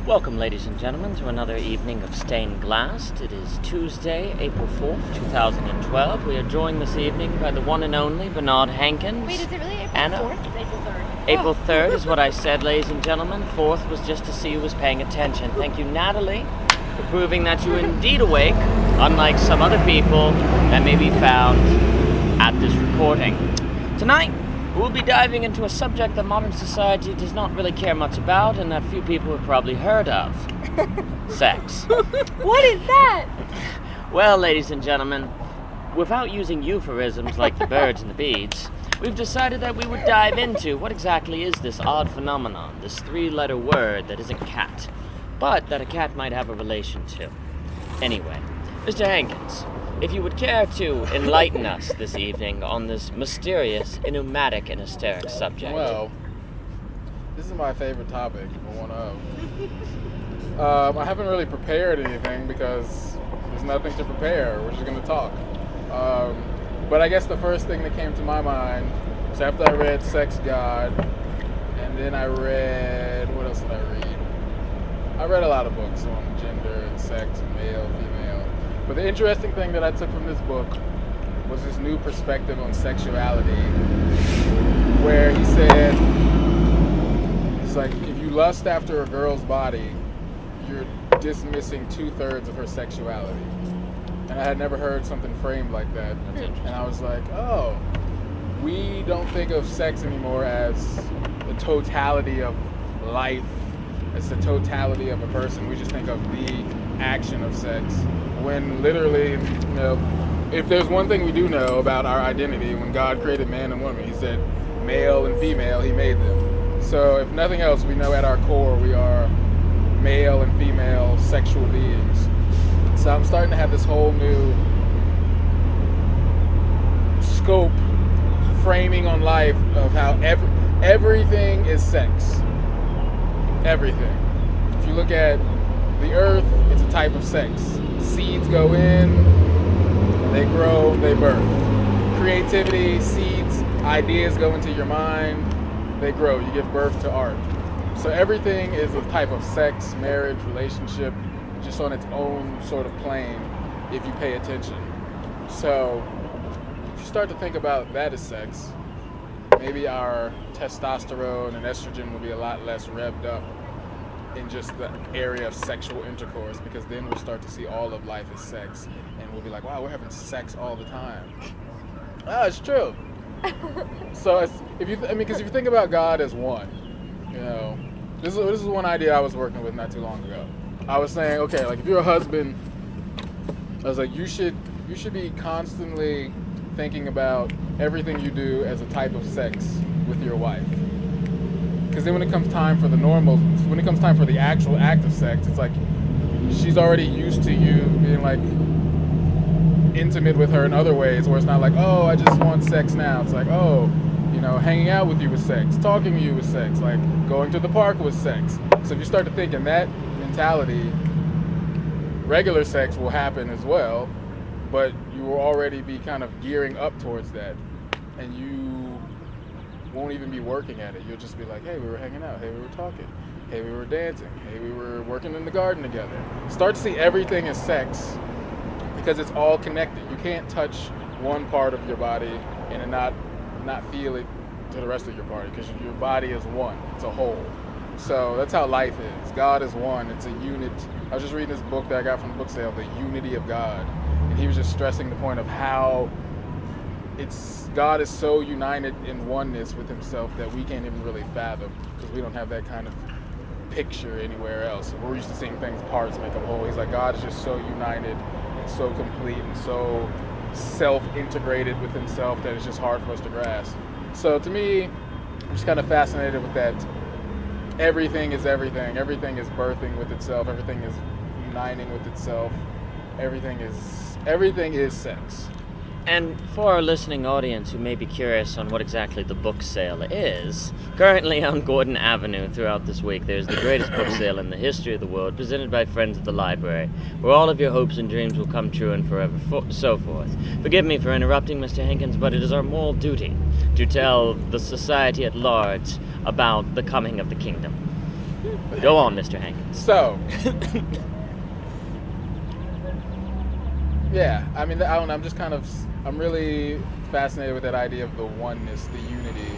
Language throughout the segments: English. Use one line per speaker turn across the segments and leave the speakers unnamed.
Welcome, ladies and gentlemen, to another evening of Stained Glass. It is Tuesday, April 4th, 2012. We are joined this evening by the one and only Bernard Hankins.
Wait, is it really April
Anna.
4th? It's April 3rd.
April 3rd is what I said, ladies and gentlemen. 4th was just to see who was paying attention. Thank you, Natalie, for proving that you are indeed awake, unlike some other people that may be found at this recording. Tonight, we'll be diving into a subject that modern society does not really care much about and that few people have probably heard of. Sex.
What is that?
Well, ladies and gentlemen, without using euphemisms like the birds and the beads, we've decided that we would dive into what exactly is this odd phenomenon, this three-letter word that isn't cat, but that a cat might have a relation to. Anyway, Mr. Hankins, if you would care to enlighten us this evening on this mysterious, enigmatic, and hysteric subject.
Well, this is my favorite topic, or one of. I haven't really prepared anything because there's nothing to prepare. We're just going to talk. But I guess the first thing that came to my mind was after I read Sex God, and then I read, what else did I read? I read a lot of books on gender and sex and male, female. But the interesting thing that I took from this book was this new perspective on sexuality, where he said, it's like, if you lust after a girl's body, you're dismissing 2/3 of her sexuality. And I had never heard something framed like that.
That's interesting.
And I was like, oh, we don't think of sex anymore as the totality of life, as the totality of a person. We just think of the action of sex. When literally, if there's one thing we do know about our identity, when God created man and woman, he said male and female, he made them. So if nothing else, we know at our core we are male and female sexual beings. So I'm starting to have this whole new scope, framing on life of how everything is sex. Everything. If you look at the earth, it's a type of sex. Seeds go in, they grow, they birth. Creativity, seeds, ideas go into your mind, they grow. You give birth to art. So everything is a type of sex, marriage, relationship, just on its own sort of plane if you pay attention. So if you start to think about that as sex, maybe our testosterone and estrogen will be a lot less revved up in just the area of sexual intercourse, because then we'll start to see all of life as sex, and we'll be like, wow, we're having sex all the time. Ah, it's true. So because if you think about God as one, this is one idea I was working with not too long ago. I was saying, okay, like if you're a husband, I was like, you should be constantly thinking about everything you do as a type of sex with your wife. Because then when it comes time for the actual act of sex, it's like she's already used to you being like intimate with her in other ways, where it's not like, oh, I just want sex now. It's like, oh, hanging out with you was sex, talking to you was sex, like going to the park was sex. So if you start to think in that mentality, regular sex will happen as well, but you will already be kind of gearing up towards that, and you won't even be working at it. You'll just be like, hey, we were hanging out, hey, we were talking, hey, we were dancing, hey, we were working in the garden together. Start to see everything as sex, because it's all connected. You can't touch one part of your body and not feel it to the rest of your body, because your body is one, it's a whole. So that's how life is. God is one, it's a unit. I was just reading this book that I got from the book sale, The Unity of God, and he was just stressing the point of how God is so united in oneness with himself that we can't even really fathom, because we don't have that kind of picture anywhere else. We're used to seeing things, parts make up whole. He's like, God is just so united and so complete and so self-integrated with himself that it's just hard for us to grasp. So to me, I'm just kind of fascinated with that. Everything is everything. Everything is birthing with itself. Everything is uniting with itself. Everything is sex.
And for our listening audience who may be curious on what exactly the book sale is, currently on Gordon Avenue throughout this week, there's the greatest book sale in the history of the world, presented by friends of the library, where all of your hopes and dreams will come true and forever so forth. Forgive me for interrupting, Mr. Hankins, but it is our moral duty to tell the society at large about the coming of the kingdom. Go on, Mr. Hankins.
So, yeah, I mean, I don't know, I'm really fascinated with that idea of the oneness, the unity,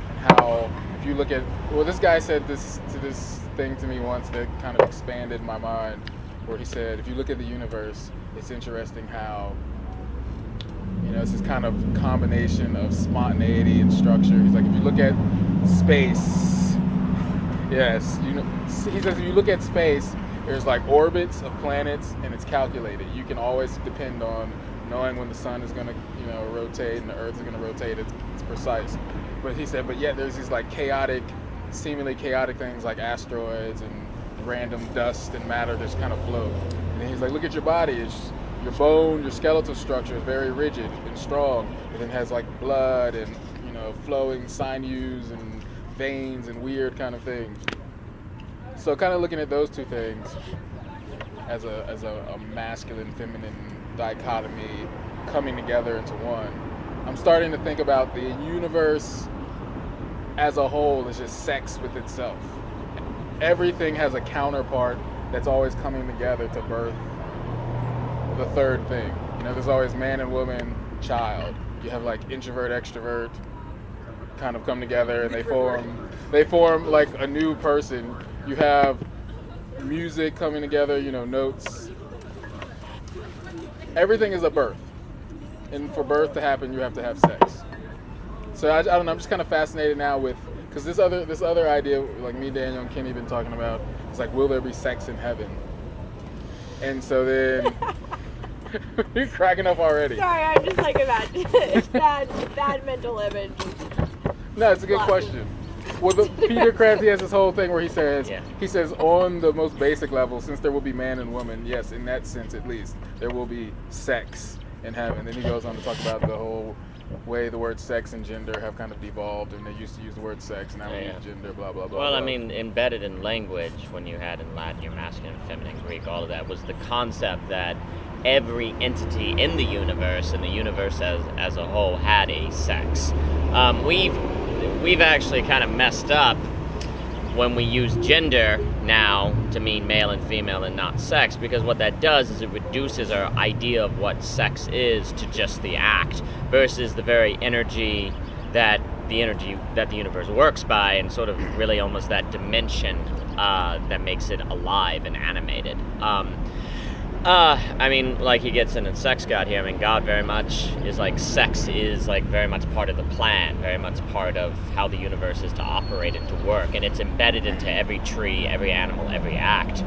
and how, if you look at, well, this guy said this thing to me once that kind of expanded my mind, where he said, if you look at the universe, it's interesting how, it's this kind of combination of spontaneity and structure. He's like, if you look at space, yes, he says if you look at space, there's like orbits of planets, and it's calculated. You can always depend on knowing when the sun is going to, rotate and the earth is going to rotate. It's precise. But he said, but yet there's these like seemingly chaotic things like asteroids and random dust and matter just kind of float. And he's like, look at your body. Your bone, your skeletal structure is very rigid and strong. It then has like blood and, flowing sinews and veins and weird kind of things. So kind of looking at those two things as a masculine, feminine dichotomy coming together into one. I'm starting to think about the universe as a whole as just sex with itself. Everything has a counterpart that's always coming together to birth the third thing. There's always man and woman, child. You have like introvert, extrovert kind of come together and they form like a new person. You have music coming together, notes. Everything is a birth. And for birth to happen, you have to have sex. So I don't know, I'm just kind of fascinated now with, because this other idea, like me, Daniel, and Kenny have been talking about, is like, will there be sex in heaven? And so then, you're cracking up already.
Sorry, I'm just like, imagine. It's bad mental image.
No, it's a good question. Well, Peter Kraft, he has this whole thing where he says, on the most basic level, since there will be man and woman, yes, in that sense at least, there will be sex in heaven. Then he goes on to talk about the whole way the word sex and gender have kind of devolved, and they used to use the word sex, and now we use gender, blah, blah, blah.
Well,
blah.
I mean, embedded in language, when you had in Latin your masculine, feminine, Greek, all of that, was the concept that every entity in the universe, and the universe as a whole, had a sex. We've actually kind of messed up when we use gender now to mean male and female and not sex, because what that does is it reduces our idea of what sex is to just the act versus the very energy that the universe works by, and sort of really almost that dimension that makes it alive and animated. I mean, like he gets in sex God here. I mean, God very much is like, sex is like very much part of the plan, very much part of how the universe is to operate and to work, and it's embedded into every tree, every animal, every act.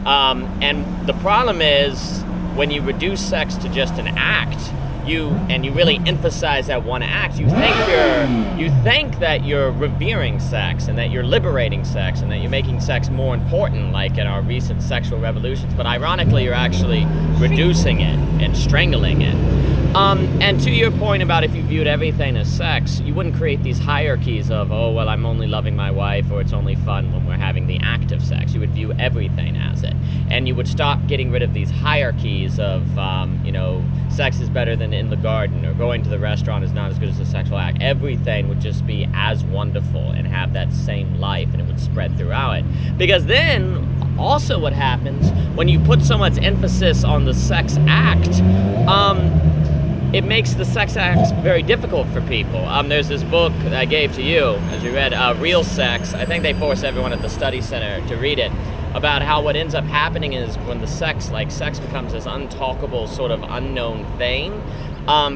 And the problem is, when you reduce sex to just an act, you really emphasize that one act, you think that you're revering sex and that you're liberating sex and that you're making sex more important, like in our recent sexual revolutions, but ironically you're actually reducing it and strangling it. And to your point about if you viewed everything as sex, you wouldn't create these hierarchies of, oh, well, I'm only loving my wife, or it's only fun when we're having the act of sex. You would view everything as it. And you would stop getting rid of these hierarchies of, sex is better than in the garden, or going to the restaurant is not as good as a sexual act. Everything would just be as wonderful and have that same life, and it would spread throughout it. Because then, also what happens, when you put so much emphasis on the sex act, it makes the sex acts very difficult for people. There's this book that I gave to you, as you read, Real Sex. I think they force everyone at the study center to read it, about how what ends up happening is when the sex becomes this untalkable, sort of unknown thing,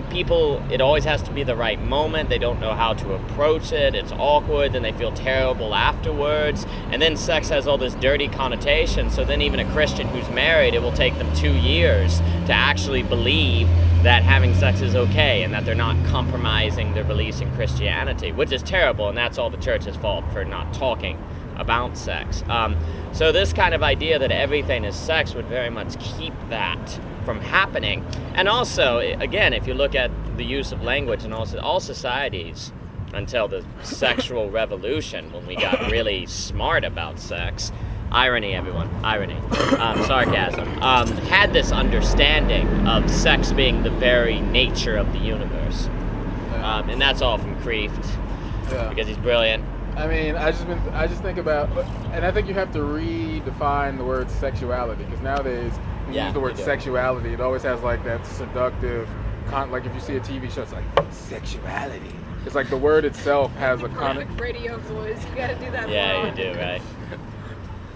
people, it always has to be the right moment. They don't know how to approach it. It's awkward. Then they feel terrible afterwards. And then sex has all this dirty connotation. So then even a Christian who's married, it will take them 2 years to actually believe that having sex is okay and that they're not compromising their beliefs in Christianity, which is terrible. And that's all the church's fault for not talking about sex. So this kind of idea that everything is sex would very much keep that from happening. And also, again, if you look at the use of language in all societies until the sexual revolution, when we got really smart about sex, irony, everyone, irony, sarcasm, had this understanding of sex being the very nature of the universe. And that's all from Kreeft, because he's brilliant.
I mean, I just think about, and I think you have to redefine the word sexuality, because nowadays when you use the word sexuality, it always has like that seductive, like if you see a TV show, it's like sexuality. It's like the word itself has a
radio voice. You gotta do that.
Yeah, you do, right?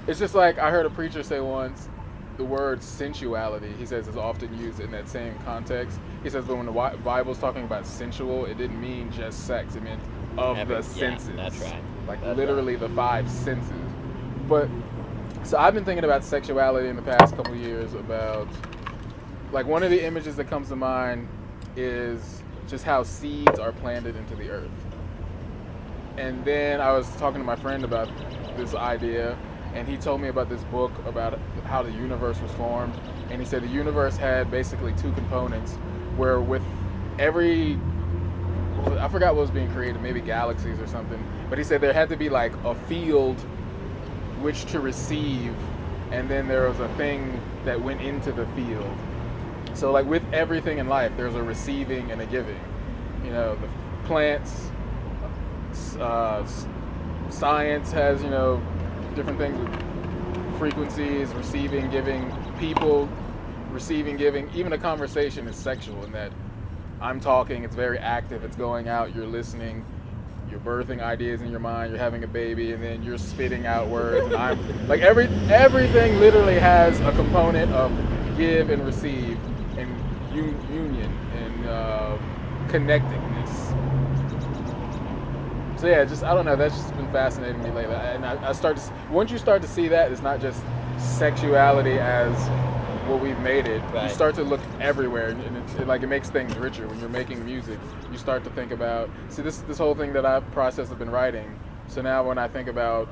It's just like I heard a preacher say once, the word sensuality, he says, is often used in that same context. He says, but when the Bible's talking about sensual, it didn't mean just sex. It meant the senses.
Yeah, that's right.
Like literally the 5 senses. But, so I've been thinking about sexuality in the past couple of years about, like one of the images that comes to mind is just how seeds are planted into the earth. And then I was talking to my friend about this idea, and he told me about this book about how the universe was formed. And he said the universe had basically 2 components, where with every, I forgot what was being created, maybe galaxies or something, but he said there had to be like a field which to receive, and then there was a thing that went into the field. So like with everything in life, there's a receiving and a giving. You know, the plants, science has, you know, different things with frequencies, receiving, giving, people, receiving, giving. Even a conversation is sexual in that I'm talking, it's very active, it's going out, you're listening, you're birthing ideas in your mind, you're having a baby, and then you're spitting out words. And I'm like, everything literally has a component of give and receive and union and connectedness. So yeah, just, I don't know, that's just been fascinating me lately. And once you start to see that, it's not just sexuality as what we've made it. Right. You start to look everywhere, and it makes things richer. When you're making music, you start to think about, see, this whole thing that I've processed have been writing. So now when I think about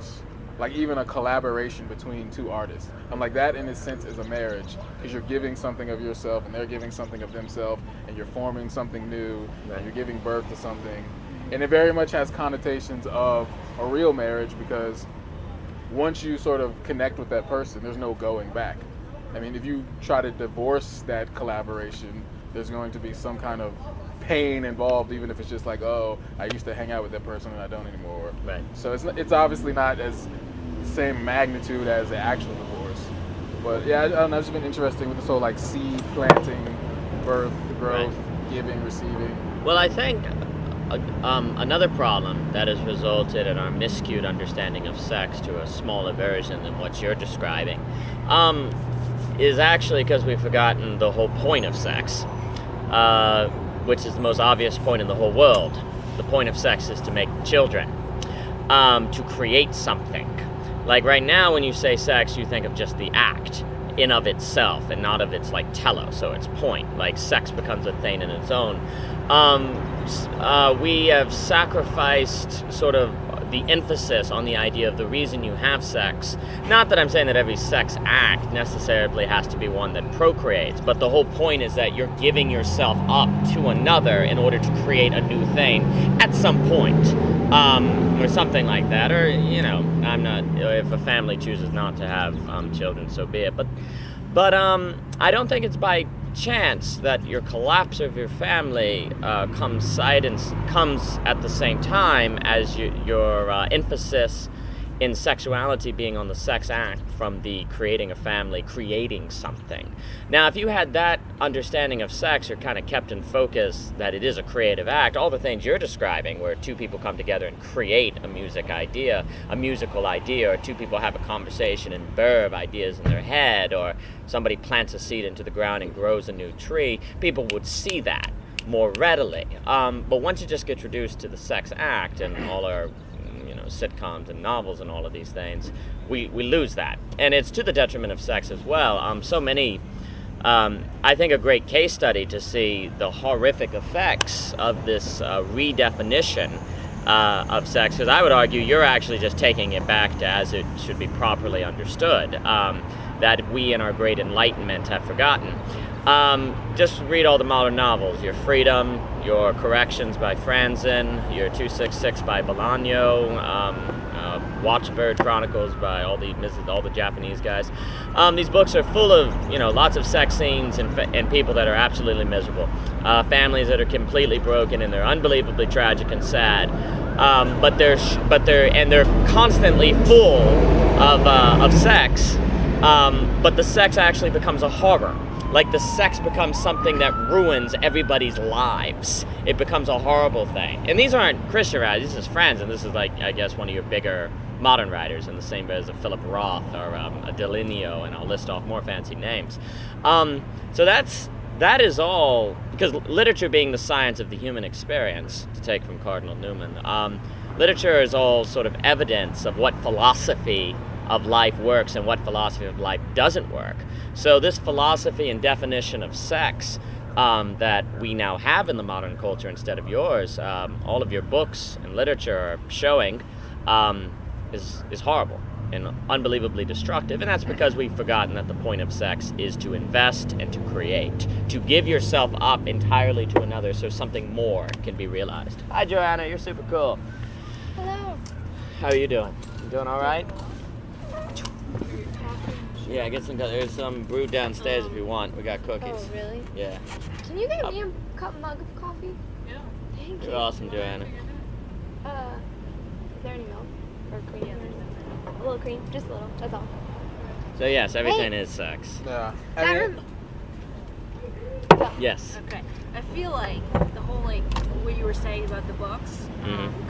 like even a collaboration between 2 artists, I'm like, that in a sense is a marriage, because you're giving something of yourself and they're giving something of themselves, and you're forming something new, right. And you're giving birth to something. And it very much has connotations of a real marriage, because once you sort of connect with that person, there's no going back. I mean, if you try to divorce that collaboration, there's going to be some kind of pain involved, even if it's just like, oh, I used to hang out with that person and I don't anymore. Right. So it's obviously not as the same magnitude as the actual divorce. But yeah, I don't know, it's just been interesting with this whole like seed planting, birth, growth, right. Giving, receiving.
Well, I think another problem that has resulted in our miscued understanding of sex to a smaller version than what you're describing is actually because we've forgotten the whole point of sex, which is the most obvious point in the whole world. The point of sex is to make children, to create something. Like right now, when you say sex, you think of just the act in of itself and not of its like telos, so its point. Like sex becomes a thing in its own. We have sacrificed sort of the emphasis on the idea of the reason you have sex. Not that I'm saying that every sex act necessarily has to be one that procreates, but the whole point is that you're giving yourself up to another in order to create a new thing at some point, or something like that. Or, you know, I'm not, if a family chooses not to have children, so be it. But I don't think it's by chance that your collapse of your family comes at the same time as your emphasis in sexuality being on the sex act from the creating a family, creating something. Now, if you had that understanding of sex, or kind of kept in focus that it is a creative act, all the things you're describing, where 2 people come together and create a musical idea, or 2 people have a conversation and birth ideas in their head, or somebody plants a seed into the ground and grows a new tree, people would see that more readily. But once you just get introduced to the sex act and all our sitcoms and novels and all of these things, we lose that. And it's to the detriment of sex as well. So many, I think a great case study to see the horrific effects of this redefinition of sex, because I would argue you're actually just taking it back to as it should be properly understood, that we in our great enlightenment have forgotten. Just read all the modern novels. Your Freedom, your Corrections by Franzen, your 266 by Bolaño, Watchbird Chronicles by all the Japanese guys. These books are full of lots of sex scenes and people that are absolutely miserable, families that are completely broken and they're unbelievably tragic and sad. but they're constantly full of sex, but the sex actually becomes a horror. Like, the sex becomes something that ruins everybody's lives. It becomes a horrible thing. And these aren't Christian writers, this is friends, and this is, like, I guess, one of your bigger modern writers, in the same way as a Philip Roth or a Delineo, and I'll list off more fancy names. So that is all, because literature being the science of the human experience, to take from Cardinal Newman, literature is all sort of evidence of what philosophy of life works and what philosophy of life doesn't work. So this philosophy and definition of sex that we now have in the modern culture instead of yours, all of your books and literature are showing, is horrible and unbelievably destructive. And that's because we've forgotten that the point of sex is to invest and to create, to give yourself up entirely to another so something more can be realized. Hi, Joanna, you're super cool.
Hello.
How are you doing? You doing all right? Yeah, get some. There's some brewed downstairs if you want. We got cookies.
Oh, really?
Yeah.
Can you get me a mug of coffee?
Yeah.
Thank you.
You're awesome, Joanna.
Is there any milk or cream? A little cream, just a little. That's all.
So yes, everything is sex.
Yeah.
Yes.
Okay. I feel like the whole, like, what you were saying about the books,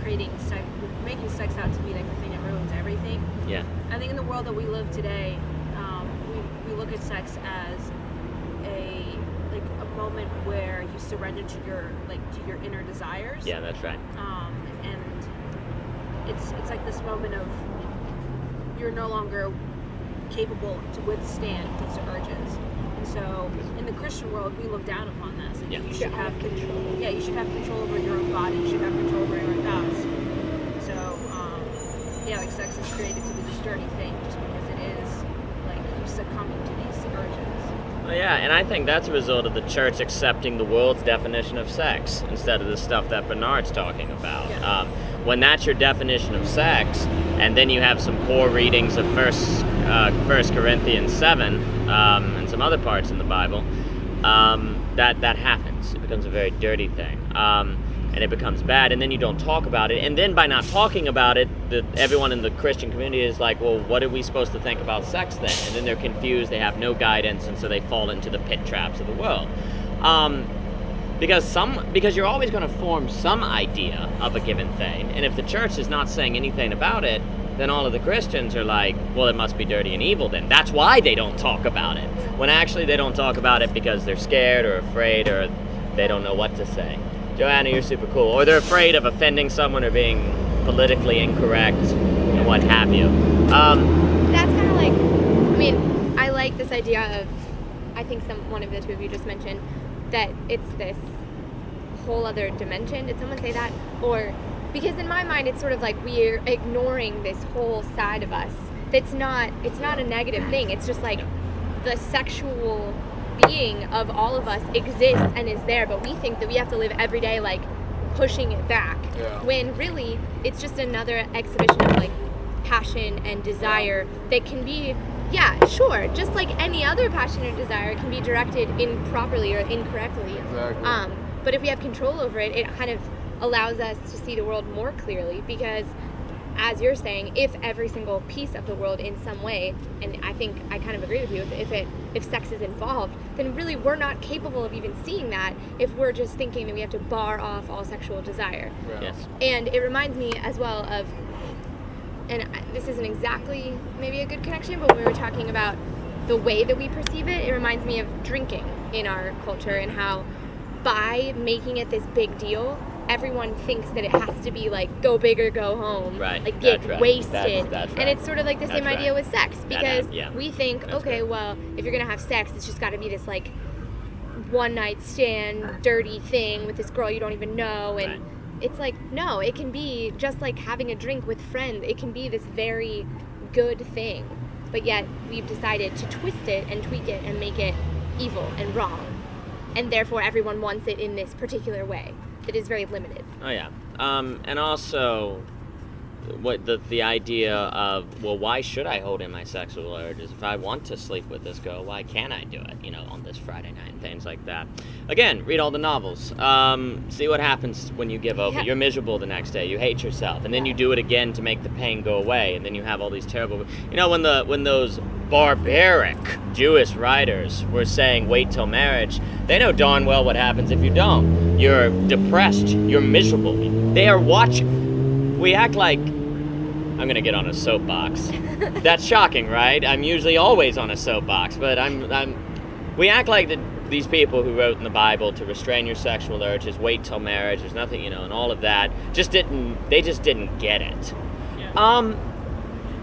creating sex, making sex out to be like the thing that ruins everything.
Yeah.
I think in the world that we live today, we look at sex as a moment where you surrender to your inner desires.
Yeah, that's right.
And it's like this moment of you're no longer capable to withstand these urges. And so in the Christian world, we look down upon this. And you should have control. Yeah, you should have control over your own body. You should have control over your own thoughts. So, like, sex is created to be this dirty thing just because it is, like, you succumbing to these urges.
Well, yeah, and I think that's a result of the church accepting the world's definition of sex instead of the stuff that Bernard's talking about.
Yeah.
When that's your definition of sex, and then you have some poor readings of First Corinthians 7 and some other parts in the Bible, that happens. It becomes a very dirty thing, and it becomes bad, and then you don't talk about it. And then by not talking about it, everyone in the Christian community is like, well, what are we supposed to think about sex then? And then they're confused, they have no guidance, and so they fall into the pit traps of the world. Because you're always going to form some idea of a given thing, and if the church is not saying anything about it, then all of the Christians are like, well, it must be dirty and evil then. That's why they don't talk about it. When actually they don't talk about it because they're scared or afraid or they don't know what to say. Joanna, you're super cool. Or they're afraid of offending someone or being politically incorrect and what have you.
That's kind of like, I like this idea of, I think one of the two of you just mentioned, that it's this whole other dimension. Did someone say that? Or, because in my mind, it's sort of like we're ignoring this whole side of us. It's not a negative thing. It's just like the sexual being of all of us exists and is there, but we think that we have to live every day like pushing it back.
Yeah.
When really, it's just another exhibition of like passion and desire that can be, yeah, sure, just like any other passion or desire, can be directed improperly or incorrectly.
Exactly.
But if we have control over it, it kind of allows us to see the world more clearly, because as you're saying, if every single piece of the world in some way, and I think I kind of agree with you, if sex is involved, then really we're not capable of even seeing that if we're just thinking that we have to bar off all sexual desire.
Yeah.
Yes.
And it reminds me as well of, and this isn't exactly maybe a good connection, but when we were talking about the way that we perceive it, it reminds me of drinking in our culture, and how by making it this big deal, everyone thinks that it has to be like go big or go home,
Right.
like get
That's right.
wasted.
That's right.
And it's sort of like the same
That's
idea
right.
with sex, because we think,
That's
okay,
great.
well, if you're gonna have sex, it's just got to be this like one night stand dirty thing with this girl you don't even know, and
Right.
it's like, no, it can be just like having a drink with friends. It can be this very good thing, but yet we've decided to twist it and tweak it and make it evil and wrong, and therefore everyone wants it in this particular way that is very limited.
Oh yeah, and also, the idea of, well, why should I hold in my sexual urges? If I want to sleep with this girl, why can't I do it, on this Friday night and things like that. Again, read all the novels. See what happens when you give over.
Yeah.
You're miserable the next day. You hate yourself. And then you do it again to make the pain go away. And then you have all these terrible... when those barbaric Jewish writers were saying, wait till marriage, they know darn well what happens if you don't. You're depressed. You're miserable. They are watching. We act like... I'm going to get on a soapbox. That's shocking, right? I'm usually always on a soapbox, but we act like these people who wrote in the Bible to restrain your sexual urges, wait till marriage, there's nothing, and all of that, they just didn't get it.
Yeah.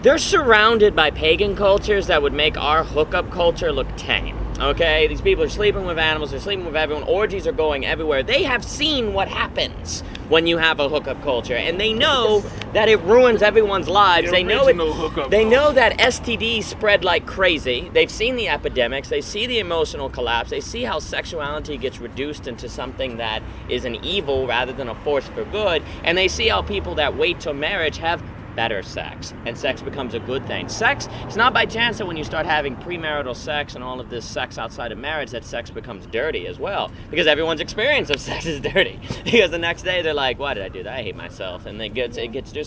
They're surrounded by pagan cultures that would make our hookup culture look tame. Okay, these people are sleeping with animals, they're sleeping with everyone, orgies are going everywhere. They have seen what happens when you have a hookup culture, and they know that it ruins everyone's lives. They know that STDs spread like crazy. They've seen the epidemics, they see the emotional collapse, they see how sexuality gets reduced into something that is an evil rather than a force for good, and they see how people that wait till marriage have better sex, and sex becomes a good thing. Sex, it's not by chance that when you start having premarital sex and all of this sex outside of marriage that sex becomes dirty as well, because everyone's experience of sex is dirty. Because the next day they're like, why did I do that? I hate myself. And it gets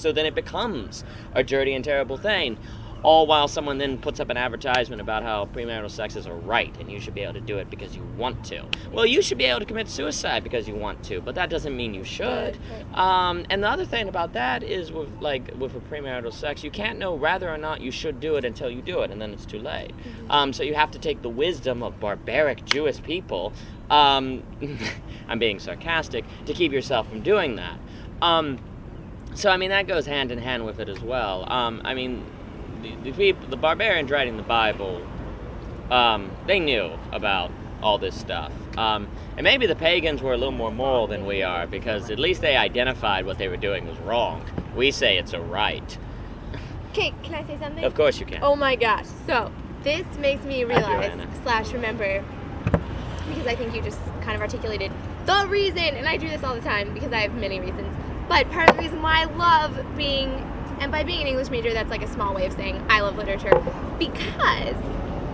so then it becomes a dirty and terrible thing. All while someone then puts up an advertisement about how premarital sex is a right and you should be able to do it because you want to. Well, you should be able to commit suicide because you want to, but that doesn't mean you should. And the other thing about that is with a premarital sex, you can't know whether or not you should do it until you do it, and then it's too late. So you have to take the wisdom of barbaric Jewish people, I'm being sarcastic, to keep yourself from doing that. So, that goes hand in hand with it as well. The barbarians writing the Bible, they knew about all this stuff. And maybe the pagans were a little more moral than we are, because at least they identified what they were doing was wrong. We say it's a right.
Okay, can I say something?
Of course you can.
Oh my gosh. So, this makes me realize,
Anna.
remember, because I think you just kind of articulated the reason, and I do this all the time because I have many reasons, but part of the reason why I love being... And by being an English major, that's like a small way of saying I love literature, because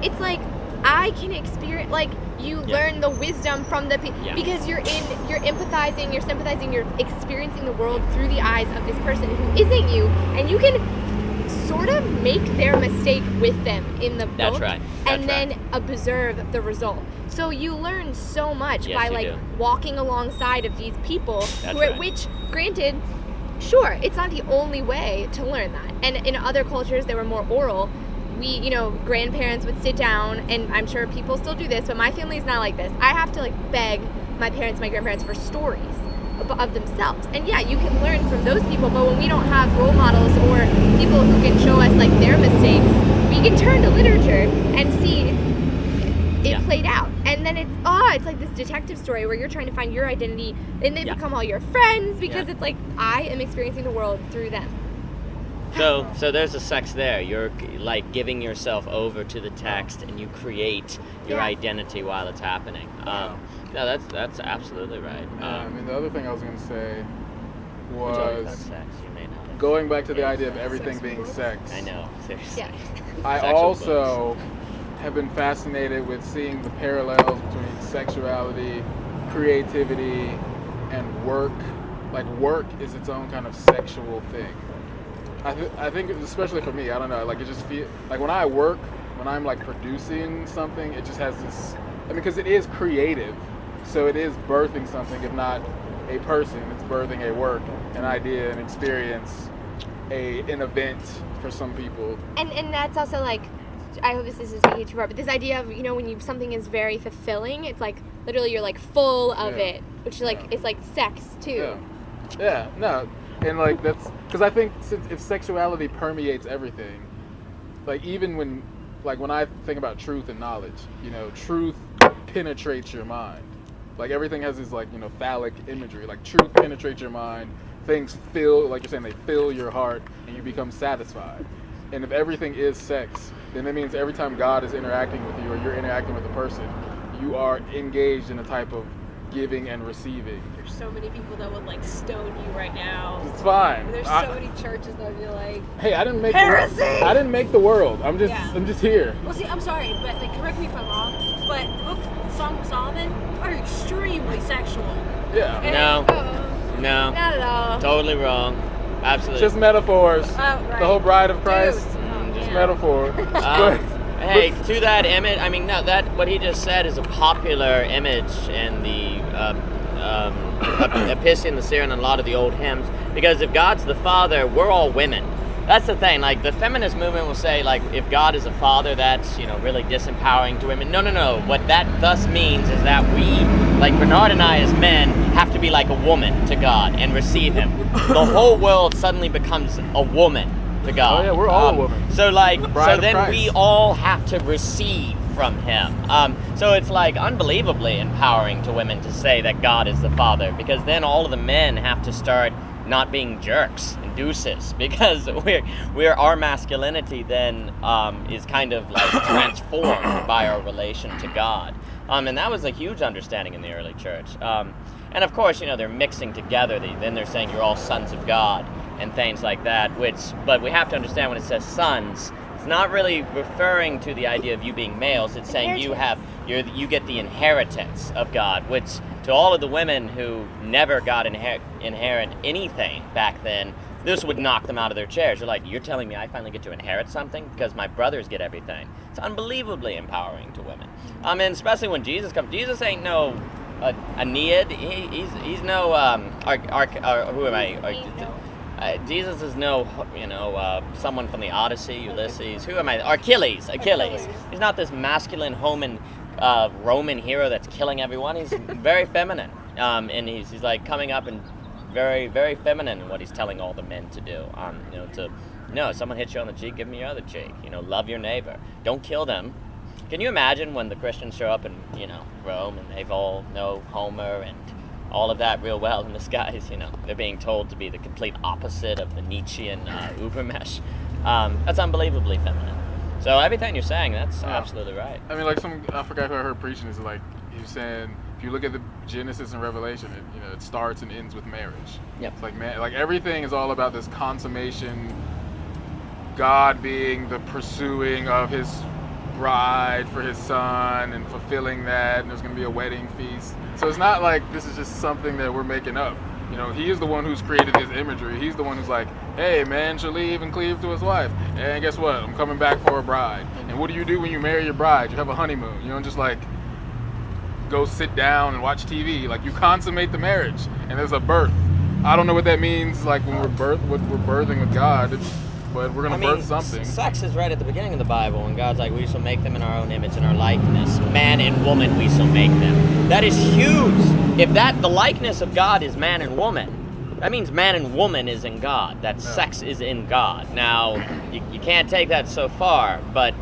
it's like I can experience, like you learn the wisdom from the people, because you're empathizing, you're sympathizing, you're experiencing the world through the eyes of this person who isn't you, and you can sort of make their mistake with them in the book.
That's right.
And then observe the result. So you learn so much by walking alongside of these people, which, granted, sure, it's not the only way to learn that. And in other cultures, they were more oral. Grandparents would sit down, and I'm sure people still do this, but my family's not like this. I have to beg my parents, my grandparents for stories of themselves. And yeah, you can learn from those people, but when we don't have role models or people who can show us their mistakes, we can turn to literature and see it played out. And then it's like this detective story where you're trying to find your identity, and they become all your friends, because it's like I am experiencing the world through them.
So there's a sex there. You're giving yourself over to the text, and you create your identity while it's happening. No, that's absolutely right.
The other thing I was going to say was
sex. You may not.
Going back to the idea of everything being sex.
I know, seriously.
Yeah.
I also have been fascinated with seeing the parallels between sexuality, creativity, and work. Work is its own kind of sexual thing. I think, especially for me, I don't know, it just feels when I work, when I'm producing something, it just has this, because it is creative, so it is birthing something, if not a person, it's birthing a work, an idea, an experience, an event for some people. And
that's also I hope this isn't taking it too far, but this idea of, when something is very fulfilling, it's literally you're full of it, which is it's like sex too.
Yeah, no. And that's because I think if sexuality permeates everything, even when I think about truth and knowledge, truth penetrates your mind. Everything has this phallic imagery. Truth penetrates your mind. Things fill, you're saying, they fill your heart, and you become satisfied. And if everything is sex, then that means every time God is interacting with you, or you're interacting with a person, you are engaged in a type of giving and receiving.
There's so many people that would like stone you right now.
It's fine.
There's so many churches that would be like,
hey, I didn't make
heresy!
I didn't make the world. I'm just here.
Well, see, I'm sorry, but like, correct me if I'm wrong, but the book Song of Solomon are extremely sexual.
Yeah.
No. No.
Not at all.
Totally wrong. Absolutely.
Just metaphors.
Right.
The whole bride of Christ.
Dude.
Just
Yeah.
metaphor.
Hey, to that image, I mean, no, that what he just said is a popular image in the Epistle and the Syrian and a lot of the old hymns. Because if God's the Father, we're all women. That's the thing. Like the feminist movement will say, like, if God is a father, that's really disempowering to women. No. What that thus means is that we, like Bernard and I as men, have to be like a woman to God and receive Him. The whole world suddenly becomes a woman to God.
Oh yeah, we're all a woman.
So like,
Bride
so
of
then
Christ.
we all have to receive from Him. So it's like unbelievably empowering to women to say that God is the Father, because then all of the men have to start not being jerks and deuces, because our masculinity then is kind of like transformed by our relation to God. And that was a huge understanding in the early church. And of course, they're mixing together. Then they're saying you're all sons of God and things like that. But we have to understand when it says sons, it's not really referring to the idea of you being males. It's saying you get the inheritance of God, which to all of the women who never got inherit anything back then, this would knock them out of their chairs. They're like, you're telling me I finally get to inherit something because my brothers get everything. It's unbelievably empowering to women. And especially when Jesus comes. Jesus ain't no Aeneid. He's no who am I? Jesus is no someone from the Odyssey, Ulysses. Who am I? Achilles. He's not this masculine Roman hero that's killing everyone. He's very feminine, and he's like coming up and very, very feminine in what he's telling all the men to do. Someone hits you on the cheek, give them your other cheek. Love your neighbor. Don't kill them. Can you imagine when the Christians show up in Rome and they've all know Homer and all of that real well, and this guy's they're being told to be the complete opposite of the Nietzschean Ubermensch. That's unbelievably feminine. So everything you're saying, that's absolutely right.
I mean, I forgot who I heard preaching. Is like he was saying, if you look at the Genesis and Revelation, it starts and ends with marriage.
Yep.
It's like everything is all about this consummation. God being the pursuing of His bride for His son and fulfilling that, and there's going to be a wedding feast. So it's not like this is just something that we're making up. He is the one who's created His imagery. He's the one who's like, hey, man shall leave and cleave to his wife. And guess what? I'm coming back for a bride. And what do you do when you marry your bride? You have a honeymoon. You don't just like go sit down and watch TV. Like you consummate the marriage, and there's a birth. I don't know what that means. Like when we're birthing with God, but we're gonna birth something.
Sex is right at the beginning of the Bible, when God's like, we shall make them in our own image and our likeness. Man and woman, we shall make them. That is huge. If the likeness of God is man and woman, that means man and woman is in God. That sex is in God. Now, you can't take that so far, but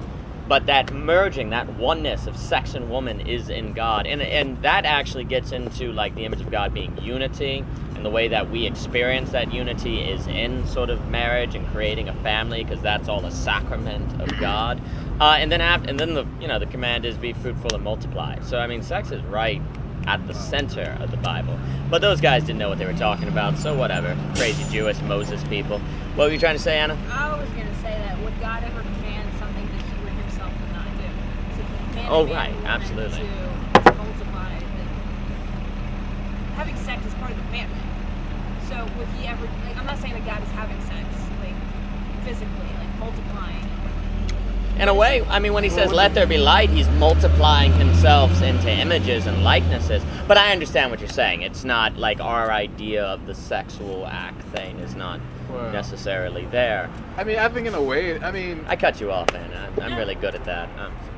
that merging, that oneness of sex and woman is in God. And that actually gets into like the image of God being unity, and the way that we experience that unity is in sort of marriage and creating a family, because that's all a sacrament of God. And then the command is be fruitful and multiply. So I mean, sex is right at the center of the Bible. But those guys didn't know what they were talking about, so whatever. Crazy Jewish Moses people. What were you trying to say, Anna?
I was going to say that would God ever command something that He would Himself would not do? So He commanded
Oh,
man
right,
and woman
absolutely.
to multiply. Having sex is part of the commandment. So would He ever? Like, I'm not saying that God is having sex, like physically, like multiplying.
In a way, I mean, when he says, let there be light, he's multiplying himself into images and likenesses. But I understand what you're saying. It's not like our idea of the sexual act thing is not necessarily there.
I mean, I think in a way,
I cut you off, man. I'm really good at that.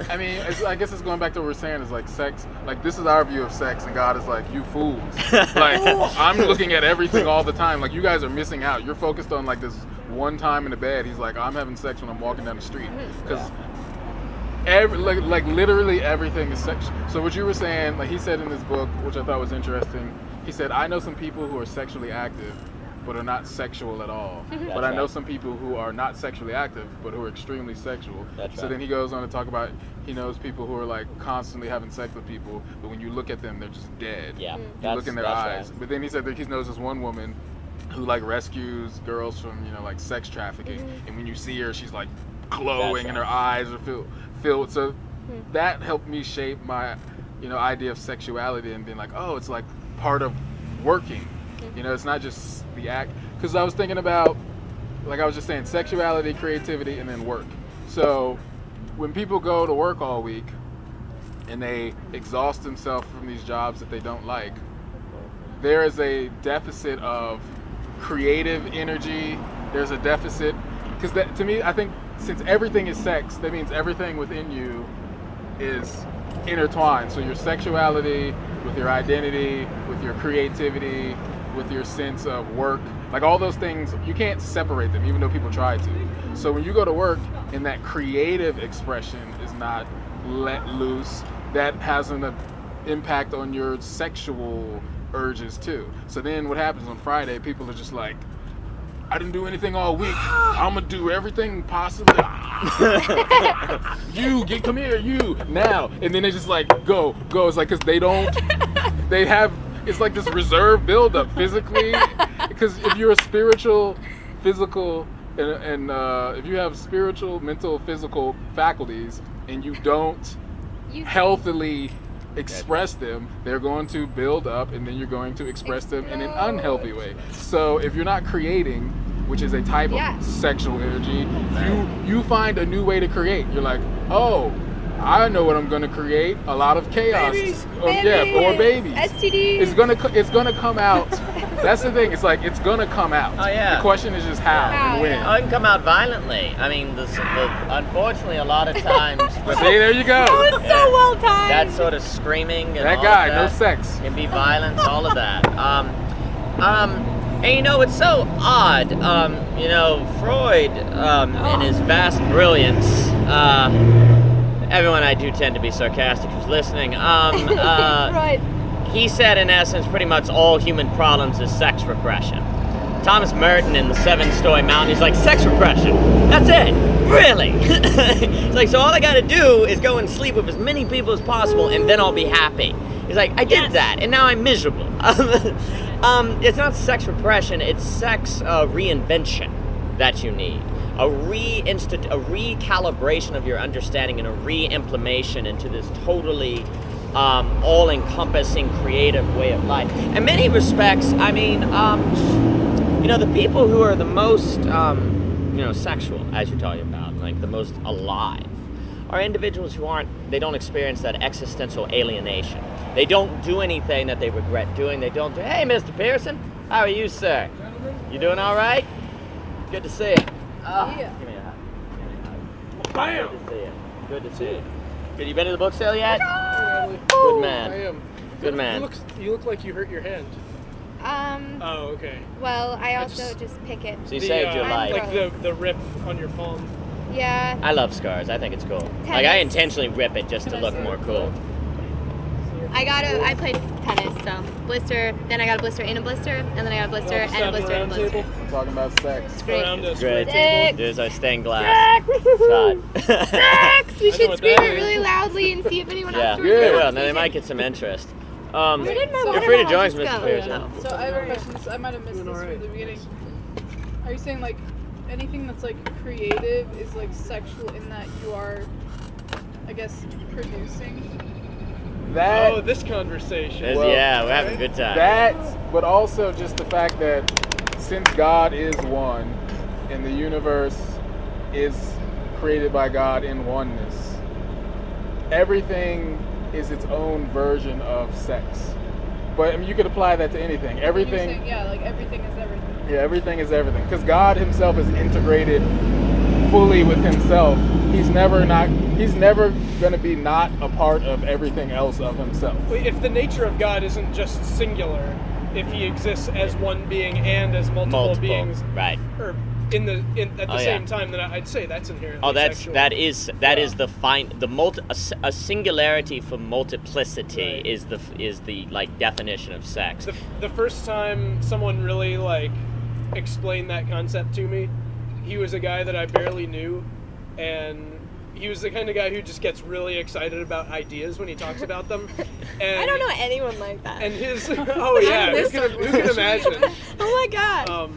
I mean, I guess it's going back to what we're saying is like sex. Like this is our view of sex, and God is like, you fools. Like I'm looking at everything all the time. Like you guys are missing out. You're focused on like this one time in the bed. He's like, I'm having sex when I'm walking down the street, because like literally everything is sex. So what you were saying, like he said in this book, which I thought was interesting. He said, I know some people who are sexually active but are not sexual at all. But I know some people who are not sexually active, but who are extremely sexual.
That's
so
right.
then he goes on to talk about, he knows people who are like constantly having sex with people, but when you look at them, they're just dead.
Yeah,
You look in their eyes.
right.
But then he said that he knows this one woman who like rescues girls from, you know, like sex trafficking, and when you see her, she's like glowing, and her eyes are filled. So that helped me shape my, you know, idea of sexuality and being like, oh, it's like part of working. You know, it's not just the act. Because I was thinking about, like I was just saying, sexuality, creativity, and then work. So when people go to work all week and they exhaust themselves from these jobs that they don't like, there is a deficit of creative energy. There's a deficit, because to me, I think since everything is sex, that means everything within you is intertwined. So your sexuality with your identity, with your creativity, with your sense of work, like all those things, you can't separate them, even though people try to. So when you go to work and that creative expression is not let loose, that has an impact on your sexual urges too. So then what happens on Friday, people are just like, I didn't do anything all week. I'm gonna do everything possible. Come here, you now. And then they just like go. It's like, cause they have, it's like this reserve buildup physically. Because if you're a spiritual, physical, and if you have spiritual, mental, physical faculties, and you don't healthily express them, they're going to build up, and then you're going to express them in an unhealthy way. So if you're not creating, which is a type of sexual energy, you find a new way to create. You're like, oh, I know what I'm going to create. A lot of chaos. Or babies.
STDs.
It's gonna come out. That's the thing. It's like, it's gonna come out.
Oh, yeah.
The question is just how and when.
Oh, it can come out violently. I mean, unfortunately, a lot of times.
But see, there you go.
That was so well timed.
That sort of screaming and
That
all
guy,
of
no
that
sex.
can be violence, all of that. And you know, it's so odd. You know, Freud, in his vast brilliance, everyone I do tend to be sarcastic who's listening.
Right.
He said, in essence, pretty much all human problems is sex repression. Thomas Merton in The Seven-Story Mountain, he's like, sex repression, that's it, really? It's like, so all I gotta do is go and sleep with as many people as possible, and then I'll be happy. He's like, I did that, and now I'm miserable. It's not sex repression, it's sex reinvention that you need. A recalibration of your understanding and a re-implementation into this totally all-encompassing creative way of life. In many respects, I mean, you know, the people who are the most, you know, sexual, as you're talking about, like the most alive, are individuals who they don't experience that existential alienation. They don't do anything that they regret doing. They don't do, hey, Mr. Pearson, how are you, sir? You doing all right? Good to see you.
Yeah.
Give me a hug.
Bam!
Good to see you. Good to see you. Good, you been to the book sale yet?
Good
man.
I am.
Good man.
You look like you hurt your hand. Oh, okay.
Well, I also just pick it.
So you saved your life.
Like the rip on your palm.
Yeah.
I love scars. I think it's cool. Like, I intentionally rip it just to look more cool.
I played tennis, so blister, then I got a blister in a blister, and then I got a blister and a blister and a blister.
I'm talking about sex.
It's great.
Around us.
Great.
Sex.
There's our stained glass. It's hot.
Sex! We
I know
should
what
scream
that
it
is.
really loudly and see if anyone
Yeah,
else
we
joins.
will. Now they might get some interest.
Where did my
Feel
water
free to
bottle
join us,
just
Mr.
go?
Pearson.
So I have a question. I might have missed this from the beginning. Are you saying like anything that's like creative is like sexual in that you are, I guess, producing?
That,
Oh, this conversation.
Yeah, we're having a good time.
that, but also just the fact that since God is one, and the universe is created by God in oneness, everything is its own version of sex. But I mean, you could apply that to anything.
You're
Everything.
saying, yeah, like everything is everything.
Yeah, everything is everything. Because God Himself is integrated fully with Himself. He's never going to be not a part of everything else of Himself.
Wait, if the nature of God isn't just singular, if He exists as one being and as multiple beings,
Right.
or at the
Oh,
same
yeah.
time, then I'd say that's inherently
Oh,
sexual.
that is a singularity for multiplicity
Right.
is the like definition of sex.
The first time someone really like explained that concept to me, he was a guy that I barely knew, and he was the kind of guy who just gets really excited about ideas when he talks about them. And
I don't know anyone like that.
And his oh yeah, who can imagine?
Oh my god.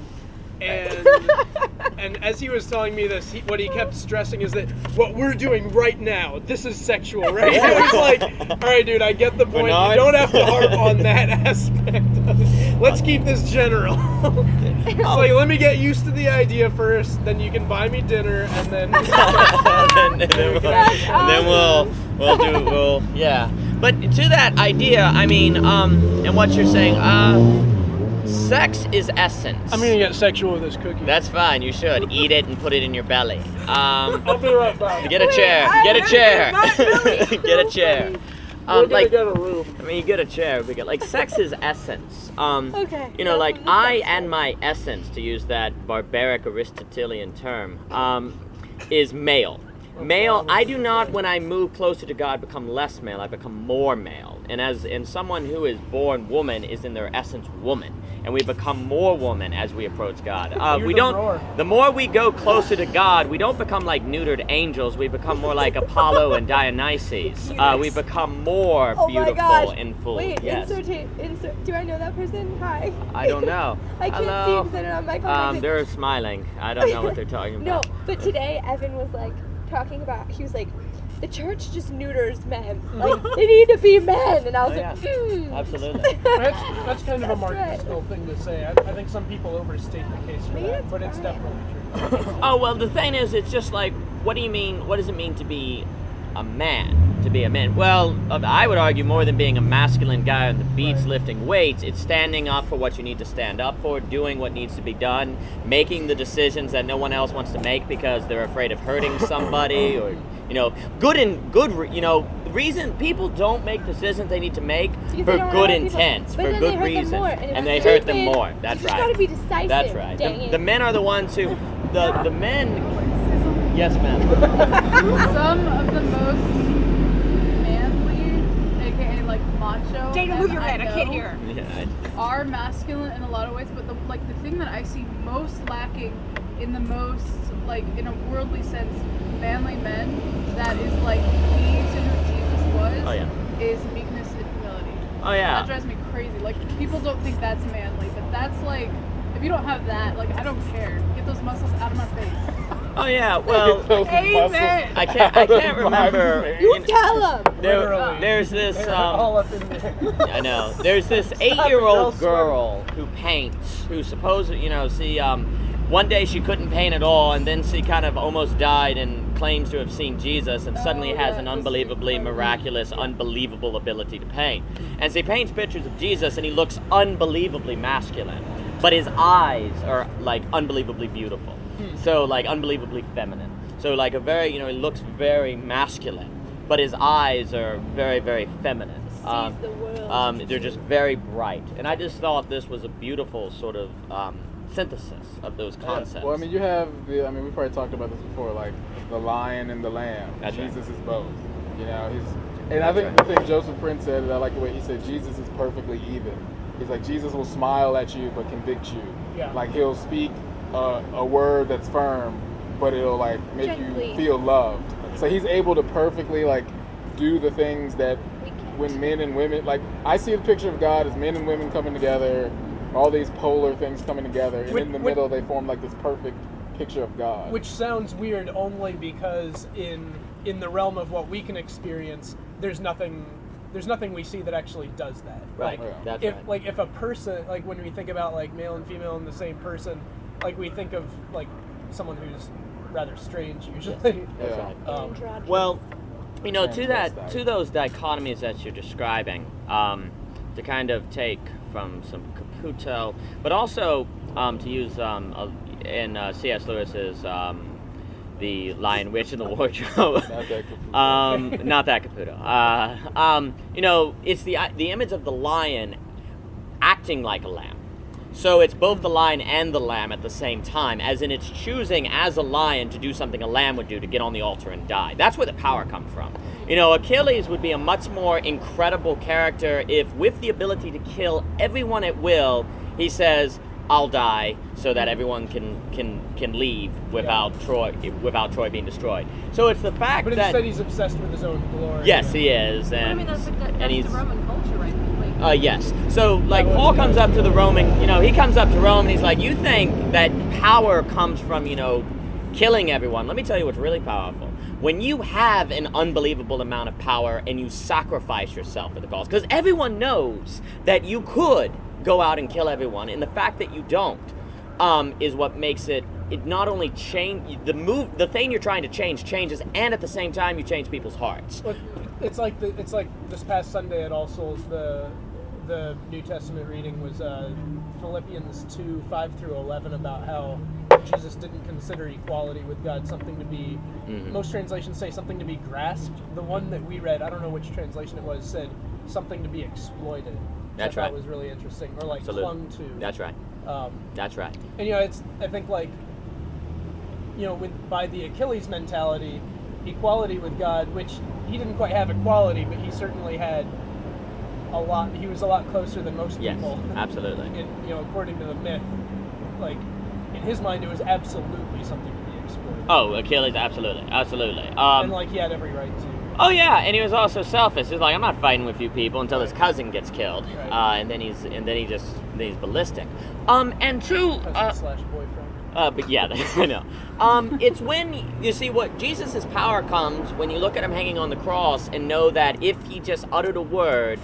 And as he was telling me this, what he kept stressing is that what we're doing right now, this is sexual, right? I was like, all right, dude, I get the point. You don't have to harp on that aspect. Let's keep this general. It's like, let me get used to the idea first, then you can buy me dinner, and then
we'll yeah. But to that idea, I mean, and what you're saying, sex is essence.
I'm gonna get sexual with this cookie.
That's fine. You should eat it and put it in your belly.
I'll be right back.
Get a chair. Get a chair. Get a chair.
We're gonna get a room.
I mean, you get a chair. We get like sex is essence.
Okay.
You know, like I and my essence, to use that barbaric Aristotelian term, is male. Male. I do not, when I move closer to God, become less male. I become more male. And someone who is born woman is in their essence woman. And we become more woman as we approach God. We don't. The more we go closer to God, we don't become like neutered angels. We become more like Apollo and Dionysus. We become more beautiful and full.
Wait,
yes.
insert. Do I know that person? Hi.
I don't know.
I can't see because I don't have my contact.
They're smiling. I don't know what they're talking about.
No, but today Evan was like talking about. He was like, the church just neuters men. Like, they need to be men. And I was like,
Absolutely.
That's kind of a Mark
right.
Driscoll thing to say. I think some people overstate the case for
Maybe
that,
it's
but it's
right.
definitely true.
Oh, well, the thing is, it's just like, what do you mean, what does it mean to be a man? To be a man? Well, I would argue more than being a masculine guy on the beach lifting weights, it's standing up for what you need to stand up for, doing what needs to be done, making the decisions that no one else wants to make because they're afraid of hurting somebody, or, you know, the reason people don't make decisions they need to make for good intent, for good reason, and they hurt them more. That's right.
You just gotta be decisive.
That's right.
Dang it.
The men are the ones who, the men. Yes, ma'am.
Some of the most manly, aka like macho.
Dana, move your head. I can't hear.
Are masculine in a lot of ways, but the thing that I see most lacking in the most, like, in a worldly sense, manly men, that is like key to who Jesus was, is meekness and humility.
Oh yeah.
That drives me crazy. Like, people don't think that's manly, but that's like, if you don't have that, like, I don't care. Get those muscles out of my face.
Oh yeah. Well,
Amen.
I can't remember.
You tell them.
There's this.
All up in there.
I know. There's this 8-year-old girl who paints, who supposedly, one day she couldn't paint at all, and then she kind of almost died and claims to have seen Jesus, and suddenly has an unbelievably miraculous, unbelievable ability to paint. And she paints pictures of Jesus, and he looks unbelievably masculine, but his eyes are like unbelievably beautiful. So like unbelievably feminine. So like a very, he looks very masculine, but his eyes are very, very feminine.
Sees the world.
They're just very bright, and I just thought this was a beautiful sort of synthesis of those concepts.
Yeah. Well, I mean, you have we probably talked about this before, like the lion and the lamb.
That's
Jesus
right.
is both. I think Joseph Prince said it. I like the way he said Jesus is perfectly even. He's like, Jesus will smile at you but convict you.
Yeah.
Like, he'll speak a word that's firm, but it'll like make
Gently.
you feel loved. So he's able to perfectly like do the things that when men and women, like, I see the picture of God as men and women coming together, all these polar things coming together, and in the middle they form like this perfect picture of God.
Which sounds weird only because in the realm of what we can experience, there's nothing we see that actually does that.
Right.
Like,
That's
if
right.
if a person, like when we think about like male and female in the same person, like we think of like someone who's rather strange usually.
That's
Yeah.
right. Well, to those dichotomies that you're describing, to kind of take from some Caputo, but also to use in C.S. Lewis's The Lion, Witch, and the Wardrobe. Not that Caputo. It's the image of the lion acting like a lamb. So it's both the lion and the lamb at the same time, as in it's choosing as a lion to do something a lamb would do, to get on the altar and die. That's where the power comes from. Achilles would be a much more incredible character if, with the ability to kill everyone at will, he says, I'll die so that everyone can leave without Troy being destroyed. So it's the fact
But
that
instead he's obsessed with his own glory.
yes, he is,
But I
and
mean, that's
he's
the Roman culture, right? Like,
yes. So like Paul comes up to the Roman, he comes up to Rome and he's like, you think that power comes from killing everyone? Let me tell you what's really powerful. When you have an unbelievable amount of power and you sacrifice yourself for the cause, because everyone knows that you could go out and kill everyone, and the fact that you don't is what makes it not only change the thing you're trying to changes, and at the same time you change people's hearts.
Look, it's like this past Sunday at All Souls, the New Testament reading was Philippians 2:5-11 about how Jesus didn't consider equality with God something to be, most translations say something to be grasped. The one that we read, I don't know which translation it was, said something to be exploited.
That's
I
right.
thought was really interesting, or like
Absolutely.
clung to.
That's right. That's right.
And I think by the Achilles mentality, equality with God, which he didn't quite have equality, but he certainly had a lot. He was a lot closer than most
Yes,
people.
absolutely.
And according to the myth, like in his mind, it was absolutely something to be exploited.
Oh, Achilles, absolutely.
And like he had every right to.
Oh yeah, and he was also selfish. He's like, I'm not fighting with you people until his cousin gets killed,
Right.
and then he's ballistic. And two,
Cousin/boyfriend.
but yeah, I know. It's when you see what Jesus' power comes when you look at him hanging on the cross and know that if he just uttered a word,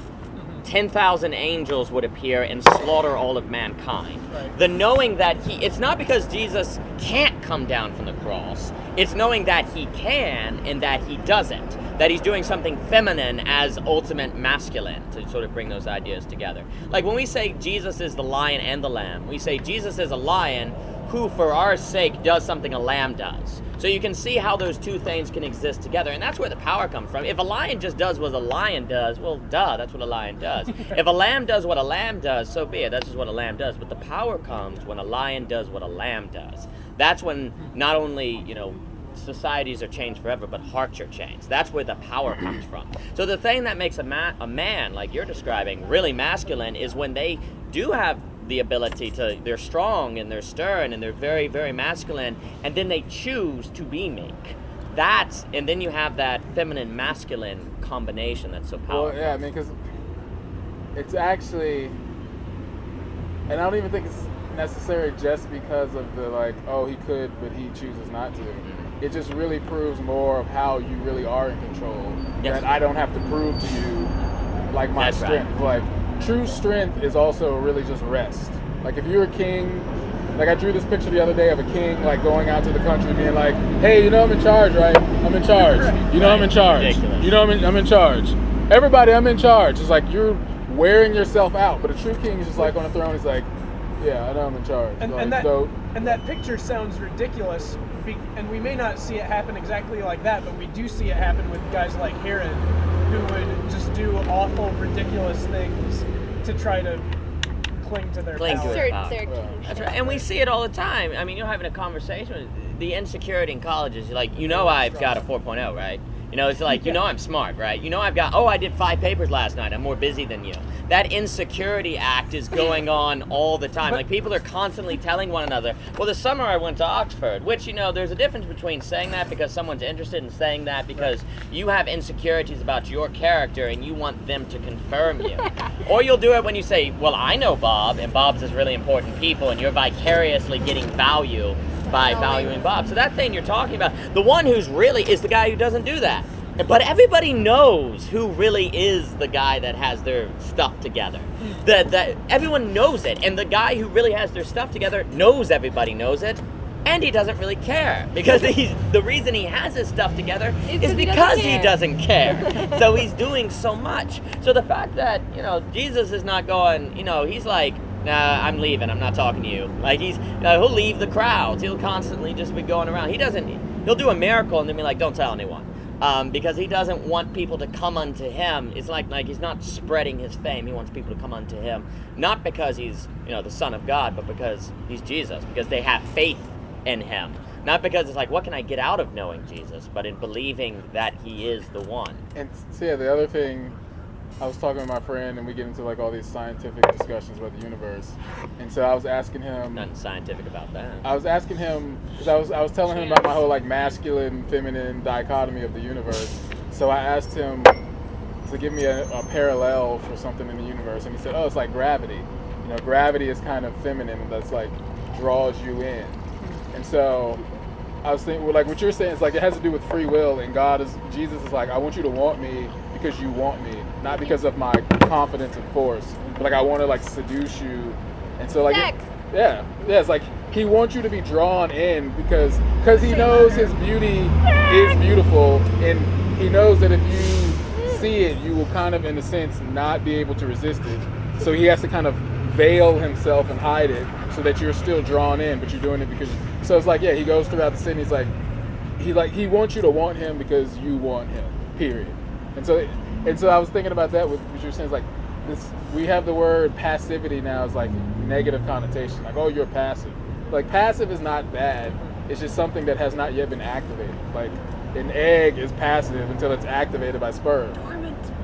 10,000 angels would appear and slaughter all of mankind.
Right.
The knowing that it's not because Jesus can't come down from the cross, it's knowing that he can and that he doesn't. That he's doing something feminine as ultimate masculine, to sort of bring those ideas together. Like when we say Jesus is the lion and the lamb, we say Jesus is a lion who, for our sake, does something a lamb does. So you can see how those two things can exist together, and that's where the power comes from. If a lion just does what a lion does, well, duh, that's what a lion does. If a lamb does what a lamb does, so be it. That's just what a lamb does. But the power comes when a lion does what a lamb does. That's when not only, societies are changed forever, but hearts are changed. That's where the power comes from. So the thing that makes a man, like you're describing, really masculine is when they do have the ability they're strong and they're stern and they're very, very masculine, and then they choose to be meek. And then you have that feminine masculine combination that's so powerful.
Well, yeah, I mean, because it's actually, and I don't even think it's necessary just because of the he could, but he chooses not to. It just really proves more of how you really are in control.
Yes.
That I don't have to prove to you my
That's
strength.
right.
True strength is also really just rest. Like if you're a king, I drew this picture the other day of a king going out to the country being like, hey, I'm in charge, right? I'm in charge. I'm in charge.
Ridiculous.
I'm in charge. Everybody, I'm in charge. It's like you're wearing yourself out. But a true king is just on a throne. He's like, yeah, I know I'm in charge.
And that picture sounds ridiculous, and we may not see it happen exactly like that, but we do see it happen with guys like Herod, who would just do awful, ridiculous things to try to cling to their power.
That's right. And we see it all the time. I mean, you're having a conversation with the insecurity in colleges. You're like, I've got a 4.0, right? It's like, I'm smart, right? I did 5 papers last night. I'm more busy than you. That insecurity act is going on all the time. People are constantly telling one another, well, this summer I went to Oxford, which, there's a difference between saying that because someone's interested in saying that because you have insecurities about your character and you want them to confirm you. Or you'll do it when you say, well, I know Bob, and Bob's this really important people, and you're vicariously getting value by valuing Bob. So that thing you're talking about, the one who's really is the guy who doesn't do that. But everybody knows who really is the guy that has their stuff together. That everyone knows it, and the guy who really has their stuff together knows everybody knows it, and he doesn't really care because the reason he has his stuff together is because he doesn't care. So he's doing so much. So the fact that Jesus is not going, he's like, nah, I'm leaving. I'm not talking to you. He'll leave the crowds. He'll constantly just be going around. He'll do a miracle and then be like, don't tell anyone. Because he doesn't want people to come unto him. It's like he's not spreading his fame. He wants people to come unto him, not because he's the Son of God, but because he's Jesus, because they have faith in him. Not because it's like, what can I get out of knowing Jesus, but in believing that he is the one.
And so, the other thing I was talking with my friend, and we get into like all these scientific discussions about the universe. And so I was asking him.
Nothing scientific about that.
I was asking him because I was telling him about my whole like masculine, feminine dichotomy of the universe. So I asked him to give me a parallel for something in the universe, and he said, "Oh, it's like gravity. You know, gravity is kind of feminine, and that's like draws you in." And so I was thinking, well, like what you're saying is like it has to do with free will, and Jesus is like, I want you to want me because you want me, not because of my confidence and force, but like I want to like seduce you, and so like it's like he wants you to be drawn in because he knows his beauty is beautiful, and he knows that if you see it, you will kind of, in a sense, not be able to resist it. So he has to kind of veil himself and hide it so that you're still drawn in, but you're doing it because. So it's like, yeah, he goes throughout the city. He's like, he wants you to want him because you want him. Period. And so I was thinking about that with what you're saying. It's like this. We have the word passivity now as like negative connotation. Like, oh, you're passive. Like passive is not bad. It's just something that has not yet been activated. Like an egg is passive until it's activated by sperm.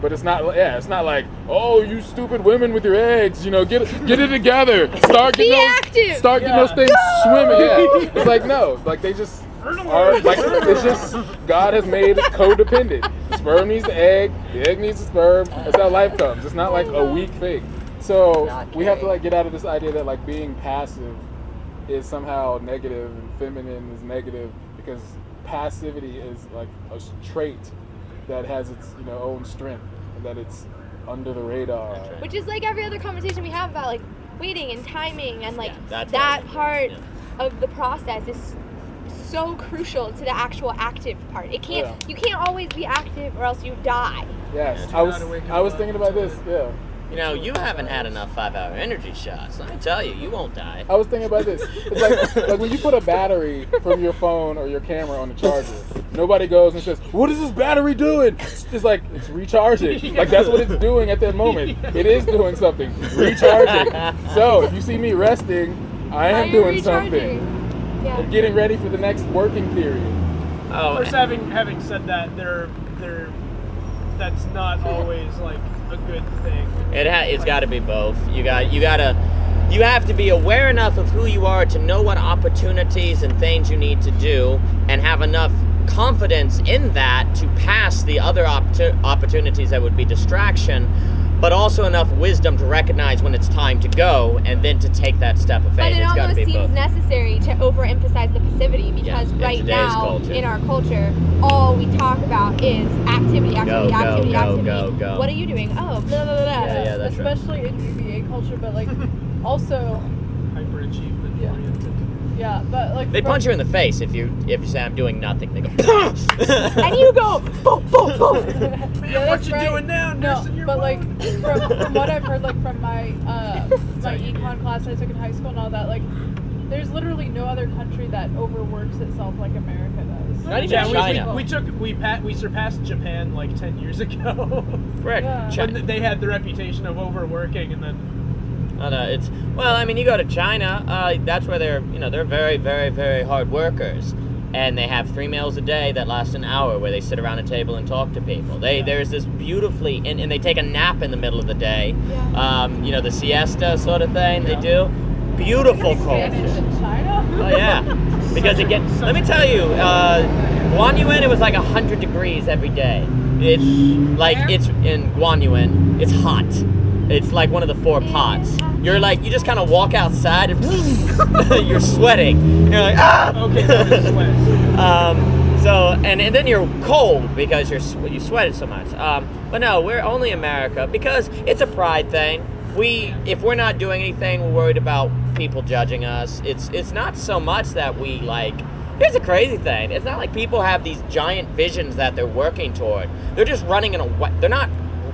But it's not. Yeah, it's not like, oh, you stupid women with your eggs. You know, get it together. Start getting those things swimming. Yeah, it's like no, like they just are like it's just God has made it codependent. The sperm needs the egg needs the sperm. That's how life comes. It's not like a weak thing. So we have to like get out of this idea that like being passive is somehow negative and feminine is negative, because passivity is like a trait that has its own strength, and that it's under the radar.
Which is like every other conversation we have about like waiting and timing and like
that
part of the process is so crucial to the actual active part. It can't you can't always be active or else you die.
Yes, I was thinking about this. Yeah.
You haven't had enough 5-hour energy shots. Let me tell you, you won't die.
I was thinking about this. It's like when you put a battery from your phone or your camera on the charger, nobody goes and says, "What is this battery doing?" It's like, it's recharging. Like that's what it's doing at that moment. It is doing something. Recharging. So if you see me resting, I am doing something.
Yeah.
I'm getting ready for the next working period.
Of course, having said that, that's not always like a good thing.
It's got to be both. You have to be aware enough of who you are to know what opportunities and things you need to do, and have enough confidence in that to pass the other opportunities that would be distraction, but also enough wisdom to recognize when it's time to go and then to take that step of faith.
But it
It's
almost
be
seems
both.
necessary to overemphasize the passivity, because right now in our culture, all we talk about is activity.
Go.
What are you doing? Oh, blah, blah, blah.
Yeah, that's right.
especially in UVA culture, but like also
Hyperachievement oriented.
yeah, but like
They punch you in the face if you say I'm doing nothing. They go,
And you go, boom, boom, boom.
Yeah,
What
that's
you
right.
doing now?
No,
Nursing your
but like
mom?
from what I've heard, like from my my econ class I took in high school and all that, like there's literally no other country that overworks itself like America does.
Not even China.
We surpassed Japan like 10 years ago.
Frick,
Yeah.
China.
When they had the reputation of overworking, and then
You go to China. That's where they're very, very, very hard workers, and they have 3 meals a day that last an hour, where they sit around a table and talk to people. There's this beautifully, and they take a nap in the middle of the day.
Yeah.
The siesta sort of thing they do. Beautiful
Spanish
culture.
in China?
Oh yeah, because it gets. Let me tell you, Guanyuan, it was like 100 degrees every day. It's like it's in Guanyuan. It's hot. It's like one of the 4 pots. You're like, you just kind of walk outside and you're sweating. You're like, ah!
okay, sweat.
So and then you're cold because you sweated so much. But no, we're only America because it's a pride thing. If we're not doing anything, we're worried about people judging us. It's not so much that we like. Here's the crazy thing. It's not like people have these giant visions that they're working toward. They're just running they're not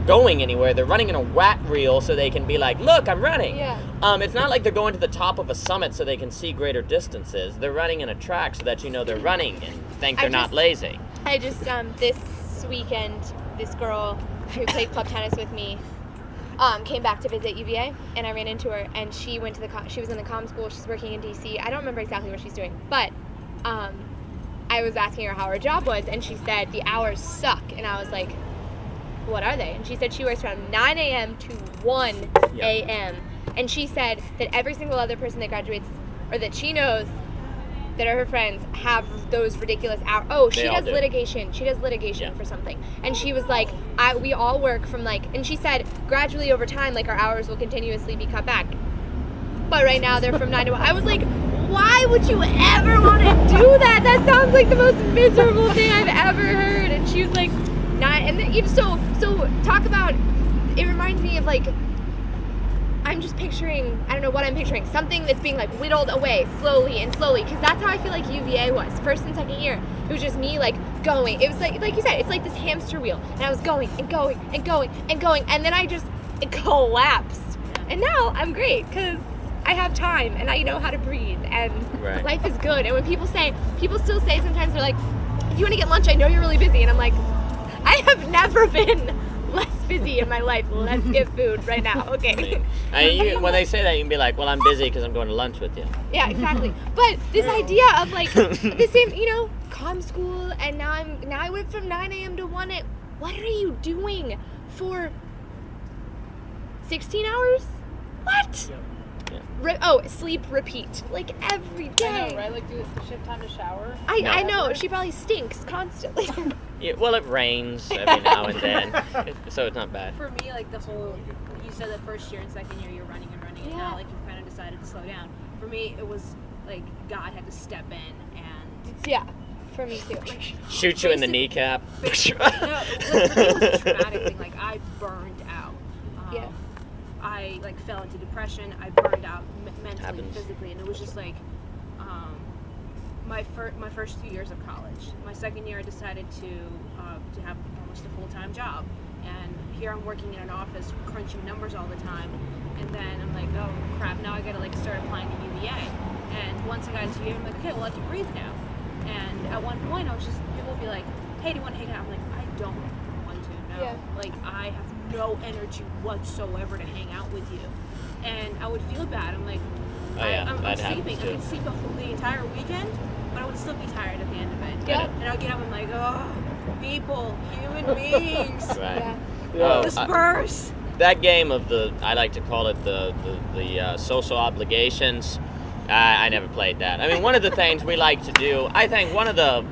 going anywhere. They're running in a watt reel so they can be like, look, I'm running.
Yeah.
It's not like they're going to the top of a summit so they can see greater distances. They're running in a track so that they're running and think they're not lazy.
I just, this weekend, this girl who played club tennis with me came back to visit UVA, and I ran into her, and she went to she was in the comm school. She's working in DC. I don't remember exactly what she's doing, but I was asking her how her job was, and she said the hours suck, and I was like, what are they? And she said she works from 9 a.m. to 1 a.m. And she said that every single other person that graduates, or that she knows that are her friends, have those ridiculous hours. Oh, she does litigation. She does litigation for something. And she was like, we all work from like, and she said gradually over time, like our hours will continuously be cut back. But right now they're from 9 to 1. I was like, why would you ever want to do that? That sounds like the most miserable thing I've ever heard. And she was like, 9. And then, so talk about, it reminds me of like, I'm just picturing, I don't know what I'm picturing, something that's being like whittled away slowly and slowly, because that's how I feel like UVA was, first and second year. It was just me like going. It was like you said, it's like this hamster wheel, and I was going and going and going and going, and then it collapsed. And now I'm great, because I have time, and I know how to breathe, and life is good. And when people still say sometimes, they're like, if you want to get lunch, I know you're really busy, and I'm like, I have never been less busy in my life. Let's get food right now. Okay.
When they say that, you can be like, well, I'm busy because I'm going to lunch with you.
Yeah, exactly. But this idea of like the same, comm school, and now I went from 9 a.m. to 1 a.m. What are you doing for 16 hours? What? Sleep, repeat, like every day.
I know, right? Like, do the shift time to shower.
I know. She probably stinks constantly.
Yeah, well, it rains every now and then, so it's not bad.
For me, like the whole, you said that first year and second year you're running, and now like you've kind of decided to slow down. For me, it was like God had to step in and
yeah, for me too.
Shoot you in the kneecap.
No, for me it was a traumatic thing. Like I burned out. I like fell into depression. I burned out mentally and physically, and it was just like my first 2 years of college. My second year, I decided to have almost a full-time job, and here I'm working in an office, crunching numbers all the time. And then I'm like, oh crap! Now I gotta like start applying to UVA. And once I got into UVA, I'm like, okay, well I can breathe now. And at one point, I was just people would be like, hey, do you want to hang out? I'm like, I don't want to. No, like I have no energy whatsoever to hang out with you. And I would feel bad. I'm like, I'm sleeping. I could sleep the entire weekend, but I would still be tired at the end of it.
Yep.
And I would get up and I'm like, oh, people, human beings.
Right.
Disperse.
That game of I like to call it the social obligations. I never played that. I mean, one of the things we like to do, I think one of the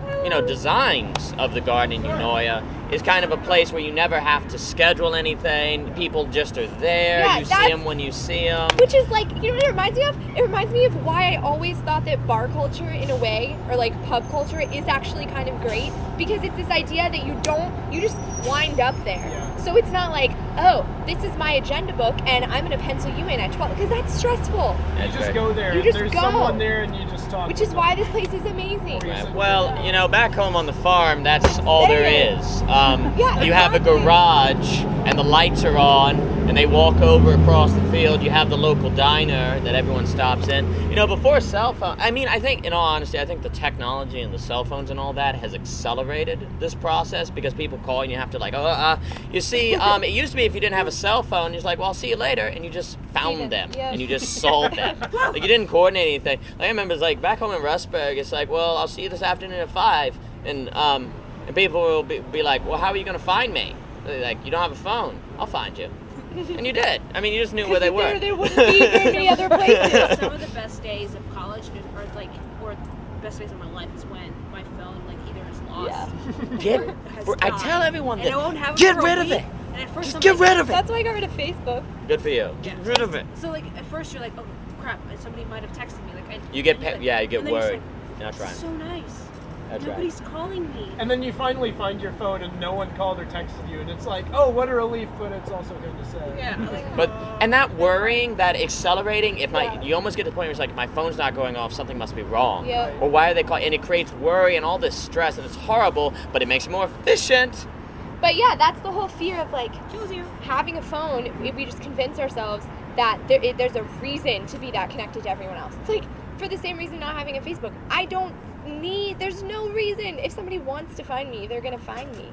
designs of the garden in Eunoia is kind of a place where you never have to schedule anything. People just are there.
Yeah,
you see them when you see them.
Which is like, what it reminds me of? It reminds me of why I always thought that bar culture, in a way, or like pub culture, is actually kind of great, because it's this idea that you just wind up there. Yeah. So it's not like, oh, this is my agenda book and I'm going to pencil you in at 12, because that's stressful.
You just go there.
You just
There's
go.
someone there and you just talk.
Which is why this place is amazing.
Right. Well, back home on the farm, that's all there is. You have a
exactly.
garage and the lights are on and they walk over across the field. You have the local diner that everyone stops in. Before cell phone, I think, in all honesty, I think the technology and the cell phones and all that has accelerated this process, because people call and you have to you see, it used to be if you didn't have a cell phone, you're just like, well, I'll see you later, and you just found them, and you just sold them. Like, you didn't coordinate anything. Like, I remember, it's like, back home in Rustburg, it's like, well, I'll see you this afternoon at 5, and people will be like, well, how are you going to find me? Like, you don't have a phone. I'll find you. And you did. You just knew where they were.
There wouldn't be very many other places.
Some of the best days of college, or the best days of my life, is when my phone either is lost.
I tell everyone
and I won't have it
get
for
rid
a
of
week.
it.
And at first
Just get rid of it.
That's why I got rid of Facebook.
Good for you. Get rid of it.
So at first you're like, oh crap, somebody might have texted me.
You get worried.
That's
right.
so nice.
That's
Nobody's calling me.
And then you finally find your phone and no one called or texted you, and it's like, oh, what a relief, but it's also good to say.
Yeah.
And that worrying, that accelerating, you almost get to the point where it's like, my phone's not going off, something must be wrong.
Yeah.
Or why are they calling? And it creates worry and all this stress, and it's horrible, but it makes it more efficient.
But yeah, that's the whole fear of having a phone. If we just convince ourselves that there's a reason to be that connected to everyone else. It's like, for the same reason not having a Facebook. There's no reason. If somebody wants to find me, they're going to find me,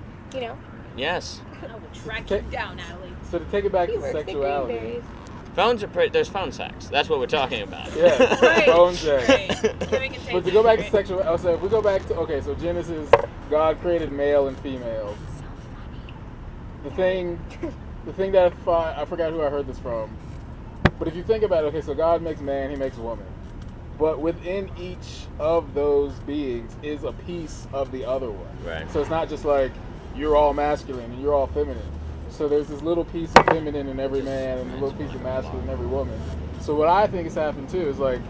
Yes.
I will track you down, Natalie.
So to take it back to sexuality.
Phones are there's phone sex. That's what we're talking about.
Yeah,
Right.
phone sex.
Right.
But to go back to sexuality, so if we go back to, so Genesis, God created male and female. the thing that I forgot who I heard this from, but if you think about it, okay, so God makes man, he makes woman, but within each of those beings is a piece of the other one.
Right.
So it's not just like you're all masculine and you're all feminine. So there's this little piece of feminine in every man and a little piece of masculine in every woman. So what I think has happened too is like,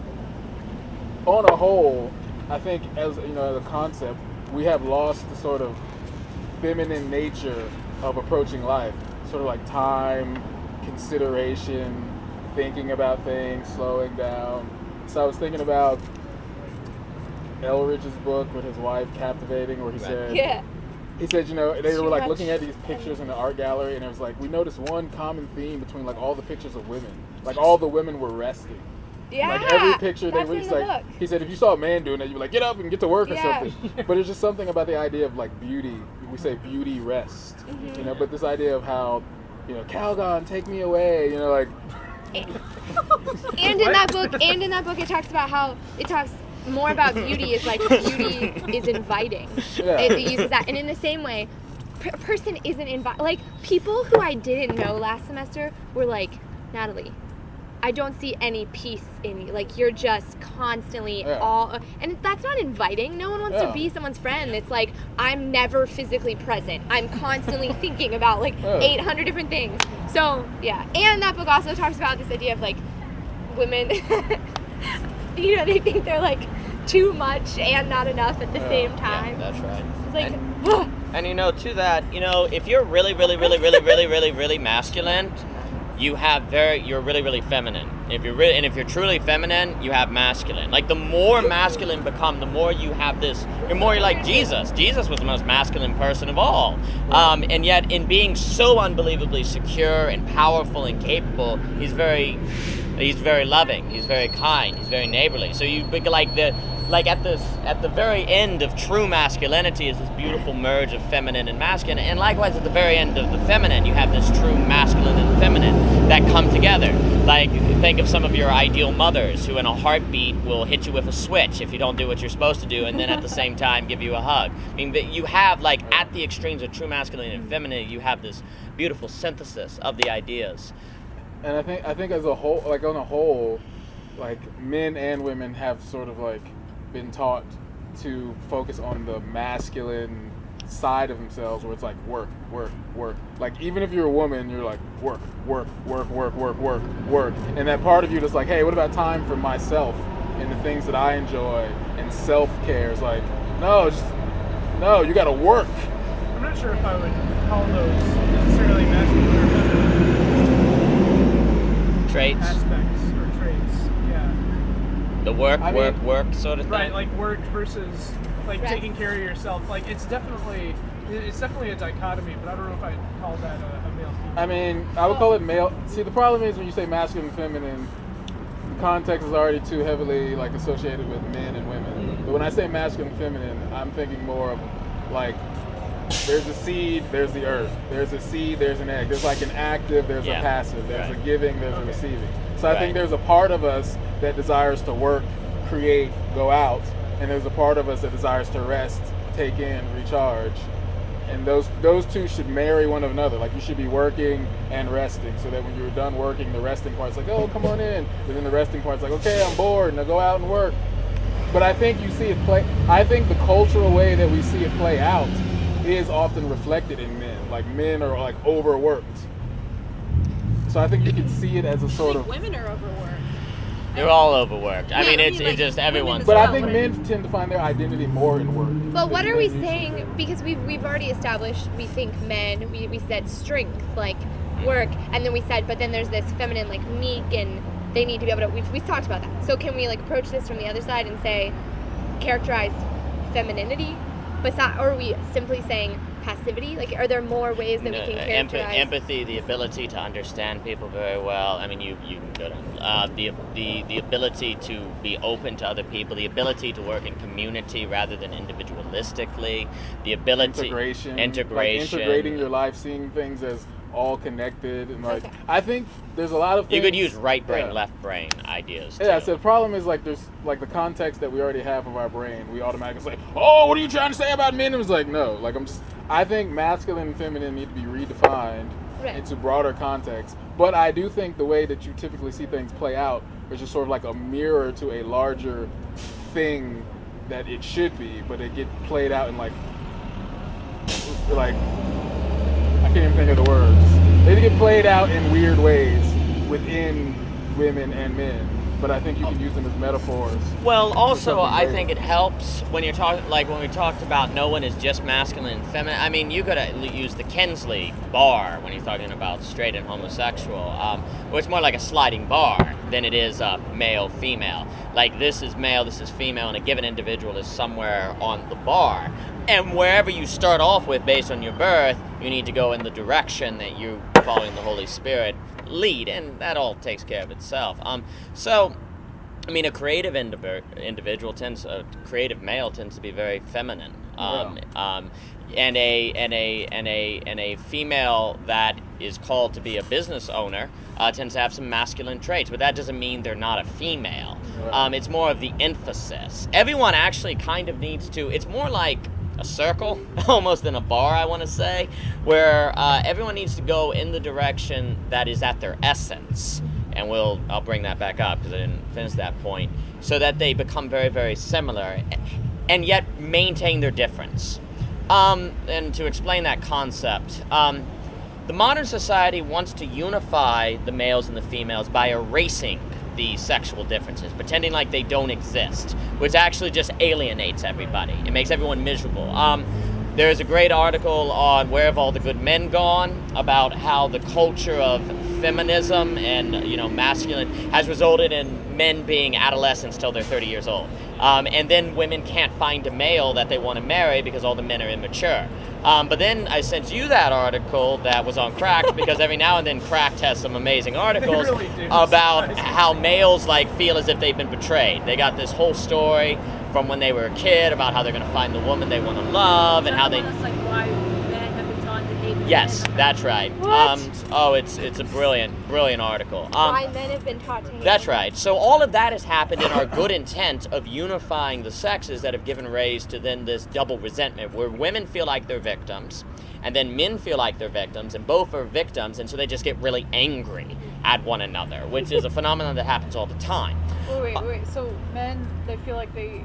on a whole, I think as as a concept, we have lost the sort of feminine nature of approaching life. Sort of like time, consideration, thinking about things, slowing down. So I was thinking about Elridge's book with his wife, Captivating, where he said, he said, they were like looking at these pictures in the art gallery, and it was like, we noticed one common theme between like all the pictures of women. Like all the women were resting.
Yeah.
Like every picture they
that's
were
in
just
the
like,
book.
he said, if you saw a man doing that, you'd be like, get up and get to work or
Yeah.
something. But it's just something about the idea of like beauty. We say beauty rest, but this idea of how, Calgon, take me away, like.
And in that book, it talks about how it talks more about beauty is like beauty is inviting.
Yeah.
It uses that, and in the same way, a person isn't invited. Like people who I didn't know last semester were like, Natalie, I don't see any peace in you. Like you're just constantly and that's not inviting. No one wants to be someone's friend. It's like I'm never physically present. I'm constantly thinking about like 800 different things. So yeah, and that book also talks about this idea of like women. They think they're like too much and not enough at the same time.
Yeah, that's right.
It's like.
And to that, if you're really, really, really, really, really, really, really masculine, you're really, really feminine. If you're truly feminine, you have masculine. Like the more masculine become, the more you have this. You're like Jesus. Jesus was the most masculine person of all, and yet in being so unbelievably secure and powerful and capable, he's very loving. He's very kind. He's very neighborly. So you at the very end of true masculinity is this beautiful merge of feminine and masculine, and likewise at the very end of the feminine you have this true masculine and feminine that come together. Like think of some of your ideal mothers who in a heartbeat will hit you with a switch if you don't do what you're supposed to do, and then at the same time give you a hug. I mean, you have like at the extremes of true masculine and feminine, you have this beautiful synthesis of the ideas.
And I think as a whole, like on a whole, like men and women have sort of like been taught to focus on the masculine side of themselves, where it's like work. Like even if you're a woman, you're like work, and that part of you that's like, hey, what about time for myself and the things that I enjoy and self-care is like, no, you gotta work.
I'm not sure if I would call those necessarily masculine or feminine
Traits.
aspects or traits. Yeah.
The work sort of thing.
Right, like work versus like
Rest.
taking care of yourself. Like it's definitely a dichotomy, but I don't know if I'd call that a male.
I mean, I would call it male. See, the problem is when you say masculine and feminine, the context is already too heavily like associated with men and women. But when I say masculine and feminine, I'm thinking more of like there's a seed, there's the earth. There's a seed, there's an egg. There's like an active, there's a passive. There's a giving, there's a receiving. So I think there's a part of us that desires to work, create, go out, and there's a part of us that desires to rest, take in, recharge. And those two should marry one another. Like you should be working and resting, so that when you're done working, the resting part's like, oh, come on in. But then the resting part's like, okay, I'm bored, now go out and work. But I think you see it play. I think the cultural way that we see it play out is often reflected in men. Like men are like overworked. So I think you can see it as a sort of.
Women are overworked.
They're all overworked. I mean,
like,
it's just everyone's.
But I think men tend to find their identity more in work.
But what are we saying? Because we've already established we think men. We said strength, like work, and then we said, but then there's this feminine, like meek, and they need to be able to. We've talked about that. So can we like approach this from the other side and say, characterize femininity, or are we simply saying passivity? Like, are there more ways that we can characterize?
Empathy, the ability to understand people very well. I mean, you can go to the ability to be open to other people, the ability to work in community rather than individualistically, the ability
integration, like integrating your life, seeing things as all connected, and like I think there's a lot of things.
You could use right brain, left brain ideas too.
Yeah, so the problem is like there's like the context that we already have of our brain. We automatically say, oh, what are you trying to say about men? And it's like, no, like I think masculine and feminine need to be redefined
Right.
into broader context. But I do think the way that you typically see things play out is just sort of like a mirror to a larger thing that it should be, but it get played out in like I can't even think of the words. They get played out in weird ways within women and men. But I think you can use them as metaphors.
Well, also,
something
I
greater.
think it helps when you're talking, like when we talked about no one is just masculine and feminine. I mean, you could use the Kensley bar when he's talking about straight and homosexual, where it's more like a sliding bar than it is male, female. Like this is male, this is female, and a given individual is somewhere on the bar. And wherever you start off with based on your birth, you need to go in the direction that you, following the Holy Spirit, lead, and that all takes care of itself. So, I mean, a creative individual a creative male tends to be very feminine, and a female that is called to be a business owner tends to have some masculine traits, but that doesn't mean they're not a female. It's more of the emphasis. Everyone actually kind of needs to. It's more like a circle, almost than a bar, I want to say, where everyone needs to go in the direction that is at their essence. And I'll bring that back up because I didn't finish that point, so that they become very, very similar, and yet maintain their difference. And to explain that concept, the modern society wants to unify the males and the females by erasing the sexual differences, pretending like they don't exist, which actually just alienates everybody. It makes everyone miserable. There's a great article on Where Have All the Good Men Gone about how the culture of feminism and masculine has resulted in men being adolescents till they're 30 years old. And then women can't find a male that they want to marry because all the men are immature. But then I sent you that article that was on Cracked because every now and then Cracked has some amazing articles
really do.
about how males feel as if they've been betrayed. They got this whole story from when they were a kid about how they're going to find the woman they want to love and how they...
That's like why men have been taught to hate women.
Yes, that's right. It's a brilliant article.
Why men have been taught to hate.
That's right. So all of that has happened in our good intent of unifying the sexes that have given rise to then this double resentment where women feel like they're victims and then men feel like they're victims and both are victims, and so they just get really angry at one another, which is a phenomenon that happens all the time.
Wait. So men, they feel like they...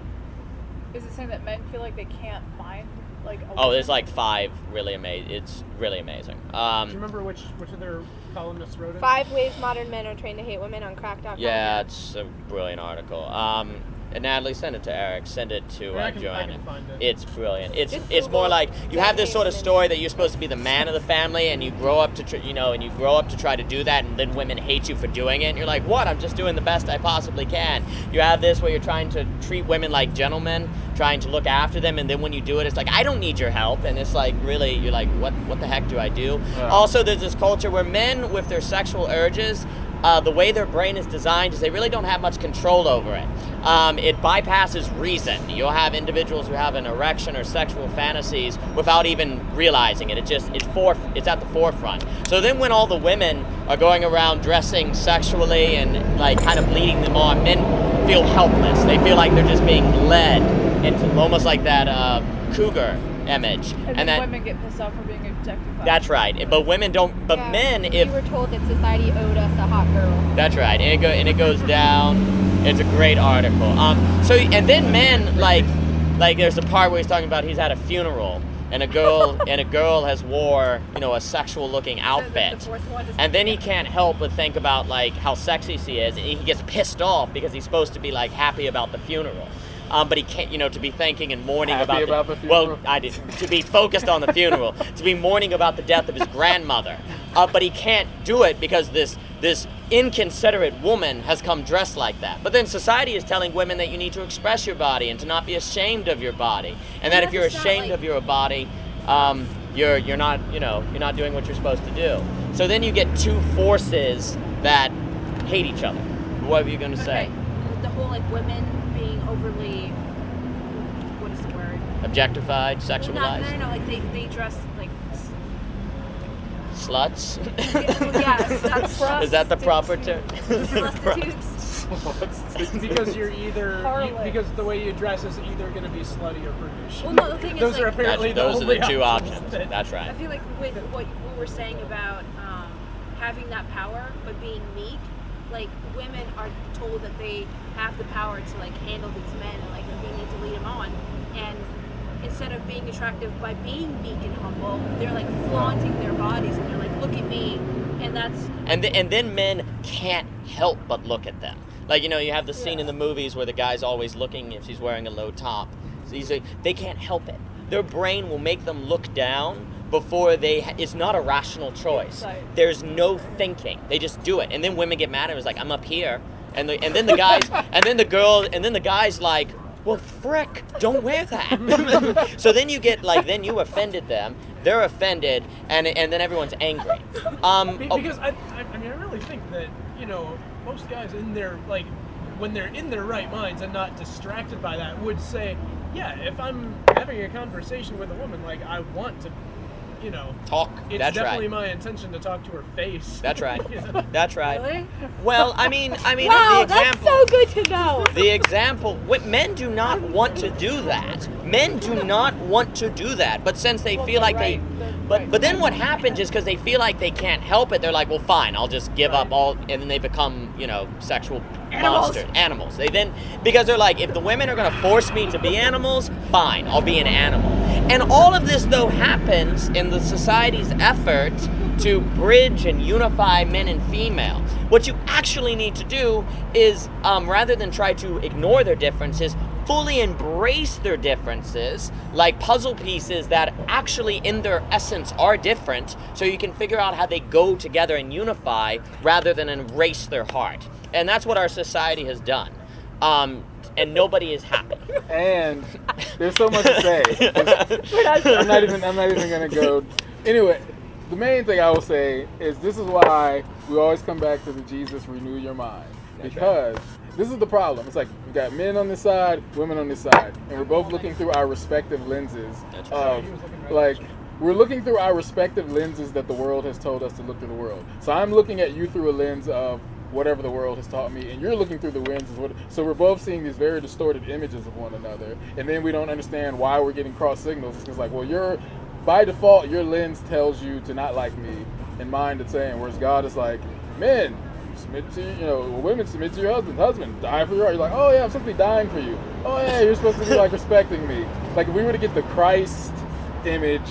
Is it saying that men feel like they can't find like a woman?
There's like 5 really amazing. It's really amazing.
Do you remember which of their columnists wrote it?
5 ways modern men are trained to hate women on crack.com.
Yeah, it's a brilliant article. And Natalie, send it to Eric. Send it to Joanna.
I can find it.
It's brilliant. It's
Google
more like you have this sort of
women.
story that you're supposed to be the man of the family, and you grow up to try to do that, and then women hate you for doing it. And you're like, what? I'm just doing the best I possibly can. You have this where you're trying to treat women like gentlemen, trying to look after them, and then when you do it, it's like, I don't need your help. And it's like, really, you're like, what the heck do I do?
Yeah.
Also, there's this culture where men with their sexual urges, the way their brain is designed is they really don't have much control over it. It bypasses reason. You'll have individuals who have an erection or sexual fantasies without even realizing it. It's at the forefront. So then when all the women are going around dressing sexually and like kind of leading them on, men feel helpless. They feel like they're just being led into almost like that cougar image.
And then
that,
women get pissed off for being objectified.
that's right. But women don't. But
Yeah,
men,
we
if
were told that society owed us a hot girl.
that's right, and it goes down. It's a great article. And then men like there's a part where he's talking about he's at a funeral and a girl has wore a sexual looking outfit,
The fourth one is
and then he can't help but think about like how sexy she is, and he gets pissed off because he's supposed to be like happy about the funeral. But he can't, to be thanking and mourning
Happy about the funeral?
Well, to be focused on the funeral, to be mourning about the death of his grandmother. But he can't do it because this inconsiderate woman has come dressed like that. But then society is telling women that you need to express your body and to not be ashamed of your body, and that if you're ashamed of your body, you're not doing what you're supposed to do. So then you get two forces that hate each other. What were you going to say?
Okay. The whole like women being overly, what is the word?
Objectified, sexualized,
No, like they dress like
sluts.
yes, that's
Is that the proper term?
prostitutes.
because you're either
Harlots.
because the way you dress is either going to be slutty or prudish.
Well, no, the thing is,
those are
like,
apparently
Those are
only
the two
options.
options. That's right.
I feel like with what we were saying about having that power but being meek, like women are told that they have the power to like handle these men and like they need to lead them on, and instead of being attractive by being meek and humble, they're like flaunting their bodies and they're like, look at me, and that's
And then men can't help but look at them. Like, you know, you have the scene in the movies where the guy's always looking if she's wearing a low top. So they can't help it. Their brain will make them look down before it's not a rational choice.
Right.
There's no thinking. They just do it. And then women get mad and it's like, I'm up here. And then the guys, and then the guy's like, well, frick, don't wear that. So then you get like, then you offended them. They're offended, and then everyone's angry.
Because I mean, I really think that, you know, most guys in their, like, when they're in their right minds and not distracted by that, would say, yeah, if I'm having a conversation with a woman, like, I want to, you know,
talk.
It's
That's
definitely
right.
my intention to talk to her face.
That's right.
You know?
That's right.
really.
Well, I mean,
Wow,
the
that's
example.
so good to know.
The example, men do not want to do that. Men do not want to do that. But since they feel like they, but then what happens is because they feel like they can't help it, they're like, well, fine, I'll just give up all, and then they become, you know, sexual monsters, animals. They then, because they're like, if the women are going to force me to be animals, fine, I'll be an animal. And all of this, though, happens in the society's effort to bridge and unify men and female. What you actually need to do is, rather than try to ignore their differences, fully embrace their differences, like puzzle pieces that actually in their essence are different, so you can figure out how they go together and unify rather than erase their heart. And that's what our society has done. And nobody is happy.
And there's so much to say. I'm not even gonna go. Anyway, the main thing I will say is this is why we always come back to the Jesus renew your mind, because this is the problem. It's like we got men on this side, women on this side, and we're both looking through our respective lenses of like. We're looking through our respective lenses that the world has told us to look through the world. So I'm looking at you through a lens of whatever the world has taught me, and you're looking through the lenses. So we're both seeing these very distorted images of one another, and then we don't understand why we're getting cross signals. It's because, like, well, by default, your lens tells you to not like me, and mine it's saying, whereas God is like, men, submit to, you know, women submit to your husband, die for your heart. You're like, oh yeah, I'm supposed to be dying for you. Oh yeah, you're supposed to be like respecting me. Like if we were to get the Christ image,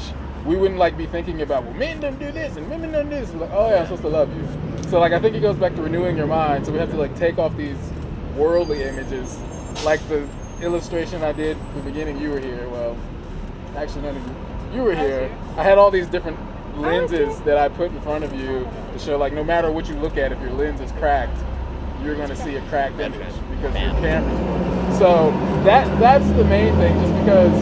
we wouldn't like be thinking about, well, men don't do this and women don't do this. We're like, oh yeah, I'm supposed to love you. So like I think it goes back to renewing your mind. So we have to like take off these worldly images, like the illustration I did at the beginning. You were here. Well, actually none of you were here. I had all these different lenses that I put in front of you to show like no matter what you look at, if your lens is cracked, you're going to see a cracked image because your camera's working. So that's the main thing, just because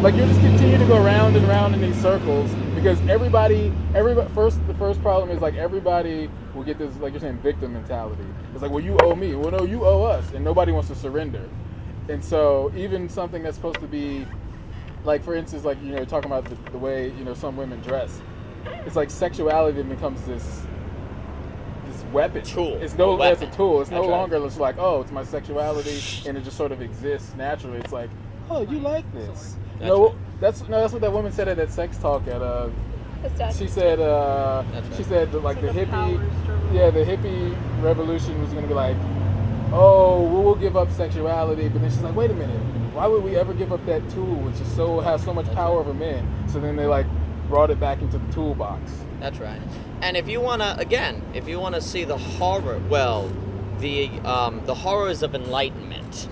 like you just continue to go round and round in these circles because everybody the first problem is like everybody will get this, like you're saying, victim mentality. It's like, well, you owe me. Well, no, you owe us, and nobody wants to surrender. And so even something that's supposed to be like, for instance, like, you know, talking about the way, you know, some women dress, it's like sexuality becomes this weapon.
Tool.
It's a tool. It's no
That's
longer just like, oh, it's my sexuality and it just sort of exists naturally. It's like, oh, you like this. That's what that woman said at that sex talk at she said she said that, like the hippie revolution was gonna be like, oh, we'll give up sexuality, but then she's like, wait a minute, why would we ever give up that tool which is has so much power over men? So then they like brought it back into the toolbox.
That's right. And if you wanna see the horror, well, the horrors of enlightenment,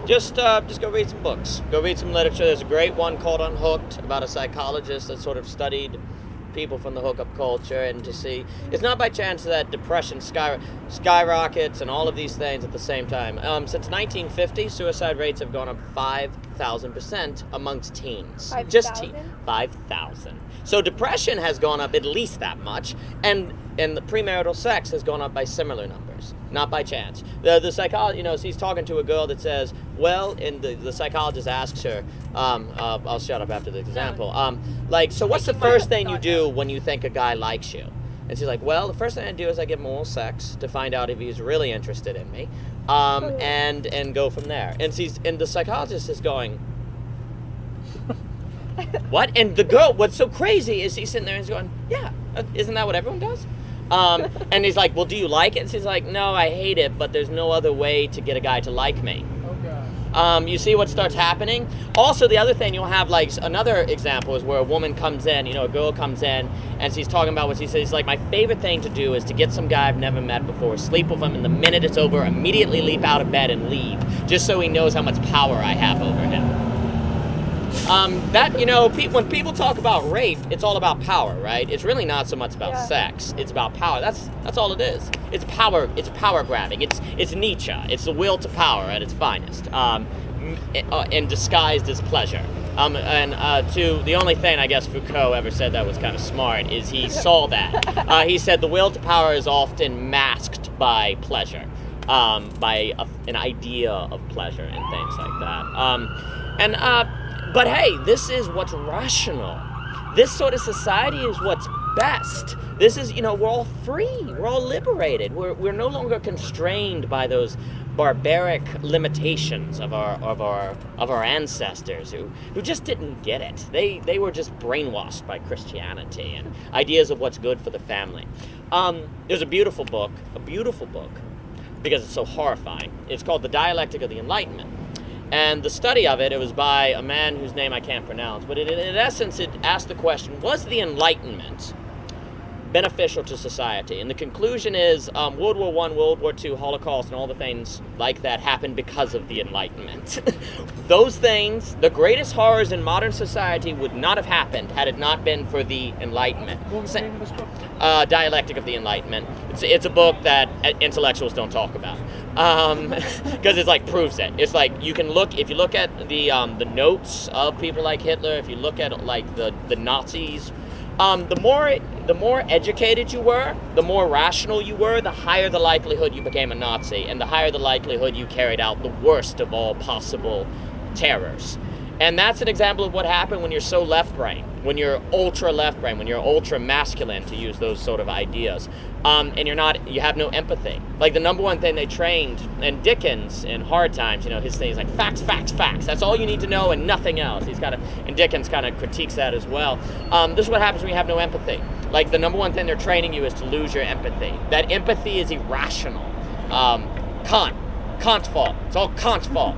just go read some books. Go read some literature. There's a great one called Unhooked about a psychologist that sort of studied people from the hookup culture, and to see it's not by chance that depression skyrockets and all of these things at the same time. Since 1950, suicide rates have gone up 5,000% amongst teens.
5,000?
Just teens. 5,000. So depression has gone up at least that much, and the premarital sex has gone up by similar numbers. Not by chance. The psychologist, you know, he's talking to a girl that says, well, and the psychologist asks her, I'll shut up after the example. Like, so what's the first thing you do when you think a guy likes you? And she's like, well, the first thing I do is I give him oral sex to find out if he's really interested in me, and go from there. And the psychologist is going, what? And the girl, what's so crazy is he's sitting there and he's going, yeah, isn't that what everyone does? And he's like, well, do you like it? And she's like, no, I hate it, but there's no other way to get a guy to like me. You see what starts happening? Also, the other thing you'll have, like, another example is where a woman comes in, a girl comes in, and she's talking about what she says, like, my favorite thing to do is to get some guy I've never met before, sleep with him, and the minute it's over, immediately leap out of bed and leave, just so he knows how much power I have over him. When people talk about rape, it's all about power, right? It's really not so much about sex. It's about power. That's all it is. It's power. It's power grabbing. It's Nietzsche. It's the will to power at its finest, and disguised as pleasure. To the only thing I guess Foucault ever said that was kind of smart is he saw that. He said the will to power is often masked by pleasure, by an idea of pleasure and things like that. But hey, this is what's rational. This sort of society is what's best. This is, we're all free. We're all liberated. We're no longer constrained by those barbaric limitations of our ancestors who just didn't get it. They were just brainwashed by Christianity and ideas of what's good for the family. There's a beautiful book, because it's so horrifying. It's called The Dialectic of the Enlightenment. And the study of it was by a man whose name I can't pronounce, but in essence it asked the question, was the Enlightenment beneficial to society? And the conclusion is World War I, World War II, Holocaust, and all the things like that happened because of the Enlightenment. Those things, the greatest horrors in modern society would not have happened had it not been for the Enlightenment.
What was the name of this book?
Dialectic of the Enlightenment. It's a book that intellectuals don't talk about. Because it's like proves it. It's like if you look at the notes of people like Hitler, if you look at like the Nazis, the more educated you were, the more rational you were, the higher the likelihood you became a Nazi, and the higher the likelihood you carried out the worst of all possible terrors. And that's an example of what happened when you're so left brain, when you're ultra left brain, when you're ultra masculine, to use those sort of ideas, and you have no empathy. Like the number one thing they trained, and Dickens in Hard Times, his thing is like facts, facts, facts. That's all you need to know and nothing else. And Dickens kind of critiques that as well. This is what happens when you have no empathy. Like the number one thing they're training you is to lose your empathy. That empathy is irrational. Kant's fault. It's all Kant's fault.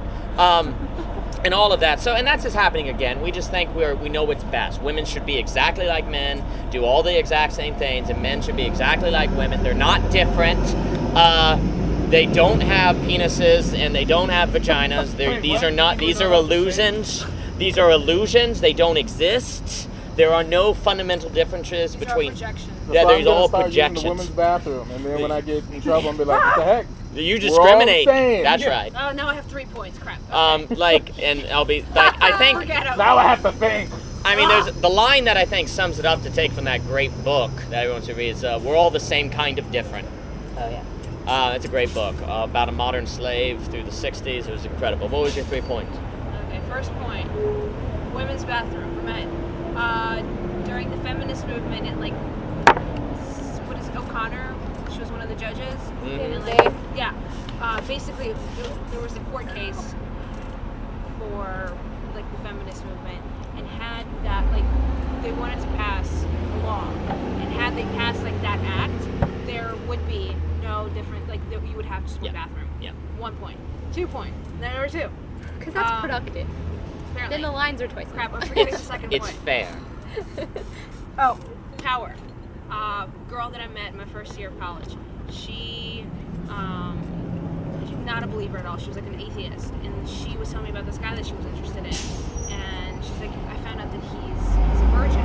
And all of that. And that's just happening again. We just think we know what's best. Women should be exactly like men, do all the exact same things, and men should be exactly like women. They're not different. They don't have penises and they don't have vaginas. These are illusions. These are illusions. They don't exist. There are no fundamental differences between. Yeah, there's all projections.
In the women's bathroom, and then when I get in trouble, I'm be like, what the heck?
You discriminate. That's
yeah.
right.
Oh, now I have 3 points. Crap. Okay.
And I'll be like, I think.
Now I have to think.
I mean, there's the line that I think sums it up to take from that great book that everyone should read is, we're all the same kind of different.
Oh, yeah.
It's a great book about a modern slave through the 60s. It was incredible. What was your 3 points?
Okay, first point. Women's bathroom for men. During the feminist movement, what is O'Connor? She was one of the judges.
Mm-hmm.
And basically, there was a court case for the feminist movement, and had that they wanted to pass a law, and had they passed that act, there would be no different you would have just one bathroom.
Yeah.
1 point. 2 points. Number 2.
Because that's productive.
Apparently.
Then the lines are twice.
Crap, I'm forgetting the second point.
It's fair.
Oh, power. Girl that I met in my first year of college. She's not a believer at all. She was an atheist, and she was telling me about this guy that she was interested in. And she's like, I found out that he's a virgin.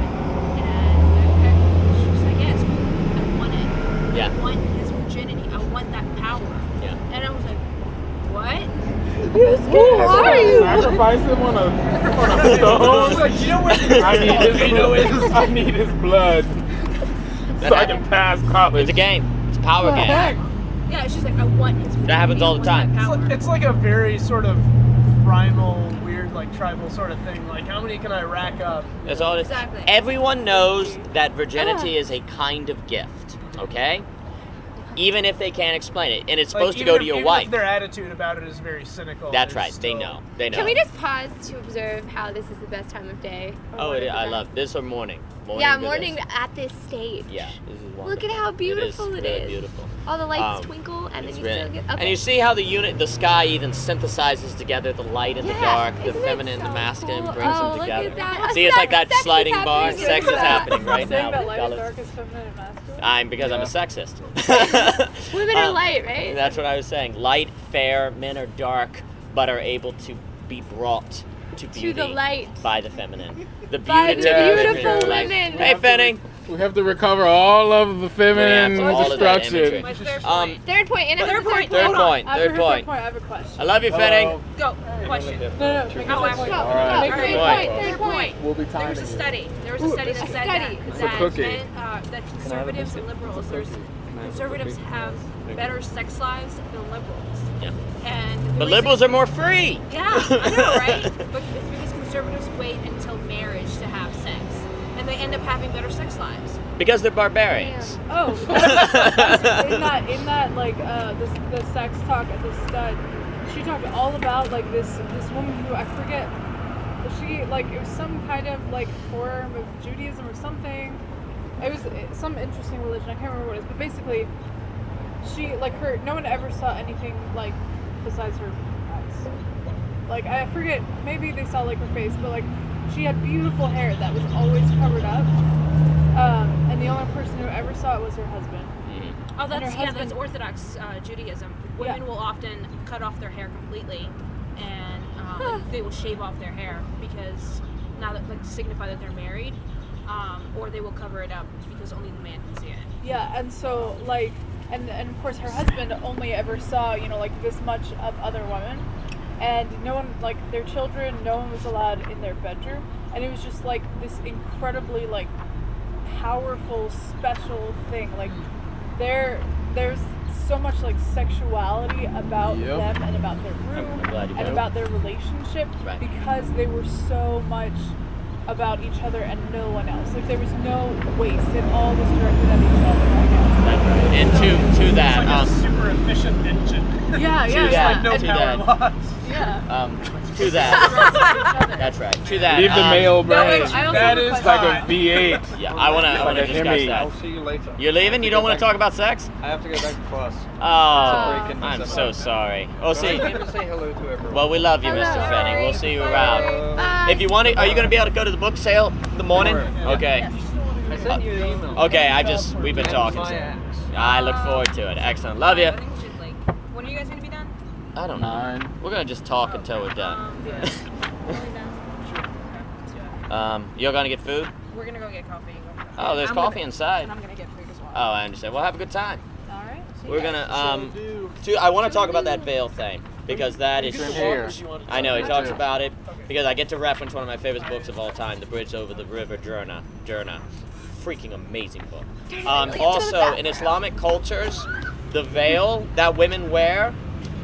And she's like, yes, I want it.
Yeah.
I want his virginity. I want that power.
Yeah.
And I was like, what?
Who are you?
Sacrifice him on a stone.
She's like, you know what?
I need his blood so I can pass college.
It's a game. It's a power game.
Heck?
Yeah, she's like, I want his virginity.
That happens all the time.
It's like a very sort of primal, weird, tribal sort of thing. How many can I rack up?
That's all it is.
Exactly.
Everyone knows that virginity is a kind of gift. Okay? Even if they can't explain it. And it's
Like,
supposed to
even
go to
if-
your
even
wife.
if their attitude about it is very cynical.
That's
they're
right. They
still-
know. They know.
Can we just pause to observe how this is the best time of day?
Oh, it is. I love this or morning.
Yeah,
to
morning
this.
at this stage.
Yeah, this is wonderful.
Look at how beautiful
it
it
is.
is.
Beautiful.
All the lights
Um,
twinkle, and then
It's
you
really-
still get. Okay.
And you see how the sky even synthesizes together the light and the
Yeah,
dark, the
isn't it
feminine and the
so
masculine
cool?
brings
Oh,
them
look
together.
at that.
See, it's like that
Sex is
sliding bar.
happening.
Sex is happening right
Saying
now.
that
with
light and
colors.
dark is feminine and masculine.
Because I'm a sexist.
Women are light, right?
That's what I was saying. Light, fair, men are dark, but are able to be brought to beauty
the light.
by the feminine. The
By the
beautiful
beautiful
like,
women.
Hey, Fanning.
We have to recover all of the feminine
all of that
destruction.
imagery.
My third
Um,
point.
Third point. And
Third point.
Third
Hold on.
point.
After
Third
her
point.
I have a question.
I love you, Fanning.
Go. Question.
No, make
Oh,
a
actually,
point.
Go,
All right.
go.
Make
Third
a
point.
point.
Third point.
We'll be
There
timing
was a
you.
study. There was a study that said
study.
that
cookie.
men, that conservatives and liberals, conservatives have better sex lives than liberals.
Yeah.
And the
But
reason-
liberals are more free.
Yeah, I know, right? But it's because conservatives wait until marriage to have sex, and they end up having better sex lives.
Because they're barbarians.
Oh, in that like the sex talk at the stud, she talked all about like this woman who I forget. She like it was some kind of like form of Judaism or something. It was some interesting religion. I can't remember what it is, but basically, she like her. No one ever saw anything like besides her eyes. Like I forget. Maybe they saw like her face, but like she had beautiful hair that was always covered up. And the only person who ever saw it was her husband.
Oh,
And her
that's
husband-
Orthodox Judaism. Women will often cut off their hair completely, and they will shave off their hair because now that like to signify that they're married, or they will cover it up because only the man can see it.
Yeah, and so like, and of course her husband only ever saw like this much of other women, and no one like their children, no one was allowed in their bedroom, and it was just like this incredibly like powerful special thing. Like there's so much like sexuality about
Yep.
them and about their room
I'm glad you
and
know.
about their relationship
Right.
because they were so much about each other and no one else. Like there was no waste. It all was directed at each other, I guess.
That's right. And to that,
It's like a super efficient engine.
Yeah,
To
yeah,
that,
yeah.
No
to
power
that.
loss.
Yeah.
To that. That's right. To that.
Leave the male brain.
I also
That
have a
is
It's
question.
like a V8.
Yeah, I wanna
Like a
discuss
Hemi.
that.
I'll see you later.
You're leaving? You don't want to talk about sex?
I have to get back to class.
Oh,
break in
I'm
the
so
seminar.
sorry. Oh,
So I
see.
came to say hello to everyone.
Well, we love you,
Hello.
Mr. Fenning. We'll see you
Bye.
around.
Bye.
If you want to, are you going to be able to go to the book sale in the morning?
Sure.
Okay.
I sent you an email.
Okay, we've been
And
talking.
my
So
axe.
I look forward to it. Excellent. Love you.
I think we should like. When are you guys gonna be done?
I don't know.
9.
We're going to just talk until we're done.
Yeah. When are we done? Sure. Okay, let's do it.
You're going to get food?
We're gonna go get coffee.
Oh, there's
I'm
coffee
gonna-
inside.
And I'm gonna get food as well.
Oh, I understand. Well, have a good time.
All right.
We're going to, I want to talk about that veil thing because that is
It's in here.
I know, he talks about it because I get to reference one of my favorite books of all time, The Bridge Over the River Derna. Freaking amazing book. Also, in Islamic cultures, the veil that women wear,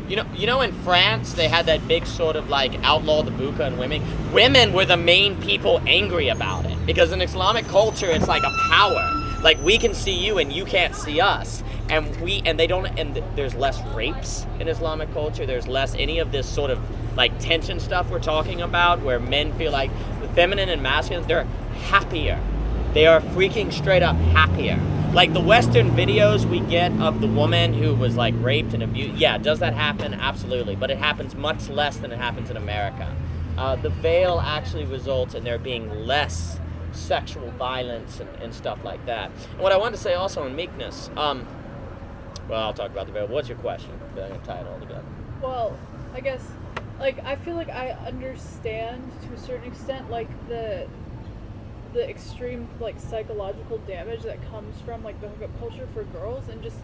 you know in France, they had that big sort of like outlaw the burqa and women. Women were the main people angry about it because in Islamic culture, it's like a power. Like we can see you and you can't see us. And there's less rapes in Islamic culture. There's less any of this sort of like tension stuff we're talking about where men feel like the feminine and masculine, they're happier. They are freaking straight up happier. Like the Western videos we get of the woman who was like raped and abused. Yeah, does that happen? Absolutely. But it happens much less than it happens in America. The veil actually results in there being less sexual violence and stuff like that. And what I wanted to say also in meekness, well, I'll talk about the veil. What's your question? I'm going to tie it all together.
Well, I guess, like, I feel like I understand to a certain extent, like, the extreme, like, psychological damage that comes from, like, the hookup culture for girls, and just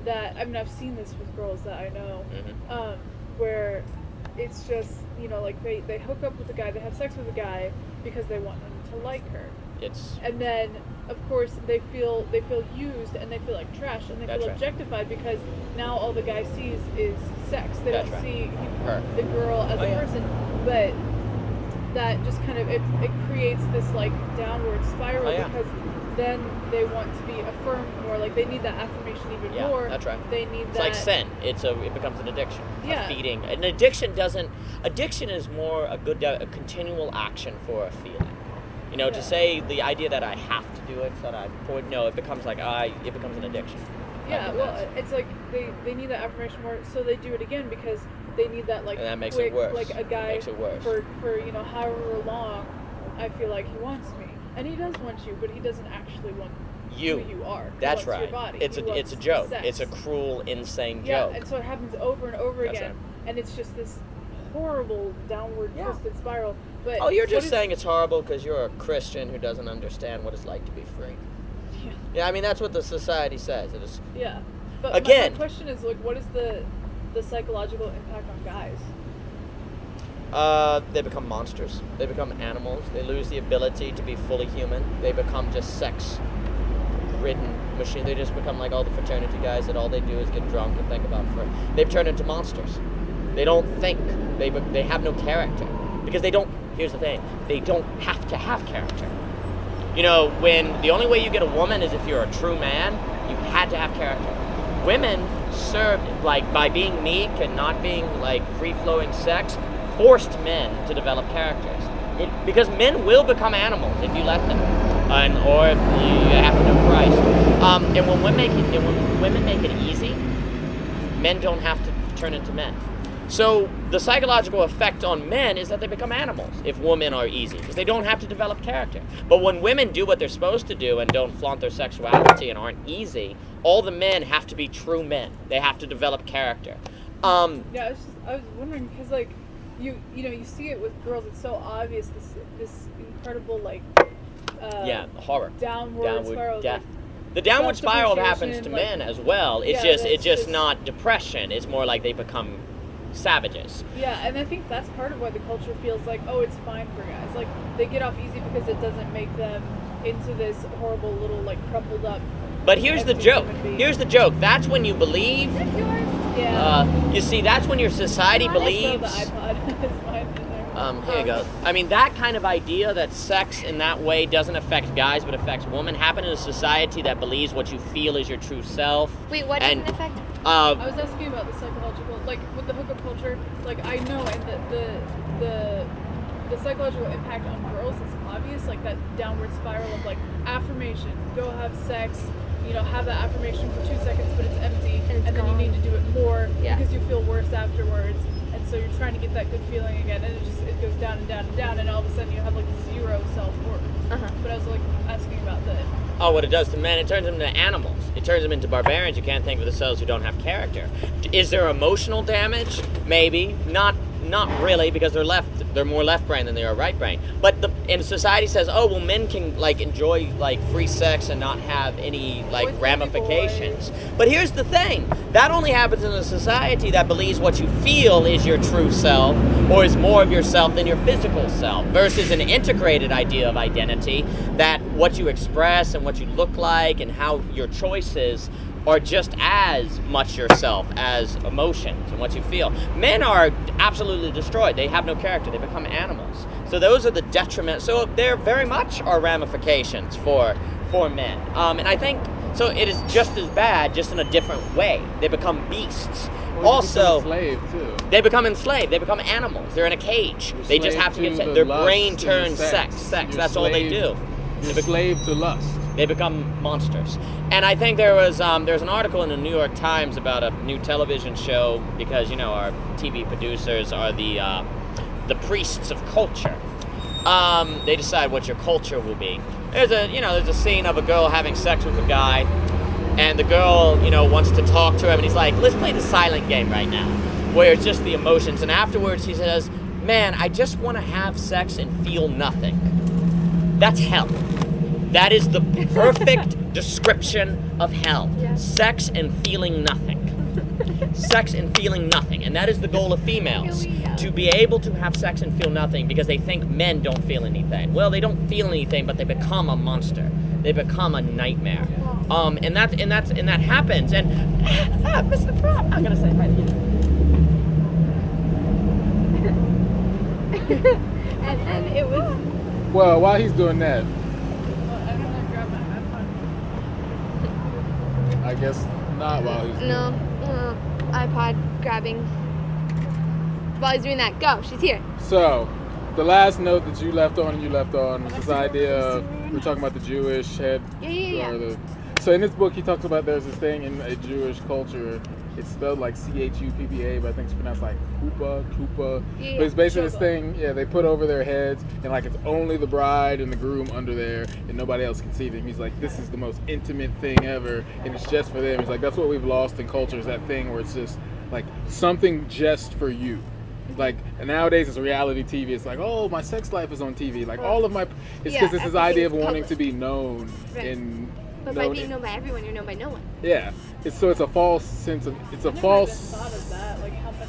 that, I mean, I've seen this with girls that I know, where it's just, like, they hook up with a guy, they have sex with a guy because they want him to like her. And then, of course, they feel used and they feel like trash and they feel objectified because now all the guy sees is sex. They don't see the girl as a person. But that just kind of it creates this like downward spiral because then they want to be affirmed more. Like, they need that affirmation even
Yeah,
more.
that's right.
They need
It's
that.
like sin. It becomes an addiction.
Yeah.
A feeding. An addiction doesn't. Addiction is more a continual action for a feeling. You know,
Yeah.
to say the idea that I have to do it, so that it becomes like it becomes an addiction.
Yeah, well, it's like they need that affirmation more, so they do it again because they need that, like,
And that makes
quick,
it worse.
like a guy
Makes it worse.
for you know, however long. I feel like he wants me, and he does want you, but he doesn't actually want who you are. He
That's
wants your
right.
body.
It's
He
a
wants
joke.
sex.
It's a cruel, insane
Yeah,
joke.
and so it happens over and over
That's
again,
right.
and it's just this horrible downward
Yeah.
twisted spiral. But
Oh, you're
what
just
is-
saying it's horrible because you're a Christian who doesn't understand what it's like to be free.
Yeah.
Yeah, I mean that's what the society says. It is.
Yeah. But
Again-
my question is, like, what is the psychological impact on guys?
They become monsters. They become animals. They lose the ability to be fully human. They become just sex-ridden machine. They just become like all the fraternity guys that all they do is get drunk and think about free. They've turned into monsters. They don't think. They have no character because they don't. Here's the thing: they don't have to have character. You know, when the only way you get a woman is if you're a true man, you had to have character. Women served, like, by being meek and not being like free-flowing sex, forced men to develop characters. Because men will become animals if you let them, or if you have to know Christ. And when women make it easy, men don't have to turn into men. So the psychological effect on men is that they become animals if women are easy, because they don't have to develop character. But when women do what they're supposed to do and don't flaunt their sexuality and aren't easy, all the men have to be true men. They have to develop character.
Yeah, I was wondering because, like, you know, you see it with girls. It's so obvious, this incredible, like,
Horror.
downward spiral,
death.
like,
The downward spiral happens to
self-depreciation,
men as well. It's
Yeah,
just
that's
it's just
just-
not depression. It's more like they become savages.
Yeah, and I think that's part of why the culture feels like, oh, it's fine for guys. Like, they get off easy because it doesn't make them into this horrible little, like, crumpled up.
But here's the
empty
joke.
human being.
Here's the joke. That's when you believe.
Yeah.
You see, that's when your society
I saw
believes.
the iPod. It's mine in there.
Here you go. I mean, that kind of idea that sex in that way doesn't affect guys but affects women happen in a society that believes what you feel is your true self.
Wait, what
And-
doesn't affect?
I was asking about the psychological, like, with the hookup culture. Like, I know, and the psychological impact on girls is obvious. Like, that downward spiral of, like, affirmation, go have sex, you know, have that affirmation for 2 seconds, but it's empty,
And it's
then
gone.
you need to do it more
Yeah.
because you feel worse afterwards. And so you're trying to get that good feeling again, and it goes down and down and down, and all of a sudden you have, like, zero self-worth.
Uh-huh.
But I was, like, asking about the
what it does to men, it turns them into animals. It turns them into barbarians who can't think for themselves, who don't have character. Is there emotional damage? Maybe. Not really, because they're more left brain than they are right brain. But and society says, oh well, men can, like, enjoy, like, free sex and not have any, like,
Boys
ramifications. But here's the thing, that only happens in a society that believes what you feel is your true self, or is more of yourself than your physical self, versus an integrated idea of identity that what you express and what you look like and how your choices are just as much yourself as emotions and what you feel. Men are absolutely destroyed. They have no character. They become animals. So those are the detriment. So there very much are ramifications for men. And I think, so it is just as bad, just in a different way. They become beasts.
Well,
Also,
slave too.
they become enslaved. They become animals. They're in a cage.
You're
They just
slave
have to get
to
sex.
the
Their
lust
brain
and the
turns
sex.
sex.
You're
That's all they
slave-
do.
You're slave to lust.
They become monsters. And I think there's an article in the New York Times about a new television show, because, you know, our TV producers are the priests of culture. They decide what your culture will be. There's a scene of a girl having sex with a guy, and the girl, you know, wants to talk to him, and he's like, let's play the silent game right now, where it's just the emotions. And afterwards he says, man, I just want to have sex and feel nothing. That's hell. That is the perfect description of hell.
Yeah.
Sex and feeling nothing. Sex and feeling nothing. And that is the goal of females. To be able to have sex and feel nothing, because they think men don't feel anything. Well, they don't feel anything, but they become a monster. They become a nightmare. And that happens. And Mr. Pratt, I'm gonna say hi to you.
And then it was.
Well, while he's doing that,
I'm gonna grab my
I guess not while he's
No, iPod grabbing. While he's doing that, go. She's here.
So, the last note that you left on was this idea of, we're talking about the Jewish head.
Yeah.
So in this book, he talks about there's this thing in a Jewish culture. It's spelled like Chuppa, but I think it's pronounced like Kupa.
Yeah.
But it's basically this thing, they put over their heads, and like it's only the bride and the groom under there, and nobody else can see them. He's like, this is the most intimate thing ever, and it's just for them. He's like, that's what we've lost in culture, is that thing where it's just like something just for you. Like nowadays it's reality TV. It's like, oh, my sex life is on TV. Like all of my, it's because it's this idea of wanting to be known and.
But by being known by everyone, you're known by no one.
Yeah, it's a false sense of
I've never even thought of that, like how much,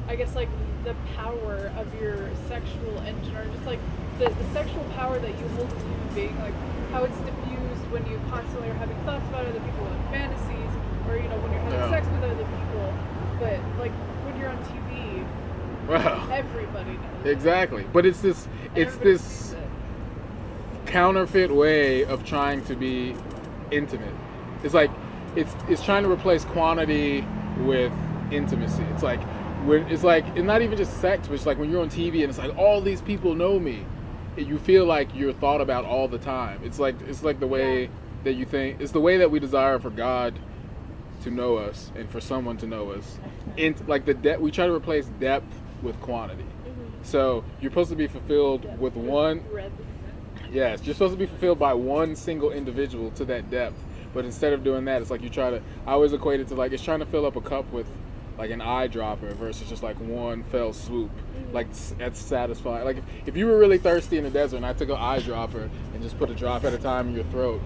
I guess like the power of your sexual engine, or just like the sexual power that you hold as a human being, like how it's diffused when you constantly are having thoughts about other people and fantasies, or when you're having sex with other people. But like when you're on TV, everybody knows.
Exactly, but it's this counterfeit way of trying to be intimate. It's like it's trying to replace quantity with intimacy. It's not even just sex, but it's like when you're on TV and it's like all these people know me, you feel like you're thought about all the time. It's like the way that you think. It's the way that we desire for God to know us and for someone to know us. We try to replace depth with quantity. So you're supposed to be fulfilled with one. Yes, you're supposed to be fulfilled by one single individual to that depth. But instead of doing that, it's like I always equate it to like it's trying to fill up a cup with like an eyedropper versus just like one fell swoop. Like that's satisfying. Like if you were really thirsty in the desert and I took an eyedropper and just put a drop at a time in your throat,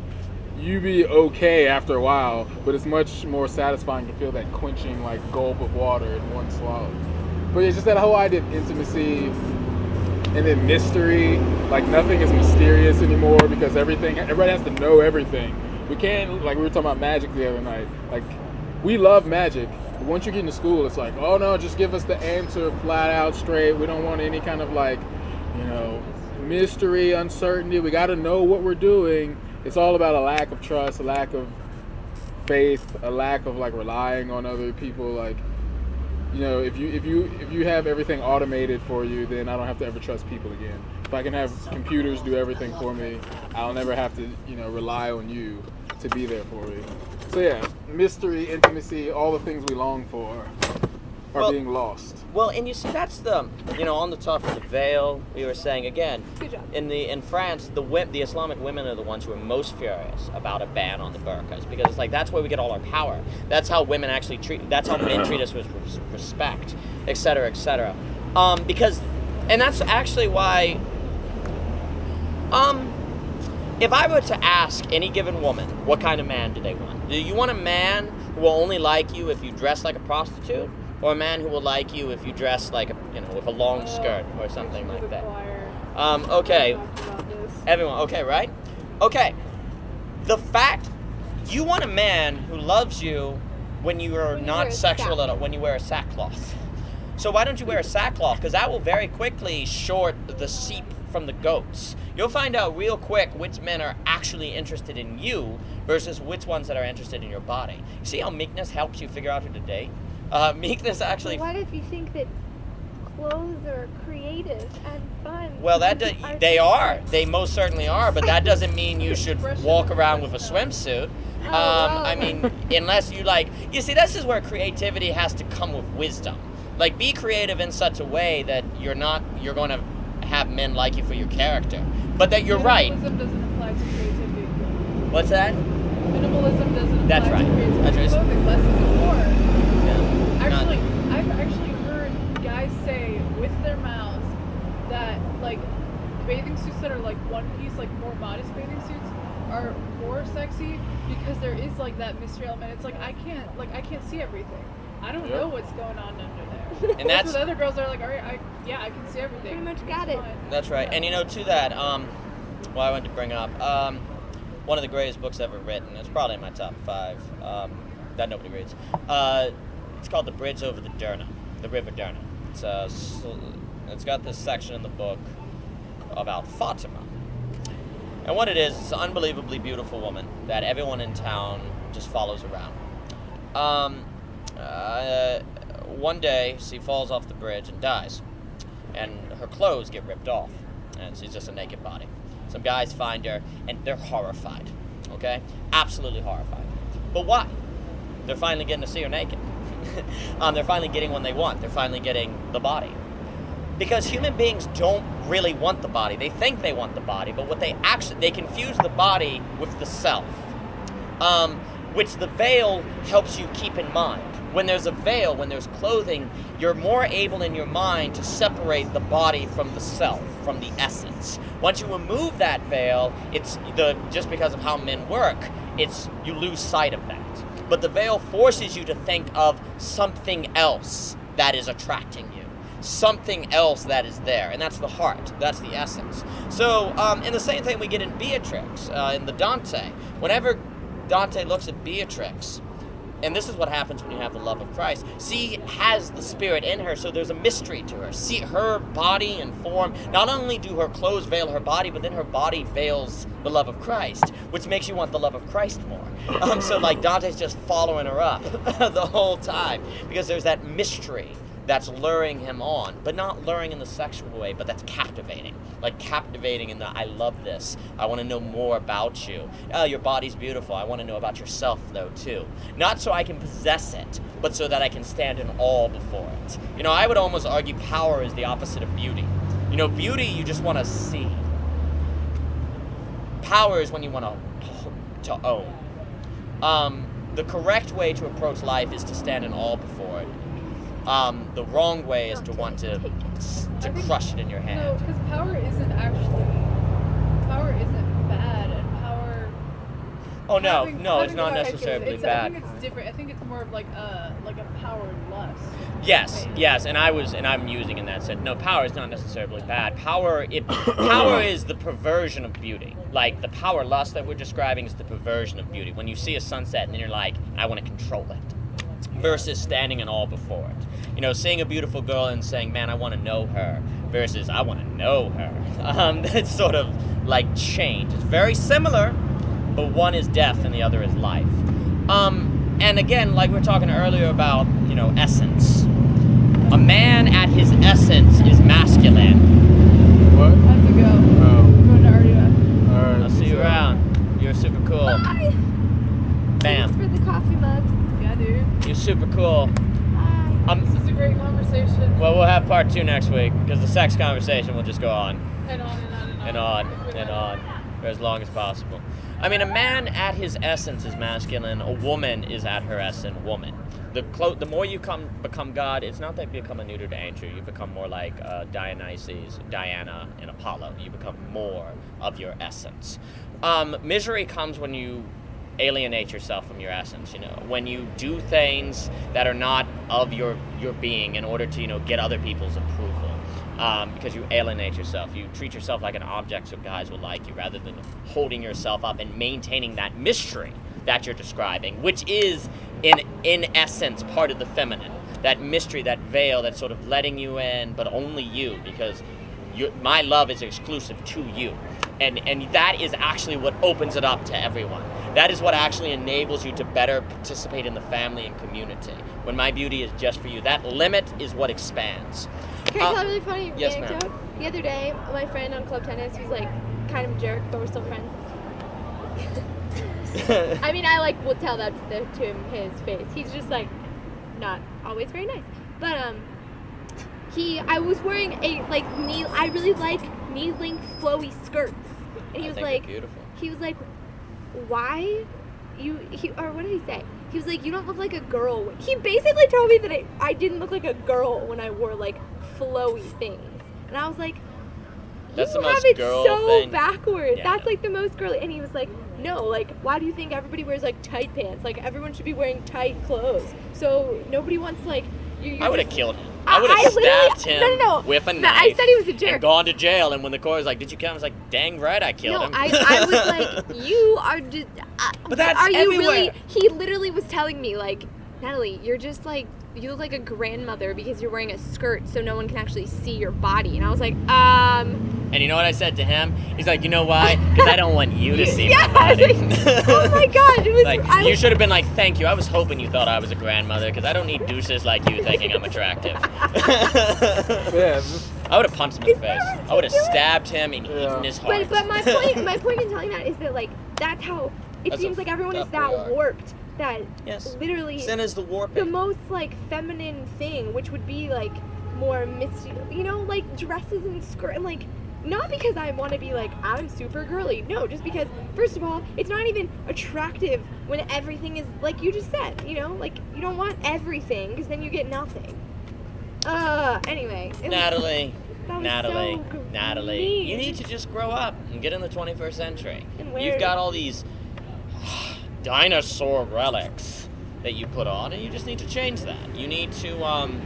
you'd be okay after a while, but it's much more satisfying to feel that quenching like gulp of water in one swallow. But it's just that whole idea of intimacy and then mystery. Like nothing is mysterious anymore because everybody has to know everything. We can't, like we were talking about magic the other night. Like we love magic. But once you get into school, it's like, oh no, just give us the answer flat out straight. We don't want any kind of like, mystery, uncertainty. We got to know what we're doing. It's all about a lack of trust, a lack of faith, a lack of like relying on other people. Like, if you have everything automated for you, then I don't have to ever trust people again. If I can have computers do everything for me, I'll never have to, rely on you to be there for me. So yeah, mystery, intimacy, all the things we long for are being lost.
Well, and you see, that's the, on the top of the veil, we were saying again,
Good job.
in France, the Islamic women are the ones who are most furious about a ban on the burqas, because it's like, that's where we get all our power. That's how women actually that's how men treat us with respect, et cetera, et cetera. And that's actually why, if I were to ask any given woman, what kind of man do they want? Do you want a man who will only like you if you dress like a prostitute? Or a man who will like you if you dress like with a long skirt or something like that. Okay. Everyone, okay, right? Okay. The fact you want a man who loves you when you are not sexual at all, when you wear a sackcloth. So why don't you wear a sackcloth? Because that will very quickly short the seep from the goats. You'll find out real quick which men are actually interested in you versus which ones that are interested in your body. You see how meekness helps you figure out who to date? Meekness actually.
What if you think that clothes are creative and fun?
Well, they are. They most certainly are. But that doesn't mean you should walk around with a swimsuit. I mean, unless you like. You see, this is where creativity has to come with wisdom. Like, be creative in such a way that you're going to have men like you for your character, but that you're right.
Minimalism doesn't apply to creativity.
What's that?
Minimalism doesn't apply
That's
to
right.
creativity.
That's right.
Clothing, less is more.
Actually,
I've actually heard guys say with their mouths that like bathing suits that are like one piece, like more modest bathing suits, are more sexy because there is like that mystery element. It's like I can't see everything. I don't know what's going on under there.
And that's
with other girls are like, all right, I can see everything.
Pretty much got it.
That's right. And to that, I wanted to bring up one of the greatest books ever written. It's probably in my top 5 that nobody reads. It's called The Bridge Over the River Derna. It's got this section in the book about Fatima. And what it is, it's an unbelievably beautiful woman that everyone in town just follows around. One day, she falls off the bridge and dies. And her clothes get ripped off. And she's just a naked body. Some guys find her, and they're horrified. Okay? Absolutely horrified. But why? They're finally getting to see her naked. They're finally getting what they want. They're finally getting the body. Because human beings don't really want the body. They think they want the body, but what they confuse the body with the self. Which the veil helps you keep in mind. When there's a veil, when there's clothing, you're more able in your mind to separate the body from the self, from the essence. Once you remove that veil, just because of how men work, you lose sight of that. But the veil forces you to think of something else that is attracting you. Something else that is there, and that's the heart, that's the essence. So, and the same thing we get in Beatrix, in the Dante. Whenever Dante looks at Beatrix, and this is what happens when you have the love of Christ, she has the Spirit in her, so there's a mystery to her. See, her body and form, not only do her clothes veil her body, but then her body veils the love of Christ, which makes you want the love of Christ more. So like Dante's just following her up the whole time, because there's that mystery that's luring him on, but not luring in the sexual way, but that's captivating. Like captivating in the, I love this. I want to know more about you. Oh, your body's beautiful. I want to know about yourself, though, too. Not so I can possess it, but so that I can stand in awe before it. You know, I would almost argue power is the opposite of beauty. You know, beauty you just want to see. Power is when you want to own. The correct way to approach life is to stand in awe before it. The wrong way is to want to crush it in your hand.
No, because power isn't bad, and power.
Oh no,
having
it's not
power
necessarily
I
bad.
think it's different. I think it's more of like a power lust.
Yes, and I'm using in that sense. No, power is not necessarily bad. Power is the perversion of beauty. Like the power lust that we're describing is the perversion of beauty. When you see a sunset and then you're like, I want to control it. Versus standing in awe before it. You know, seeing a beautiful girl and saying, man, I want to know her, versus I want to know her. That's sort of like change. It's very similar, but one is death and the other is life. And again, like we were talking earlier about, you know, essence. A man at his essence is masculine.
What?
I have to go.
Oh.
I'm going to Ardia.
Alright.
I'll see you around. You're super cool.
Bye. Thanks
Bam.
for the coffee mug.
Yeah, dude.
You're super cool.
Bye.
This is a great conversation.
Well, we'll have part 2 next week, because the sex conversation will just go on.
And on and on and on.
And on for as long as possible. I mean, a man at his essence is masculine. A woman is at her essence woman. The more you become God, it's not that you become a neuter to Andrew. You become more like Dionysus, Diana, and Apollo. You become more of your essence. Misery comes when you alienate yourself from your essence, you know, when you do things that are not of your being in order to, you know, get other people's approval, because you alienate yourself. You treat yourself like an object so guys will like you, rather than holding yourself up and maintaining that mystery that you're describing, which is in essence part of the feminine. That mystery, that veil, that's sort of letting you in, but only you, because my love is exclusive to you. And that is actually what opens it up to everyone. That is what actually enables you to better participate in the family and community. When my beauty is just for you, that limit is what expands.
Can I tell a really funny
yes,
anecdote?
ma'am.
The other day, my friend on club tennis, who's like kind of a jerk, but we're still friends. I mean, I like will tell that to him his face. He's just like not always very nice. But I was wearing I really like knee-length flowy skirts, and he was like,
beautiful.
he was like, why or what did he say? He was like, you don't look like a girl. He basically told me that I didn't look like a girl when I wore like flowy things, and I was like,
That's
you
the
have
most
it
girl
so
thing.
backwards.
Yeah,
That's
no.
like the most girly. And he was like, no, like, why do you think everybody wears like tight pants? Like, everyone should be wearing tight clothes. So nobody wants like. I
would have killed him. I would have stabbed him with a knife.
I said he was a jerk.
And gone to jail. And when the court was like, "Did you kill him?" I was like, "Dang right, I killed him."
I was like, you are just.
But that's
are you
everywhere.
really? He literally was telling me like, Natalie, you're just like, you look like a grandmother because you're wearing a skirt so no one can actually see your body. And I was like,
And you know what I said to him? He's like, you know why? Because I don't want you to see
yeah,
my body.
I was like, oh my God. It was
Like, you should have been like, thank you. I was hoping you thought I was a grandmother because I don't need douches like you thinking I'm attractive.
Yeah.
I would have punched him in the face. I would have stabbed him and eaten his heart.
But my point in telling that is that, like, that's how it seems like everyone is that warped. That literally
sin is the warping.
The most like feminine thing, which would be like more misty, you know, like dresses and skirt, and like not because I want to be like I'm super girly. No, just because first of all, it's not even attractive when everything is like you just said. You know, like you don't want everything because then you get nothing. Anyway.
Natalie,
Natalie,
you need to just grow up and get in the 21st century.
And
You've got all these dinosaur relics that you put on, and you just need to change that. You need to, and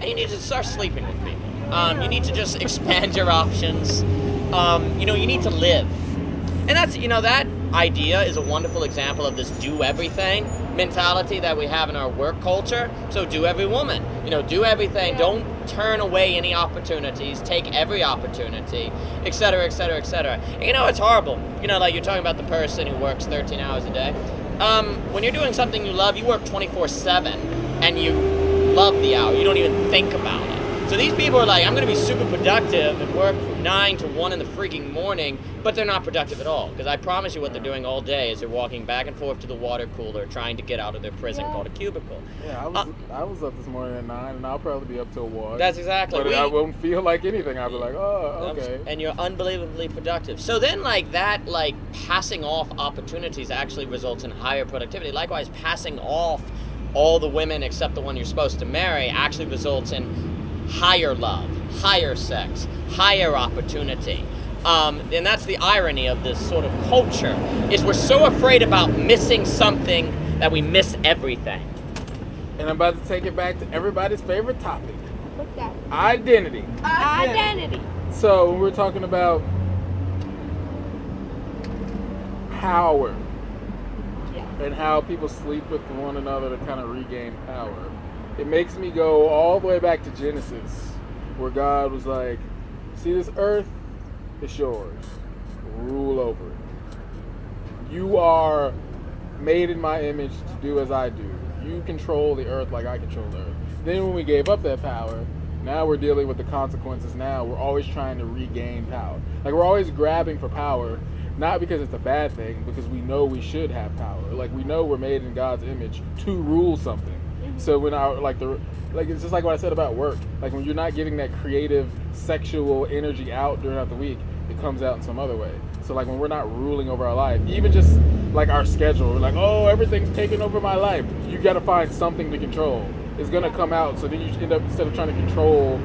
you need to start sleeping with people. You need to just expand your options. You know, you need to live. And that's, you know, that idea is a wonderful example of this do everything mentality that we have in our work culture. So do every woman, you know, do everything. Don't turn away any opportunities, take every opportunity, etc., etc., etc. You know, it's horrible. You know, like you're talking about the person who works 13 hours a day. When you're doing something you love, you work 24/7 and you love the hour. You don't even think about it. So these people are like, I'm going to be super productive and work from 9 to 1 in the freaking morning, but they're not productive at all. Because I promise you what they're doing all day is they're walking back and forth to the water cooler trying to get out of their prison called a cubicle.
Yeah, I was up this morning at 9, and I'll probably be up till 1.
That's exactly.
But I won't feel like anything. I'll be like, oh, okay.
And you're unbelievably productive. So then, like, that, like, passing off opportunities actually results in higher productivity. Likewise, passing off all the women except the one you're supposed to marry actually results in higher love, higher sex, higher opportunity. And that's the irony of this sort of culture, is we're so afraid about missing something that we miss everything.
And I'm about to take it back to everybody's favorite topic.
What's that?
Identity.
Identity.
So when we're talking about power and how people sleep with one another to kind of regain power, it makes me go all the way back to Genesis, where God was like, see this earth? It's yours. Rule over it. You are made in my image to do as I do. You control the earth like I control the earth. Then when we gave up that power, now we're dealing with the consequences now. We're always trying to regain power. Like, we're always grabbing for power, not because it's a bad thing, because we know we should have power. Like, we know we're made in God's image to rule something. So when it's just like what I said about work. Like, when you're not getting that creative sexual energy out during the week, it comes out in some other way. So like when we're not ruling over our life, even just like our schedule, we're like, oh, everything's taking over my life. You got to find something to control. It's gonna come out. So then you end up, instead of trying to control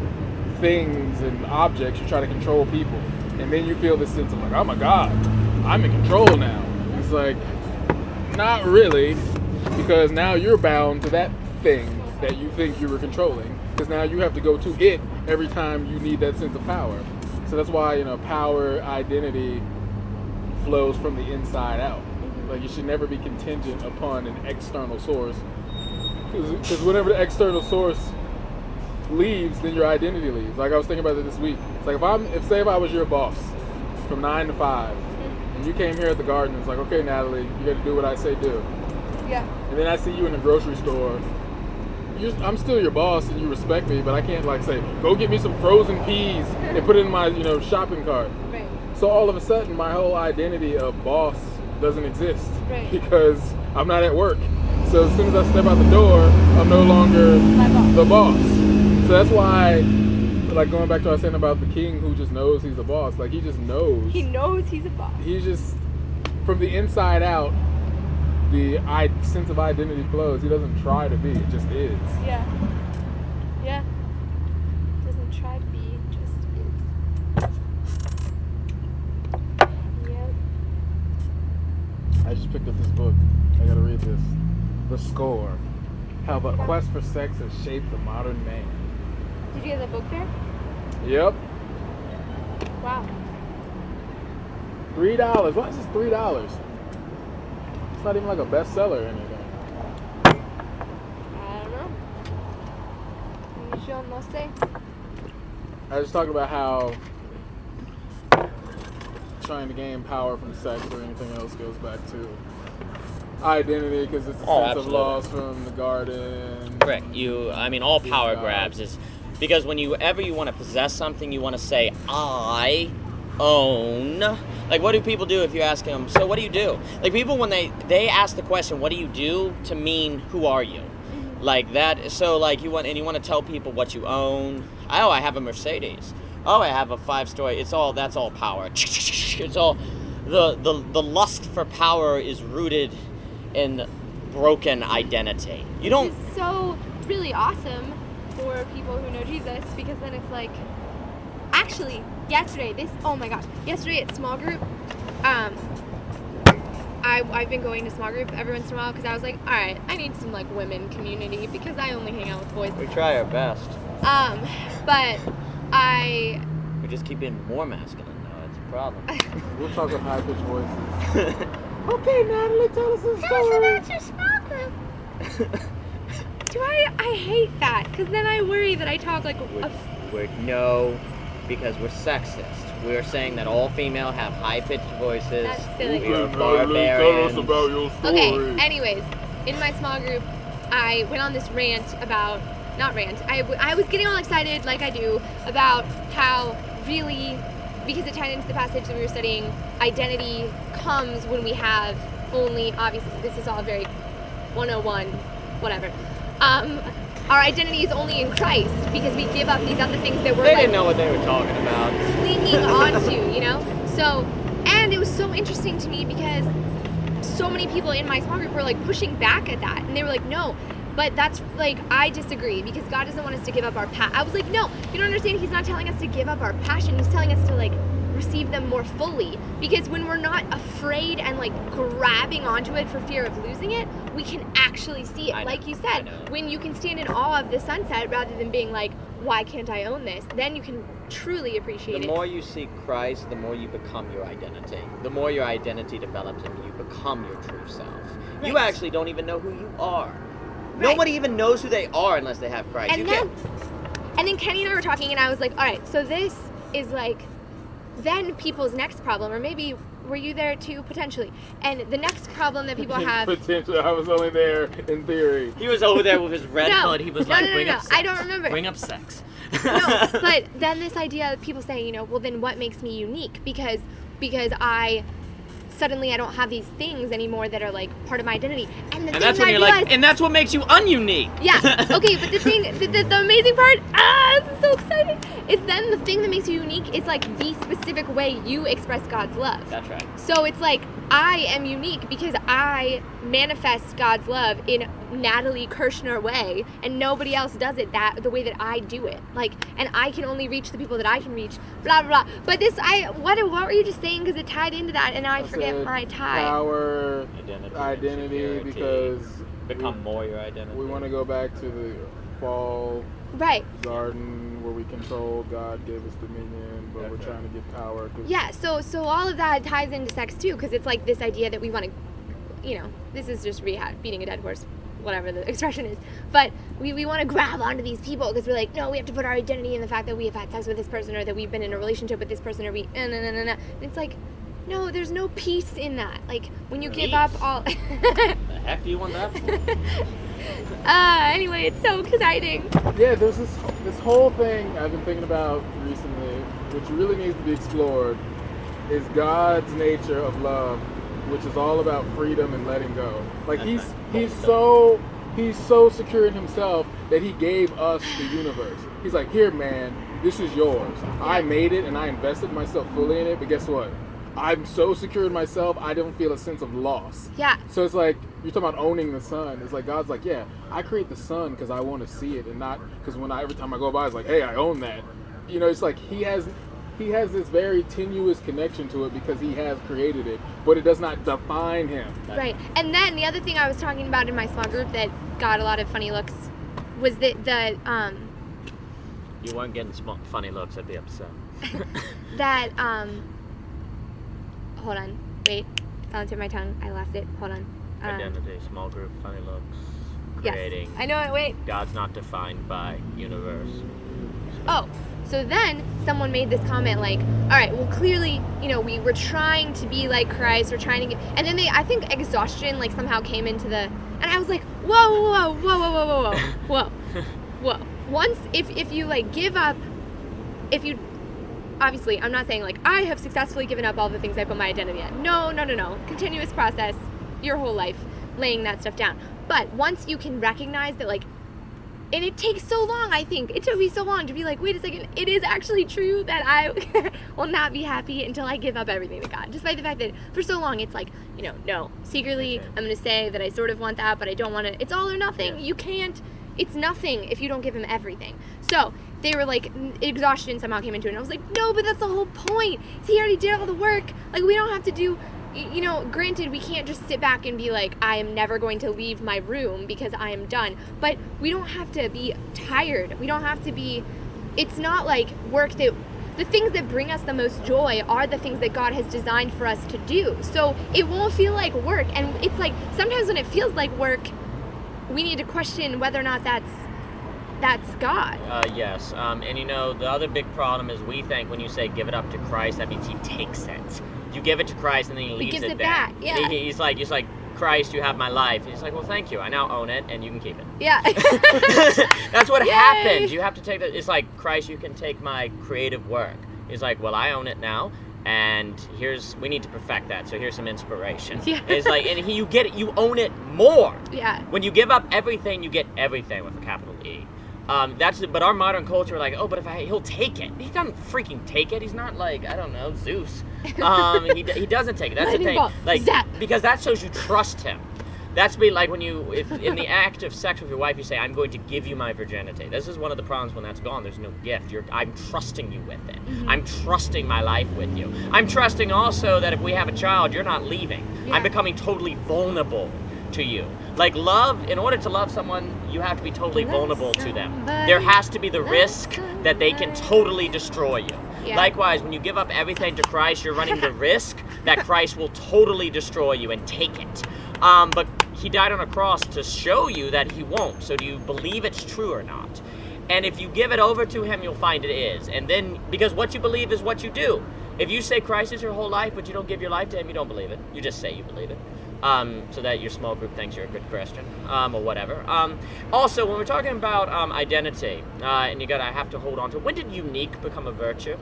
things and objects, you try to control people, and then you feel this sense of like, oh my God, I'm in control now. It's like, not really, because now you're bound to that thing that you think you were controlling, because now you have to go to it every time you need that sense of power. So that's why, you know, power, identity flows from the inside out. Like, you should never be contingent upon an external source, because whenever the external source leaves, then your identity leaves. Like, I was thinking about it this week. It's like, if I was your boss from 9 to 5, and you came here at the garden, it's like, okay, Natalie, you got to do what I say do.
Yeah.
And then I see you in the grocery store. I'm still your boss and you respect me, but I can't like say, go get me some frozen peas and put it in my, shopping cart.
Right.
So all of a sudden my whole identity of boss doesn't exist,
right,
because I'm not at work. So as soon as I step out the door, I'm no longer the boss. So that's why, like, going back to what I was saying about the king who just knows he's a boss, like, he just knows.
He knows he's a boss.
He just, from the inside out, the sense of identity flows. He doesn't try to be, it just is.
Yeah. Yeah. Doesn't try to be, just is. Yep.
I just picked up this book. I gotta read this. The Score. How the quest for sex has shaped the modern man.
Did you get the book there?
Yep.
Wow.
$3. Why is this $3? It's not even like a bestseller or anything.
Yo no sé.
I was talking about how trying to gain power from sex or anything else goes back to identity, because it's a sense of
absolutely.
loss from the garden.
Correct. All power grabs is because whenever you want to possess something, you want to say, I own. Like, what do people do if you ask them, so what do you do? Like, people, when they ask the question, what do you do, to mean, who are you? Like that, so like you want to tell people what you own. Oh, I have a Mercedes. Oh, I have a 5-story. That's all power. It's all, the lust for power is rooted in broken identity. You don't.
Which is so really awesome for people who know Jesus, because then it's like, actually, yesterday at small group, I've been going to small group every once in a while because I was like, all right, I need some like women community because I only hang out with boys.
We try our best.
But
We just keep being more masculine though. It's a problem.
We'll talk with high pitched voices. Okay, Natalie, tell us a story.
That's your small group. I hate that, because then I worry that I talk like
No, because we're sexist. We're saying that all female have high-pitched voices.
That's silly.
We're
Tell us
barbarians.
about your story.
Okay, anyways, in my small group, I went on this rant about, I was getting all excited, like I do, about how really, because it tied into the passage that we were studying, identity comes when we have only, obviously, this is all very 101, whatever. Our identity is only in Christ, because we give up these other things that we're
They didn't know what they were talking about.
clinging onto, you know? So, and it was so interesting to me because so many people in my small group were like pushing back at that, and they were like, no, but that's like, I disagree, because God doesn't want us to give up our I was like, no, you don't understand, he's not telling us to give up our passion, he's telling us to like receive them more fully, because when we're not afraid and like grabbing onto it for fear of losing it, we can actually see it. Like you said, when you can stand in awe of the sunset rather than being like, why can't I own this, then you can truly appreciate it.
The more you seek Christ, the more you become your identity. The more your identity develops and you become your true self.
Right.
You actually don't even know who you are.
Right.
Nobody even knows who they are unless they have Christ.
And then Kenny and I were talking, and I was like, all right, so this is like then people's next problem, or maybe were you there too, potentially? And the next problem that people have.
Potentially, I was only there in theory.
He was over there with his red hood. He was
No,
bring up sex.
I don't remember.
Bring up sex.
No, but then this idea of people saying, well, then what makes me unique? Because I suddenly I don't have these things anymore that are like part of my identity. And
that's when you're like, and that's what makes you ununique.
Yeah. Okay, but the thing, the amazing part, this is so exciting, is then the thing that makes you unique is like the specific way you express God's love.
That's right.
So it's like, I am unique because I manifest God's love in Natalie Kirshner way, and nobody else does it the way that I do it. Like, and I can only reach the people that I can reach, blah, blah, blah. But what were you just saying? Because it tied into that, and I forget my tie.
Power, identity, because
become more your identity.
We want to go back to the fall garden where we controlled, God gave us dominion, but we're trying to get power.
Yeah, so all of that ties into sex too, because it's like this idea that we want to, this is just beating a dead horse, whatever the expression is, but we want to grab onto these people because we're like, no, we have to put our identity in the fact that we have had sex with this person, or that we've been in a relationship with this person, or and it's like, no, there's no peace in that. Like, when you give up all...
The heck do you want that for?
Anyway, it's so exciting.
Yeah, there's this whole thing I've been thinking about recently, which really needs to be explored, is God's nature of love, which is all about freedom and letting go. Like, he's so secure in himself that he gave us the universe. He's like, here, man, this is yours. I made it and I invested myself fully in it, but guess what? I'm so secure in myself, I don't feel a sense of loss.
Yeah.
So it's like, you're talking about owning the sun. It's like, God's like, yeah, I create the sun because I want to see it, and not because every time I go by, it's like, hey, I own that. It's like he has this very tenuous connection to it because he has created it, but it does not define him.
Right. And then the other thing I was talking about in my small group that got a lot of funny looks was that
You weren't getting funny looks, I'd be upset.
that hold on, wait, it's on the tip of my tongue, I lost it, hold on.
Identity, small group, funny looks. creating.
Yes. I know it. Wait.
God's not defined by universe.
Oh, so then someone made this comment like, all right, well, clearly, we were trying to be like Christ, we're trying to get, and then I think exhaustion, like, somehow came into the, and I was like, whoa. Once, if you, like, give up, obviously, I'm not saying, like, I have successfully given up all the things I put my identity in. No. Continuous process, your whole life, laying that stuff down. But once you can recognize that, like, and it takes so long, I think. It took me so long to be like, wait a second, it is actually true that I will not be happy until I give up everything to God. Despite the fact that for so long it's like, no, secretly I'm going to say that I sort of want that, but I don't want it. It's all or nothing.
Yeah.
You can't, it's nothing if you don't give him everything. So they were like, exhaustion somehow came into it. And I was like, no, but that's the whole point. He already did all the work. Like, we don't have to do... granted, we can't just sit back and be like, I am never going to leave my room because I am done. But we don't have to be tired. We don't have to be, it's not like work that, the things that bring us the most joy are the things that God has designed for us to do. So it won't feel like work. And it's like, sometimes when it feels like work, we need to question whether or not that's God.
Yes. And the other big problem is we think when you say give it up to Christ, that means he takes it. You give it to Christ and then he leaves
gives it
there.
back, yeah.
He's like, Christ, you have my life. And he's like, well, thank you. I now own it and you can keep it.
Yeah.
That's what
Yay.
happens. You have to take that. It's like, Christ, you can take my creative work. He's like, well, I own it now. And we need to perfect that. So here's some inspiration.
Yeah.
It's like, and you get it, you own it more.
Yeah.
When you give up everything, you get everything with a capital E. But our modern culture, like, but he'll take it. He doesn't freaking take it. He's not like, I don't know, Zeus. He doesn't take it. That's the thing. Like, because that shows you trust him. That's like when if in the act of sex with your wife, you say, I'm going to give you my virginity. This is one of the problems when that's gone. There's no gift. I'm trusting you with it. Mm-hmm. I'm trusting my life with you. I'm trusting also that if we have a child, you're not leaving. Yeah. I'm becoming totally vulnerable to you. Like, love, in order to love someone, you have to be totally vulnerable to them. There has to be the risk that they can totally destroy you. Yeah. Likewise, when you give up everything to Christ, you're running the risk that Christ will totally destroy you and take it. But he died on a cross to show you that he won't. So do you believe it's true or not? And if you give it over to him, you'll find it is. And then, because what you believe is what you do. If you say Christ is your whole life, but you don't give your life to him, you don't believe it. You just say you believe it. So that your small group thinks you're a good Christian, or whatever. Also, when we're talking about identity, and I have to hold on to, when did unique become a virtue?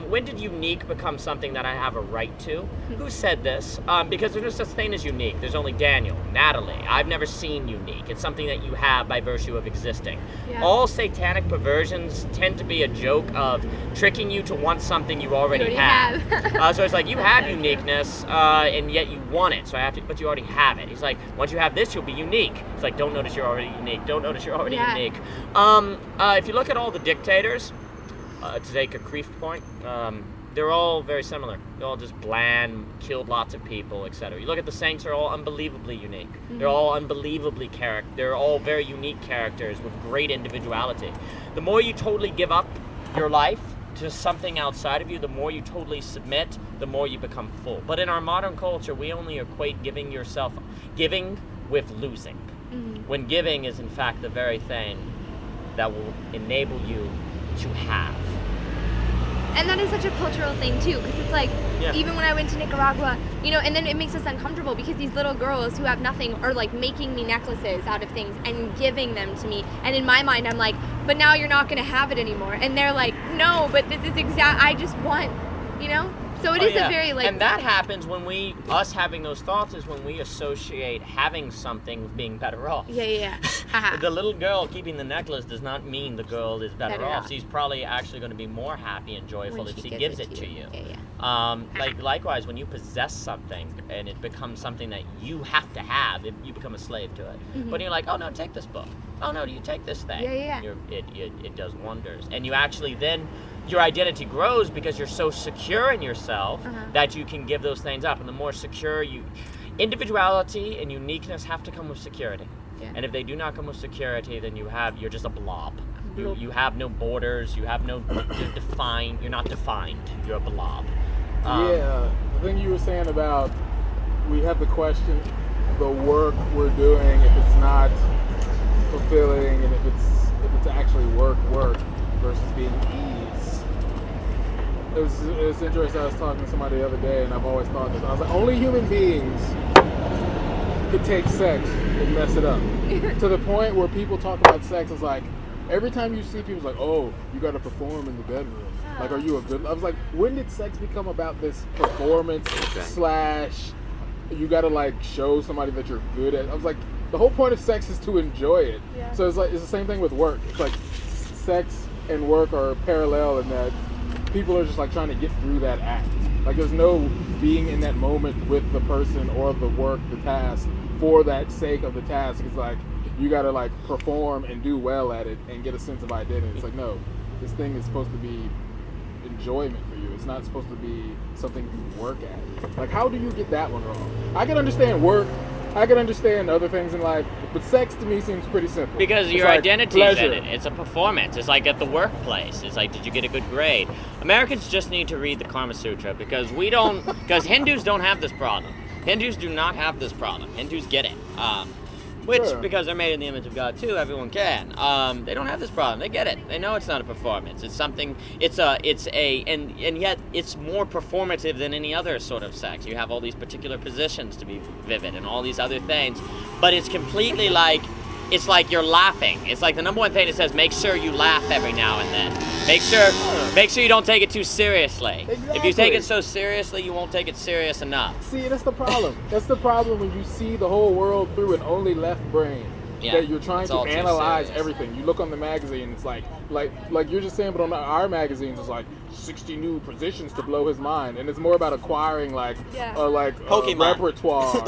When did unique become something that I have a right to? Who said this? Because there's no such thing as unique. There's only Daniel, Natalie. I've never seen unique. It's something that you have by virtue of existing. Yeah. All satanic perversions tend to be a joke of tricking you to want something you already have. So it's like, you have uniqueness, and yet you want it. So I have to, but you already have it. He's like, once you have this, you'll be unique. It's like, don't notice you're already unique. Don't notice you're already unique. If you look at all the dictators, to take a Kreeft point, they're all very similar. They're all just bland, killed lots of people, etc. You look at the saints; they're all unbelievably unique. Mm-hmm. They're all unbelievably they're all very unique characters with great individuality. The more you totally give up your life to something outside of you, the more you totally submit, the more you become full. But in our modern culture, we only equate giving with losing. Mm-hmm. When giving is in fact the very thing that will enable you to have.
And that is such a cultural thing too, because it's like, even when I went to Nicaragua, and then it makes us uncomfortable because these little girls who have nothing are like making me necklaces out of things and giving them to me. And in my mind, I'm like, but now you're not going to have it anymore. And they're like, no, but this is I just want, So it is a very like...
And that happens when us having those thoughts is when we associate having something with being better off.
Yeah.
The little girl keeping the necklace does not mean the girl is better off. She's probably actually going to be more happy and joyful if she gives it to you. Yeah. Likewise, when you possess something and it becomes something that you have to have, you become a slave to it. Mm-hmm. But you're like, oh no, take this book. Oh no, do you take this thing?
Yeah.
It does wonders. And you actually then... your identity grows because you're so secure in yourself that you can give those things up. And the more secure individuality and uniqueness have to come with security. Yeah. And if they do not come with security, then you're just a blob. You have no borders, you're not defined, you're a blob.
The thing you were saying about, we have the question, the work we're doing, if it's not fulfilling and if it's actually work versus being ease. It was interesting. I was talking to somebody the other day, and I've always thought this. I was like, only human beings could take sex and mess it up to the point where people talk about sex. It's like every time you see people, it's like, oh, you got to perform in the bedroom. Like, are you a good? I was like, when did sex become about this performance / you got to like show somebody that you're good at? I was like, the whole point of sex is to enjoy it. Yeah. So it's like it's the same thing with work. It's like sex and work are parallel in that people are just like trying to get through that act. Like there's no being in that moment with the person or the work, the task for that sake of the task. It's like you gotta like perform and do well at it and get a sense of identity. It's like, no, this thing is supposed to be enjoyment for you. It's not supposed to be something you work at. Like, how do you get that one wrong? I can understand work, I can understand other things in life, but sex to me seems pretty simple.
Because
it's
your
like
identity is
pleasure.
in it. It's a performance. It's like at the workplace. It's like, did you get a good grade? Americans just need to read the Karma Sutra because because Hindus don't have this problem. Hindus do not have this problem. Hindus get it. Because they're made in the image of God too, everyone can. They don't have this problem. They get it. They know it's not a performance. It's something. And yet it's more performative than any other sort of sex. You have all these particular positions to be vivid and all these other things, but it's completely like. It's like you're laughing. It's like the number one thing that says make sure you laugh every now and then. Make sure you don't take it too seriously.
Exactly.
If you take it so seriously, you won't take it serious enough.
See, that's the problem. That's the problem when you see the whole world through an only left brain.
Yeah,
that you're trying
it's
to
all too
analyze
serious.
everything. You look on the magazine, it's like you're just saying, but on our magazines, it's like 60 new positions to blow his mind, and it's more about acquiring
Pokemon
repertoire.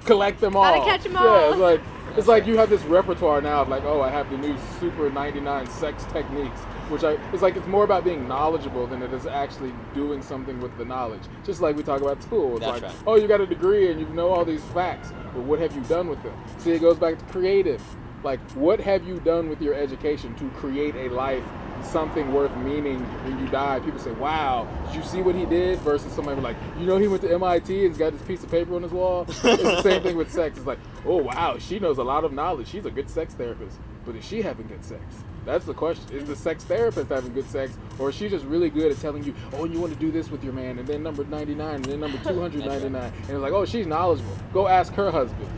Collect them all.
Gotta catch them all.
Yeah, it's like you have this repertoire now of like, oh, I have the new Super 99 sex techniques, it's more about being knowledgeable than it is actually doing something with the knowledge. Just like we talk about school. It's
That's
like,
right.
oh, you got a degree and you know all these facts, but what have you done with them? See, it goes back to creative. Like, what have you done with your education to create a life, something worth meaning when you die? People say, wow, did you see what he did? Versus somebody like, he went to MIT and's got this piece of paper on his wall. It's the same thing with sex. It's like, oh, wow, she knows a lot of knowledge. She's a good sex therapist. But is she having good sex? That's the question. Is the sex therapist having good sex? Or is she just really good at telling you, oh, you want to do this with your man, and then number 99, and then number 299. And it's like, oh, she's knowledgeable. Go ask her husband.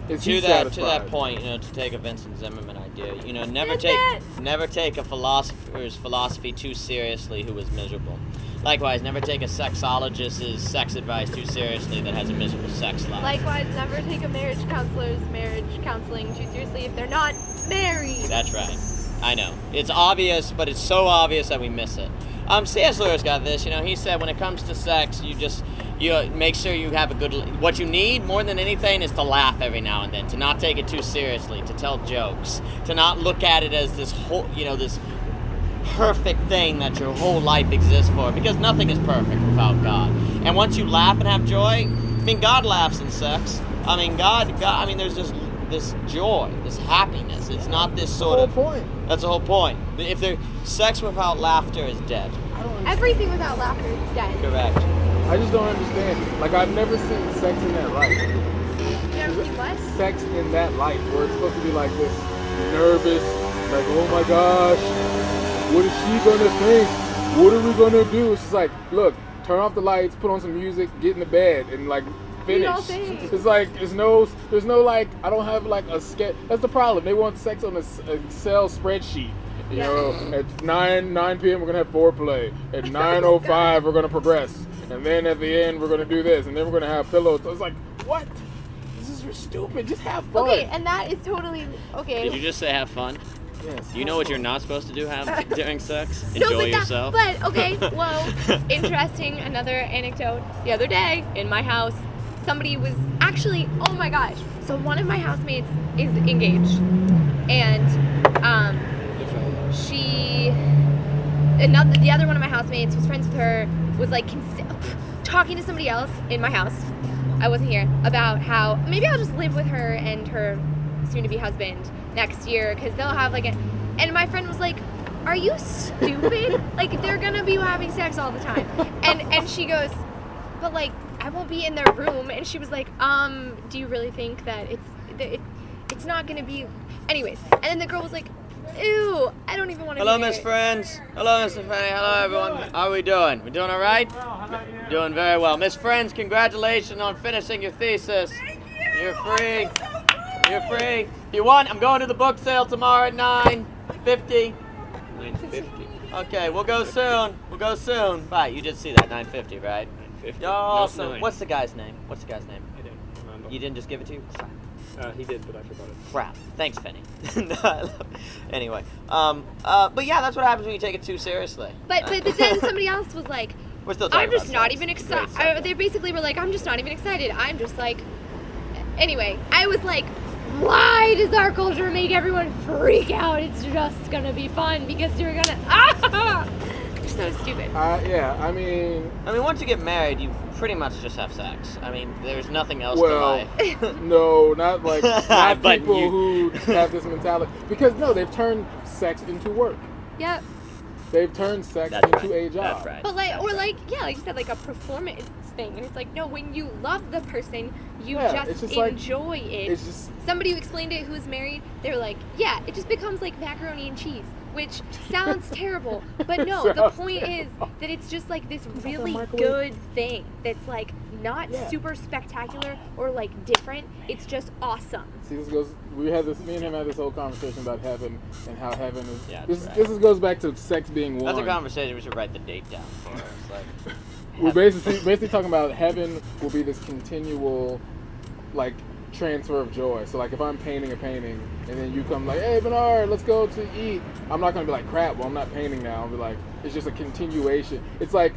Is he satisfied?
To that point, to take a Vincent Zimmerman idea, never take a philosopher's philosophy too seriously who is miserable. Likewise, never take a sexologist's sex advice too seriously that has a miserable sex life.
Likewise, never take a marriage counselor's marriage counseling too seriously if they're not married.
That's right. I know. It's obvious, but it's so obvious that we miss it. C.S. Lewis got this. He said when it comes to sex, you make sure you have a good. What you need more than anything is to laugh every now and then, to not take it too seriously, to tell jokes, to not look at it as this whole, this perfect thing that your whole life exists for, because nothing is perfect without God. And once you laugh and have joy, God laughs in sex. God. There's this joy, this happiness. It's not this sort of. That's the whole point. If there's sex without laughter is dead.
Everything without laughter is dead.
Correct.
I just don't understand. Like, I've never seen sex in that light.
You never seen what?
Sex in that light, where it's supposed to be like this nervous, like, oh my gosh, what is she gonna think? What are we gonna do? It's just like, look, turn off the lights, put on some music, get in the bed, and like finish. It's like there's no like, I don't have like a sketch. That's the problem. They want sex on a Excel spreadsheet. At 9 p.m. we're gonna have foreplay. At 9:05 we're gonna progress, and then at the end we're gonna do this, and then we're gonna have pillows. So it's like, what? This is stupid. Just have fun.
Okay, and that is totally okay.
Did you just say have fun?
Yes.
Do you know what you're not supposed to do during sex? Enjoy yourself.
But okay, whoa. Interesting. Another anecdote. The other day in my house, somebody was actually. Oh my gosh. So one of my housemates is engaged, and the other one of my housemates was friends with her, was like talking to somebody else in my house. I wasn't here, about how maybe I'll just live with her and her soon-to-be husband next year because they'll have like and my friend was like, are you stupid? Like, they're gonna be having sex all the time. And she goes, but like, I won't be in their room. And she was like, do you really think that it's not gonna be, Anyways, and then the girl was like, ew, I don't even want to
Hello,
hear
Miss
it.
Friends. Hello, Mr. Fanny. Hello, everyone. How are we doing? We doing all right? Doing very well. Miss Friends, congratulations on finishing your thesis. You're free. You're free. If you want, I'm going to the book sale tomorrow at 9:50.
950.
Okay, we'll go soon. We'll go soon. Right, you did see that, 9:50, right?
950.
Awesome.
Not
What's the guy's name? I
I didn't remember.
You didn't just give it to you? Crap.
He did, but I forgot it.
Crap. Thanks, Penny. Anyway, but yeah, that's what happens when you take it too seriously.
But then somebody else was like,
We're still talking
I'm just
about
not
sex.
even
It's a great
excited.
subject.
They basically were like, I'm just not even excited. I'm just like, anyway, I was like, why does our culture make everyone freak out? It's just gonna be fun because you're gonna, you're so stupid.
Yeah, I mean,
once you get married, you pretty much just have sex. I mean, there's nothing else
well,
to life.
no, not like not
But
people
you-
who have this mentality. Because no, they've turned sex into work.
Yep.
They've turned sex
That's
into
right.
a job.
That's right.
But like,
That's
or
right.
like, yeah, like you said, like a performance thing, and it's like, no, when you love the person, you
Yeah, it's
just
just like-
enjoy it.
It's just
Somebody who explained it who's married, they're like, yeah, it just becomes like macaroni and cheese, which sounds terrible, but no, the
Sounds
point
terrible.
is that it's just like this
like a
really
microwave.
good thing that's like not
Yeah.
super spectacular or like different. It's just awesome.
see, this goes. We had this. Me and him had this whole conversation about heaven and how heaven is.
Yeah,
this
that's
this goes back to sex being one.
That's a conversation we should write the date down for. It's like,
We're basically talking about heaven will be this continual, like, transfer of joy. So like if I'm painting a painting and then you come like, hey Bernard, let's go to eat. I'm not gonna be like, crap, well I'm not painting now. I'll be like, it's just a continuation. It's like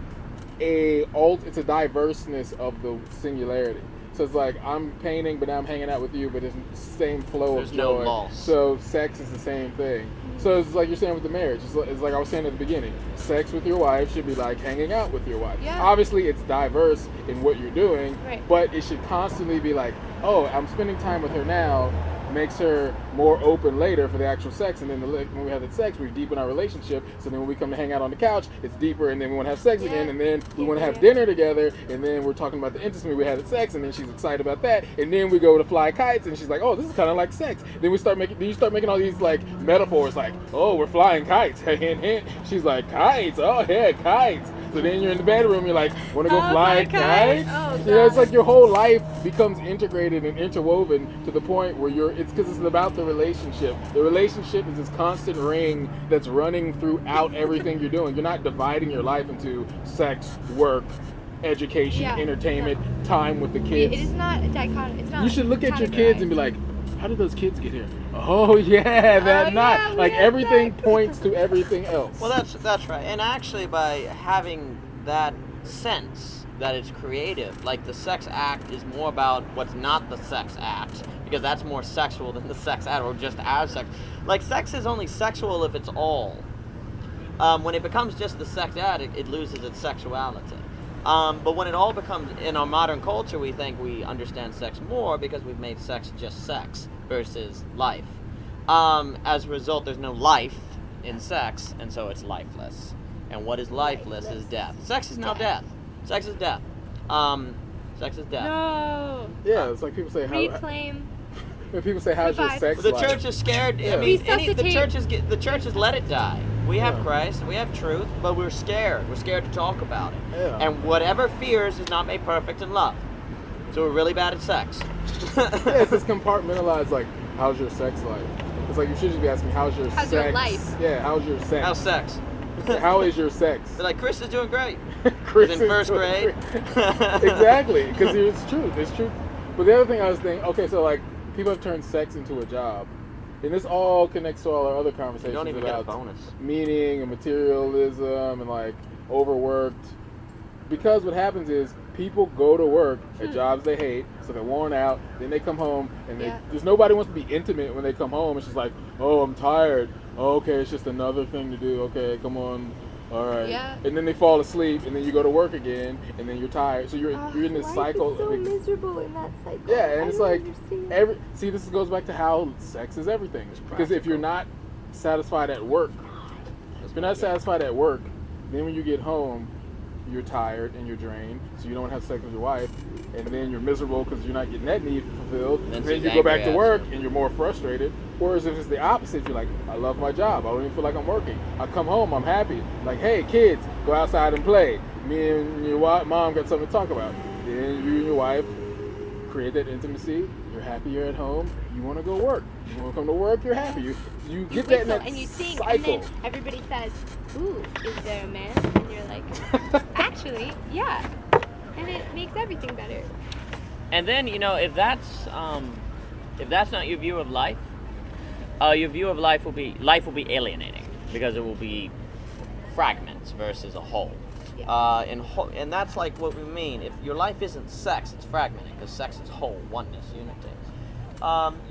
it's a diverseness of the singularity. So it's like I'm painting, but now I'm hanging out with you, but it's the same flow
There's
of
no
joy.
loss.
So sex is the same thing. So it's like you're saying with the marriage. It's like I was saying at the beginning. Sex with your wife should be like hanging out with your wife.
Yeah.
Obviously, it's diverse in what you're doing,
Right.
but it should constantly be like, oh, I'm spending time with her now, makes her more open later for the actual sex, and then when we have the sex, we deepen our relationship. So then when we come to hang out on the couch, it's deeper, and then we want to have sex again, and then we want to have dinner together, and then we're talking about the intimacy we had at sex, and then she's excited about that, and then we go to fly kites, and she's like, oh, this is kind of like sex. Then you start making all these like metaphors, like, oh, we're flying kites, hint, hint. She's like, kites, oh yeah, kites. So then you're in the bedroom, you're like, want to go fly a kite?
Oh,
You know, it's
God.
like your whole life becomes integrated and interwoven to the point where it's because it's about the relationship. The relationship is this constant ring that's running throughout everything you're doing. You're not dividing your life into sex, work, education,
Yeah.
entertainment, time with the kids.
It is not a dichotomy. It's not.
You should look at your kids and be like, how did those kids get here? Oh yeah, that
Oh,
knot.
yeah, we
Like
had
everything
sex.
points to everything else.
well, that's right. And actually, by having that sense that it's creative, like the sex act is more about what's not the sex act, because that's more sexual than the sex act, or just as sex. Like sex is only sexual if it's all. When it becomes just the sex act, it loses its sexuality. But when it all becomes, in our modern culture, we think we understand sex more because we've made sex just sex versus life. As a result, there's no life in sex, and so it's lifeless. And what is lifeless is death. Sex is now death. Sex is death. Sex is death.
No.
Yeah, it's like people say,
Reclaim.
when people say, how's your
Revive.
sex
The
life?
church is scared.
Yeah.
I mean, the
Resuscitate.
churches let it die. We have
Yeah.
Christ, we have truth, but we're scared. We're scared to talk about it.
Yeah.
And whatever fears is not made perfect in love. So we're really bad at sex.
Yeah, it's this compartmentalized, like, how's your sex life? It's like you should just be asking, how's your
How's
sex?
your life?
Yeah, how's your sex?
How's sex?
How is your sex?
They're like, Chris is doing great.
Chris
He's in first
is-
grade.
Exactly, because it's truth. It's truth. But the other thing I was thinking, okay, so like people have turned sex into a job, and this all connects to all our other conversations
You don't even get a
about
bonus.
meaning and materialism and like overworked. Because what happens is people go to work at jobs they hate, so they're worn out. Then they come home and there's nobody wants to be intimate when they come home. It's just like, oh, I'm tired. Oh, okay, it's just another thing to do. Okay, come on. All right.
Yeah.
And then they fall asleep, and then you go to work again, and then you're tired. So you're in this cycle.
so
of
miserable in that cycle.
yeah, and
I
it's
don't
like
understand.
see, this goes back to how sex is everything. Because if you're not satisfied at work, if you're not satisfied at work, then when you get home, you're tired and you're drained, so you don't want to have sex with your wife. and then you're miserable because you're not getting that need fulfilled.
And
And
then
then
she's
you go back
angry
to
at
work
you.
and you're more frustrated. Whereas if it's the opposite, you're like, I love my job. I don't even feel like I'm working. I come home, I'm happy. Like, hey, kids, go outside and play. Me and your mom got something to talk about. Then you and your wife create that intimacy. You're happy you're at home. You want to go work. You want to come to work, you're happy. You get that in that
and you sing,
cycle.
and then everybody says, "Ooh, is there a man?" And you're like, "Actually, yeah." And it makes everything better.
And then, if that's not your view of life, your view of life will be alienating because it will be fragments versus a whole.
Yeah.
And that's like what we mean. If your life isn't sex, it's fragmenting, because sex is whole, oneness, unity.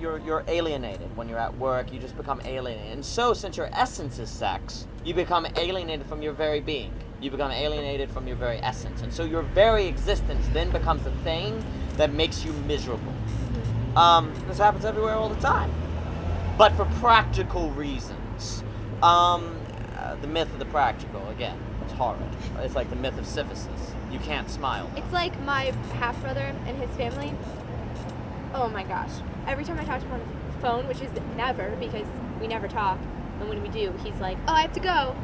You're alienated when you're at work. You just become alienated. And so, since your essence is sex, you become alienated from your very being. You become alienated from your very essence. And so your very existence then becomes the thing that makes you miserable. This happens everywhere all the time. But for practical reasons. The myth of the practical, again, it's horrid. It's like the myth of Sisyphus. You can't smile.
It's like my half brother and his family. Oh my gosh! Every time I talk to him on the phone, which is never because we never talk, and when we do, he's like, "Oh, I have to go."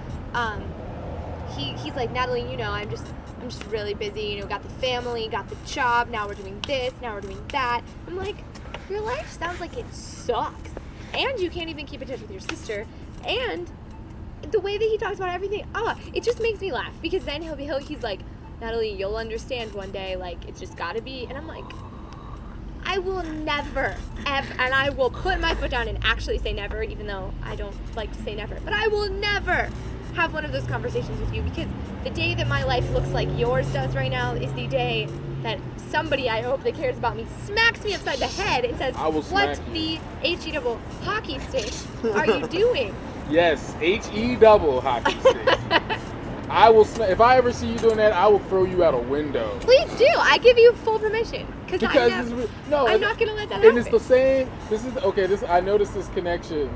He's like, "Natalie, I'm just really busy. Got the family, got the job. Now we're doing this. Now we're doing that." I'm like, your life sounds like it sucks, and you can't even keep in touch with your sister, and the way that he talks about everything, it just makes me laugh, because then he's like, "Natalie, you'll understand one day, like, it's just gotta be," and I'm like, I will never, ever, and I will put my foot down and actually say never, even though I don't like to say never, but I will never have one of those conversations with you, because the day that my life looks like yours does right now is the day that somebody, I hope, that cares about me smacks me upside the head and says,
I will
"What
smack
the HE double hockey stick are you doing?"
Yes, HE double hockey stick. I will. If I ever see you doing that, I will throw you out a window.
Please do. I give you full permission, because I'm not gonna let that happen.
And it's the same. I noticed this connection,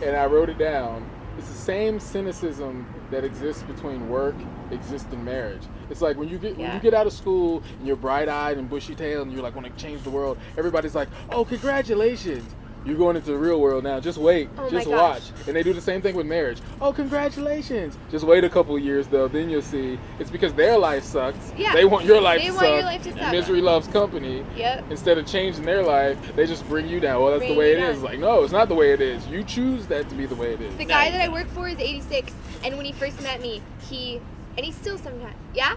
and I wrote it down. It's the same cynicism that exists between work exists in marriage. It's like when you get out of school and you're bright-eyed and bushy-tailed and you're like, want to change the world. Everybody's like, "Oh, congratulations. You're going into the real world now. Just wait. Just watch." And they do the same thing with marriage. "Oh, congratulations. Just wait a couple of years, though. Then you'll see. It's because their life sucks.
Yeah.
They want your life to suck.
Your life to suck.
Misery loves company.
Yep.
Instead of changing their life, they just bring you down. Well, that's
Bring
the way
you
it
down.
is. It's like, no, it's not the way it is. You choose that to be the way it is.
The guy that I work for is 86, and when he first met me, he's still sometimes, yeah?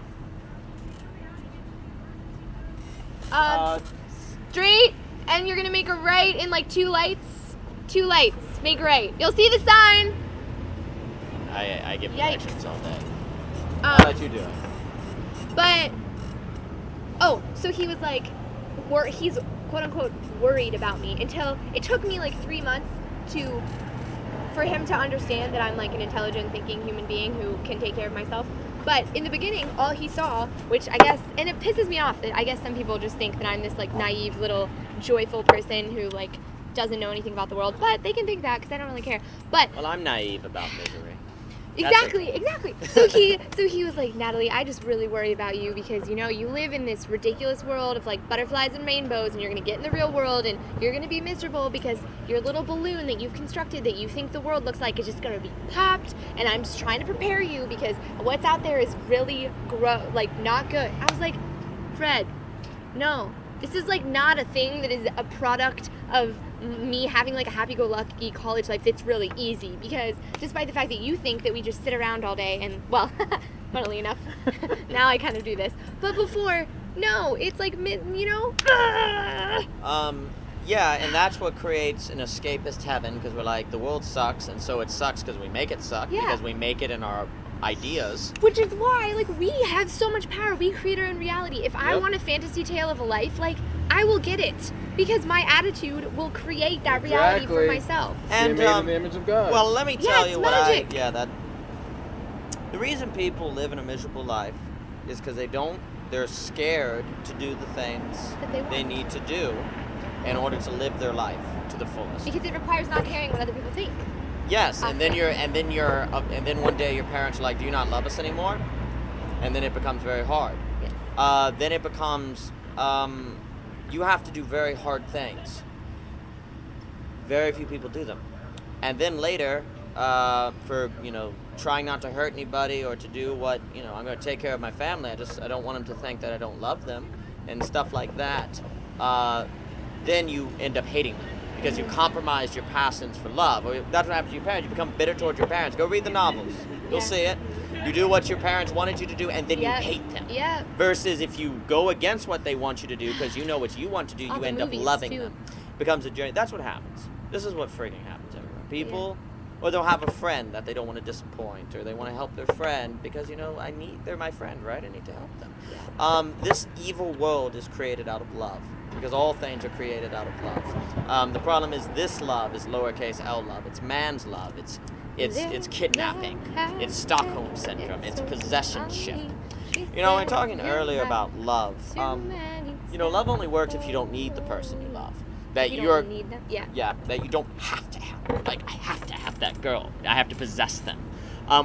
Straight, and you're gonna make a right in like 2 lights. 2 lights, make a right. You'll see the sign.
I give
Yikes.
directions all day. I'll let you do it.
But, so he was like, he's quote unquote worried about me, until it took me like 3 months for him to understand that I'm like an intelligent, thinking human being who can take care of myself. But in the beginning, all he saw, which I guess, and it pisses me off that I guess some people just think that I'm this like naive little joyful person who like doesn't know anything about the world, but they can think that because I don't really care. But
Well, I'm naive about misery.
Exactly. So he was like, "Natalie, I just really worry about you because, you live in this ridiculous world of like butterflies and rainbows, and you're going to get in the real world and you're going to be miserable because your little balloon that you've constructed that you think the world looks like is just going to be popped, and I'm just trying to prepare you because what's out there is really not good." I was like, "Fred, no. This is like not a thing that is a product of me having like a happy-go-lucky college life that's really easy, because despite the fact that you think that we just sit around all day and, well, funnily enough, now I kind of do this, but before, no, it's like,
Yeah, and that's what creates an escapist heaven, because we're like, the world sucks, and so it sucks because we make it suck, because we make it in our ideas.
Which is why, like, we have so much power. We create our own reality. If I want a fantasy tale of a life, like, I will get it, because my attitude will create that reality for myself.
And
made in the image of God.
Well, let me tell you what
magic.
the reason people live in a miserable life is because they're scared to do the things
That they
need to do in order to live their life to the fullest.
Because it requires not caring what other people think.
Yes, and then one day your parents are like, "Do you not love us anymore?" And then it becomes very hard.
Yeah.
Then it becomes you have to do very hard things. Very few people do them. And then later, for, trying not to hurt anybody or to do what, I'm going to take care of my family. I don't want them to think that I don't love them and stuff like that. Then you end up hating them because you compromised your passions for love. Or that's what happens to your parents. You become bitter towards your parents. Go read the novels. You'll see it. You do what your parents wanted you to do, and then you hate them.
Yeah.
Versus if you go against what they want you to do because you know what you want to do, you end up loving them. Becomes a journey. That's what happens. This is what freaking happens everywhere. People, or they'll have a friend that they don't want to disappoint, or they want to help their friend because, they're my friend, right? I need to help them. This evil world is created out of love because all things are created out of love. The problem is this love is lowercase L love. It's man's love. It's kidnapping. It's Stockholm syndrome. It's possessionship. We were talking earlier about love. Love only works if you don't need the person you love. That
you
you're
don't need them.
that you don't have to have. Like, I have to have that girl. I have to possess them.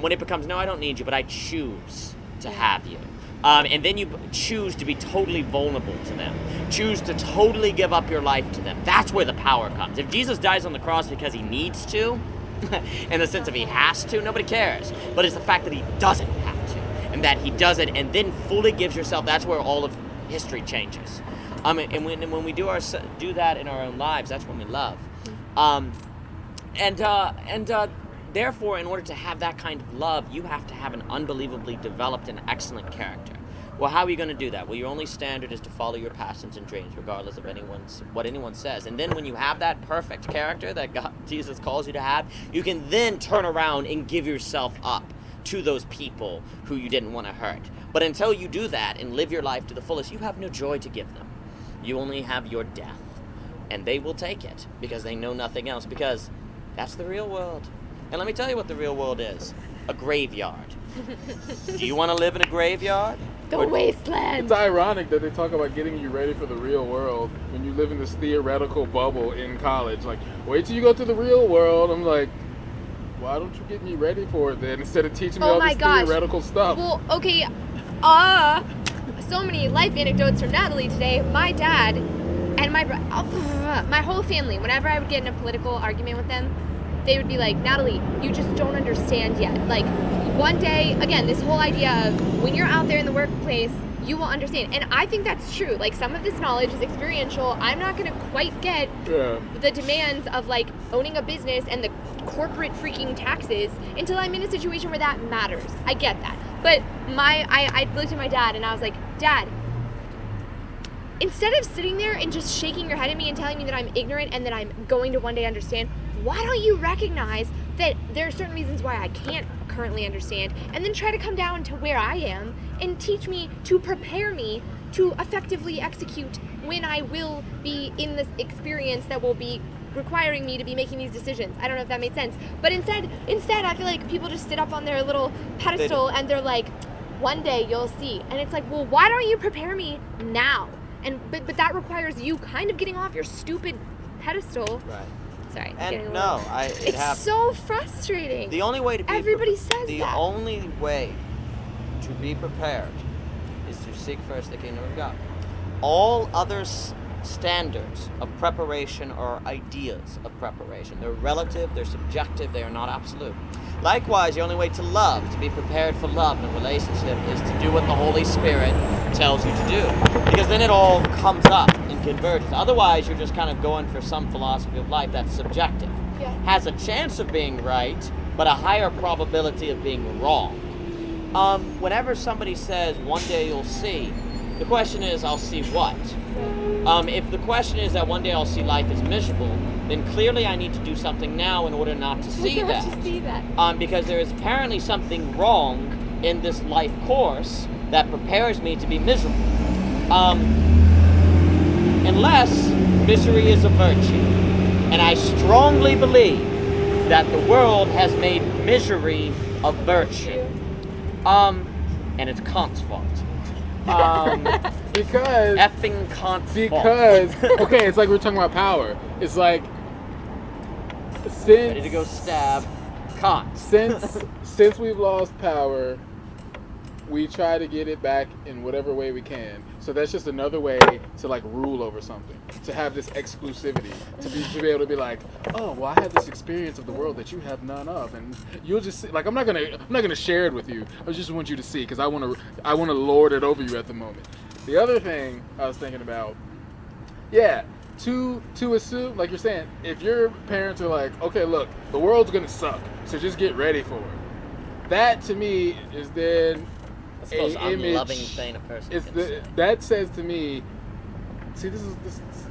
When it becomes, no, I don't need you, but I choose to have you. And then you choose to be totally vulnerable to them. Choose to totally give up your life to them. That's where the power comes. If Jesus dies on the cross because he needs to, in the sense of he has to, nobody cares. But it's the fact that he doesn't have to, and that he does it, and then fully gives yourself. That's where all of history changes. And when we do that in our own lives, that's when we love. Therefore, in order to have that kind of love, you have to have an unbelievably developed and excellent character. Well, how are you going to do that? Well, your only standard is to follow your passions and dreams, regardless of what anyone says. And then when you have that perfect character that Jesus calls you to have, you can then turn around and give yourself up to those people who you didn't want to hurt. But until you do that and live your life to the fullest, you have no joy to give them. You only have your death. And they will take it because they know nothing else, because that's the real world. And let me tell you what the real world is. A graveyard. Do you want to live in a graveyard?
The wasteland.
It's ironic that they talk about getting you ready for the real world when you live in this theoretical bubble in college. Like, wait till you go to the real world. I'm like, why don't you get me ready for it then instead of teaching me all this theoretical stuff?
Well, okay, so many life anecdotes from Natalie today. My dad and my whole family, whenever I would get in a political argument with them, they would be like, Natalie, you just don't understand yet. Like, one day, again, this whole idea of when you're out there in the workplace, you will understand. And I think that's true. Like, some of this knowledge is experiential. I'm not going to quite get the demands of, like, owning a business and the corporate freaking taxes until I'm in a situation where that matters. I get that. But I looked at my dad and I was like, Dad, instead of sitting there and just shaking your head at me and telling me that I'm ignorant and that I'm going to one day understand, why don't you recognize that there are certain reasons why I can't currently understand, and then try to come down to where I am and teach me to prepare me to effectively execute when I will be in this experience that will be requiring me to be making these decisions. I don't know if that made sense. But instead I feel like people just sit up on their little pedestal and they're like, one day you'll see. And it's like, well, why don't you prepare me now? But that requires you kind of getting off your stupid pedestal.
Right.
Sorry.
And
it's so frustrating.
The only way to be
Everybody says that.
The only way to be prepared is to seek first the kingdom of God. All other standards of preparation are ideas of preparation. They're relative, they're subjective, they are not absolute. Likewise, the only way to love, to be prepared for love in a relationship, is to do what the Holy Spirit tells you to do. Because then it all comes up and converges. Otherwise, you're just kind of going for some philosophy of life that's subjective.
Yeah.
Has a chance of being right, but a higher probability of being wrong. Whenever somebody says, one day you'll see, the question is, I'll see what? If the question is that one day I'll see life as miserable, then clearly I need to do something now in order not to see that. Because there is apparently something wrong in this life course that prepares me to be miserable. Unless misery is a virtue. And I strongly believe that the world has made misery a virtue. And it's Kant's fault.
Because
effing Kant's fault.
Okay, it's like we're talking about power. It's like
ready to go stab Kant.
Since we've lost power, we try to get it back in whatever way we can. So that's just another way to like rule over something, to have this exclusivity, to be able to be like, oh, well, I had this experience of the world that you have none of, and you'll just see, like, I'm not gonna share it with you. I just want you to see, because I want to lord it over you at the moment. The other thing I was thinking about, yeah, to assume, like you're saying, if your parents are like, okay, look, the world's gonna suck, so just get ready for it. That to me is then.
That's the most unloving thing a person can say.
That says to me, see,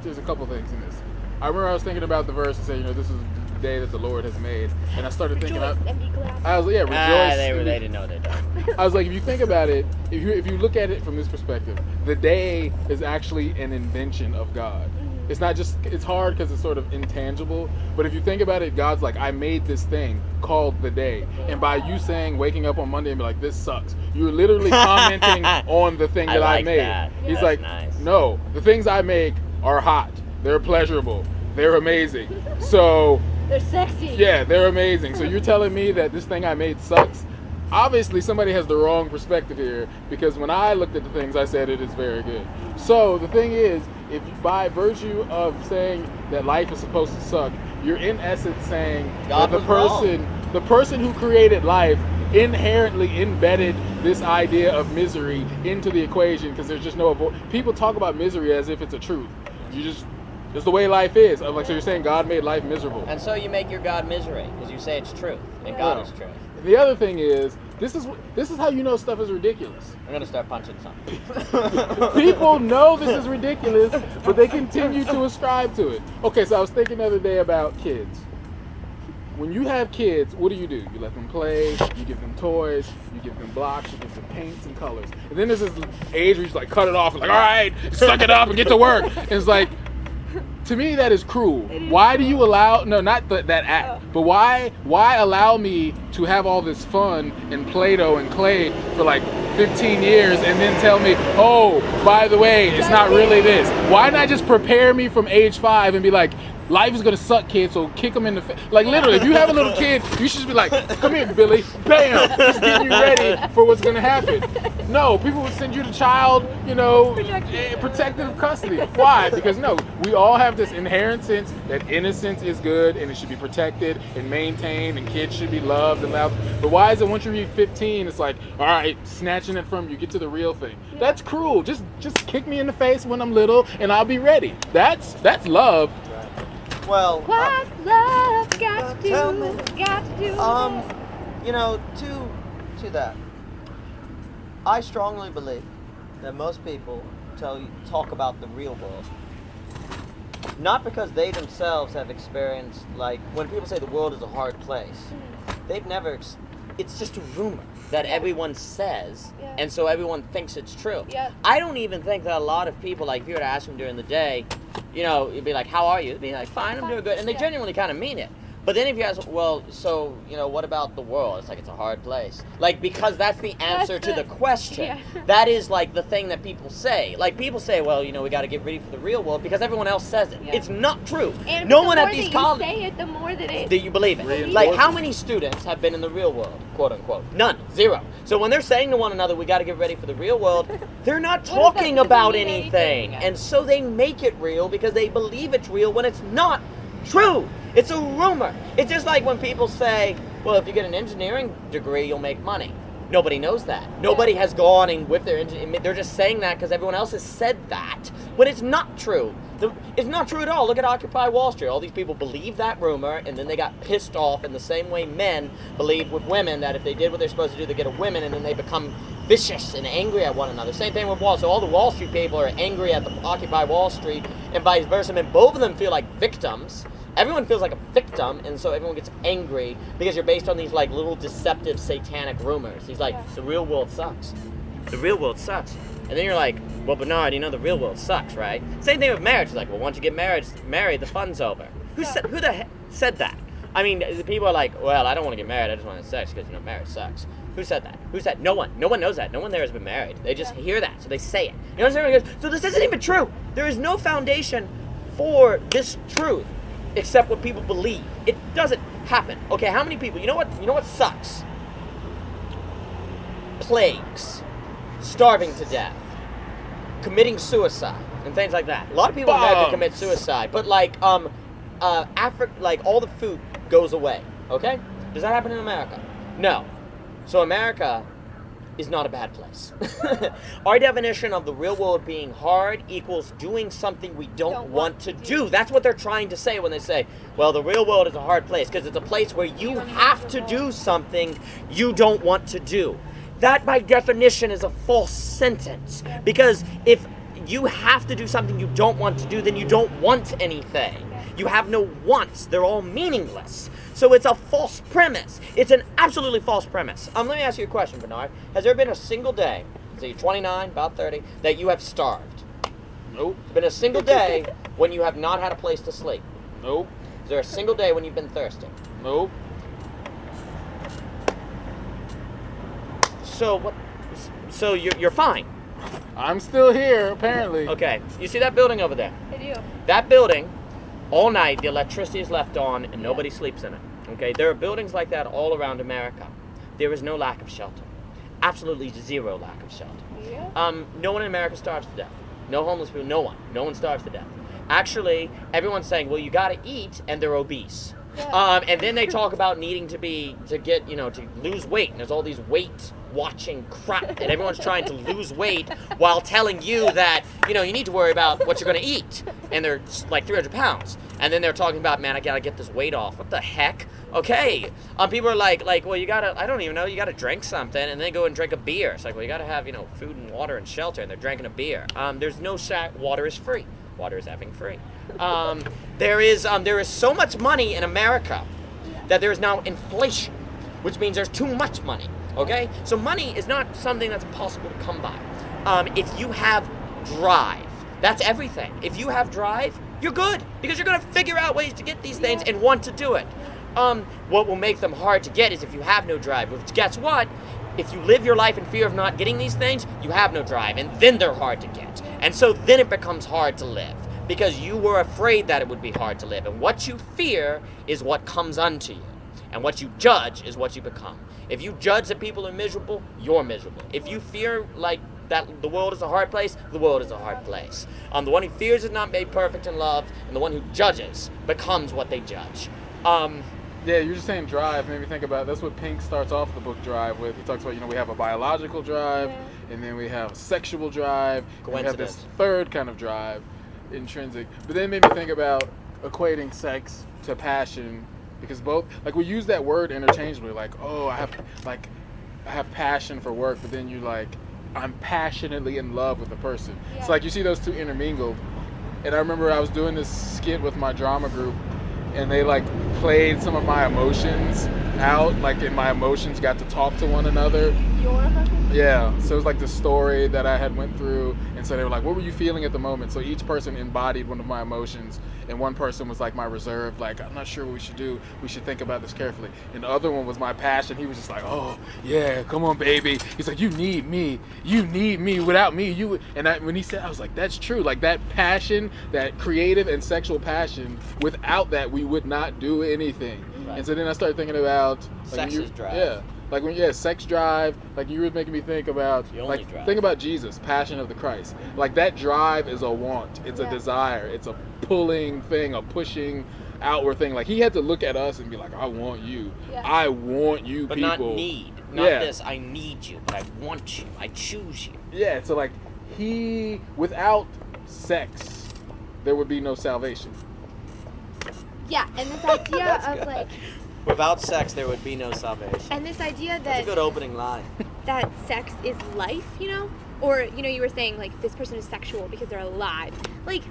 there's a couple things in this. I remember I was thinking about the verse and saying, this is the day that the Lord has made, and I started thinking,
Rejoice and be glad.
I was like, yeah, rejoice.
They didn't know they're done.
I was like, if you think about it, if you look at it from this perspective, the day is actually an invention of God. It's not just, it's hard because it's sort of intangible, but if you think about it, God's like, I made this thing called the day. And by you saying, waking up on Monday and be like, this sucks, you're literally commenting on the thing that I made.
That.
He's
That's
like,
nice.
no, the things I make are hot. They're pleasurable. They're amazing. So,
They're sexy.
yeah, they're amazing. So you're telling me that this thing I made sucks? Obviously, somebody has the wrong perspective here, because when I looked at the things, I said it is very good. So the thing is, if you, by virtue of saying that life is supposed to suck, you're in essence saying
God
that the person who created life inherently embedded this idea of misery into the equation, because there's just no people talk about misery as if it's a truth. It's the way life is. Like, so you're saying God made life miserable.
And so you make your God misery because you say it's truth, and God is truth.
The other thing is, this is how you know stuff is ridiculous.
I'm gonna start punching something.
People know this is ridiculous, but they continue to ascribe to it. Okay, so I was thinking the other day about kids. When you have kids, what do? You let them play, you give them toys, you give them blocks, you give them paints and colors. And then there's this age where you just like cut it off and like, all right, suck it up and get to work. And it's like, to me, that is cruel. Why do you allow, no, not that act, but why allow me to have all this fun and Play-Doh and clay for like 15 years and then tell me, oh, by the way, it's not really this? Why not just prepare me from age 5 and be like, life is gonna suck, kid, so kick them in the face. Like, literally, if you have a little kid, you should just be like, come here, Billy, bam, just get you ready for what's gonna happen. No, people would send you to child, protective custody. Why? Because no, we all have this inherent sense that innocence is good and it should be protected and maintained and kids should be loved and loved. But why is it once you reach 15, it's like, all right, snatching it from you, get to the real thing. That's cruel. Just kick me in the face when I'm little and I'll be ready. That's love.
Well,
What love got to
tell me.
do? Got to do.
To that, I strongly believe that most people talk about the real world, not because they themselves have experienced, like, when people say the world is a hard place, they've never.
It's just a rumor that everyone says,
Yeah.
and so everyone thinks it's true.
Yep.
I don't even think that a lot of people, like, if you were to ask them during the day, you'd be like, how are you? They'd be like, fine, I'm doing good. And they genuinely kind of mean it. But then if you ask, well, so, what about the world? It's like, it's a hard place. Like, because that's the answer to the question.
Yeah.
That is, like, the thing that people say. Like, people say, well, we got to get ready for the real world because everyone else says it.
Yeah.
It's not true.
And
No
the
one
more
at these
that
colleges...
you say it, the more that it.
Do you believe it?
Reinforcement.
Like, how many students have been in the real world, quote unquote? None. Zero. So when they're saying to one another, we got to get ready for the real world, they're not
What if that
talking
doesn't
about
mean
anything.
anything?
And so they make it real because they believe it's real when it's not true. It's a rumor. It's just like when people say, well, if you get an engineering degree, you'll make money. Nobody knows that. Nobody has gone and with their engineering. They're just saying that because everyone else has said that, when it's not true. It's not true at all. Look at Occupy Wall Street. All these people believe that rumor, and then they got pissed off in the same way men believe with women that if they did what they're supposed to do, they get a women, and then they become vicious and angry at one another. Same thing with Wall. So all the Wall Street people are angry at the Occupy Wall Street, and vice versa. And both of them feel like victims. Everyone feels like a victim, and so everyone gets angry because you're based on these like little deceptive satanic rumors. He's like, the real world sucks. The real world sucks. And then you're like, well, Bernard, the real world sucks, right? Same thing with marriage. It's like, well, once you get married, the fun's over. Who the heck said that? I mean, the people are like, well, I don't want to get married. I just want to have sex because, marriage sucks. Who said that? Who said? No one. No one knows that. No one there has been married. They just hear that, so they say it. You know what I'm saying? So this isn't even true. There is no foundation for this truth except what people believe. It doesn't happen. Okay, how many people? You know what sucks? Plagues. Starving to death. committing suicide and things like that. A lot of people in America commit suicide, but like Africa, like all the food goes away. Okay, does that happen in America? No. So America is not a bad place. Our definition of the real world being hard equals doing something we don't want to do. That's what they're trying to say when they say, well, the real world is a hard place, because it's a place where you have to do something you don't want to do. That, by definition, is a false sentence. Because if you have to do something you don't want to do, then you don't want anything. You have no wants. They're all meaningless. So it's a false premise. It's an absolutely false premise. Let me ask you a question, Bernard. Has there been a single day, so you're 29, about 30, that you have starved?
Nope.
There's been a single day when you have not had a place to sleep?
Nope.
Is there a single day when you've been thirsty?
Nope.
So what? So you're fine.
I'm still here, apparently.
Okay. You see that building over there?
I do.
That building, all night, the electricity is left on and nobody sleeps in it. Okay? There are buildings like that all around America. There is no lack of shelter. Absolutely zero lack of shelter.
Yeah.
No one in America starves to death. No homeless people, no one. No one starves to death. Actually, everyone's saying, well, you gotta eat, and they're obese.
Yeah.
And then they talk about needing to lose weight, and there's all these weight watching crap, and everyone's trying to lose weight while telling you that, you need to worry about what you're going to eat, and they're like 300 pounds, and then they're talking about, man, I gotta get this weight off. What the heck? Okay. People are like, well, you gotta, I don't even know, you gotta drink something, and then go and drink a beer. It's like, well, you gotta have, food and water and shelter, and they're drinking a beer. There's no water is free. Water is effing free. There is so much money in America that there is now inflation, which means there's too much money. Okay? So money is not something that's impossible to come by. If you have drive, that's everything. If you have drive, you're good, because you're going to figure out ways to get these things and want to do it. What will make them hard to get is if you have no drive. Which, guess what? If you live your life in fear of not getting these things, you have no drive, and then they're hard to get. And so then it becomes hard to live, because you were afraid that it would be hard to live. And what you fear is what comes unto you. And what you judge is what you become. If you judge that people are miserable, you're miserable. If you fear like that the world is a hard place, the world is a hard place. The one who fears is not made perfect in love, and the one who judges becomes what they judge.
Yeah, you're just saying drive. Made me think about, that's what Pink starts off the book Drive with. He talks about, we have a biological drive, and then we have a sexual drive, and we have this third kind of drive, intrinsic. But then it made me think about equating sex to passion, because both, like, we use that word interchangeably, like, oh, I have passion for work, but then you're like, I'm passionately in love with a person.
Yeah.
So like you see those two intermingled. And I remember I was doing this skit with my drama group, and they like played some of my emotions out, like, and my emotions got to talk to one another.
Your emotions?
Yeah, so it was like the story that I had went through, and so they were like, what were you feeling at the moment? So each person embodied one of my emotions, and one person was like my reserve, like, I'm not sure what we should do, we should think about this carefully. And the other one was my passion. He was just like, oh yeah, come on baby. He's like, you need me, without me you. And when he said, I was like, that's true. Like, that passion, that creative and sexual passion, without that we would not do anything. Right. And so then I started thinking about like,
sex is drive.
Yeah. Like sex drive, like you were making me think about, like, think about Jesus, Passion of the Christ. Like, that drive is a want, it's a desire, it's a pulling thing, a pushing outward thing. Like, he had to look at us and be like, I want you, I want you,
but
people.
But not need, not this, I need you, but I want you, I choose you.
Yeah, so like, without sex, there would be no salvation.
Yeah, and this idea of
good.
like,
Without sex, there would be no salvation.
and this idea
That's
that
a good opening line.
that sex is life, or you were saying like this person is sexual because they're alive. Like,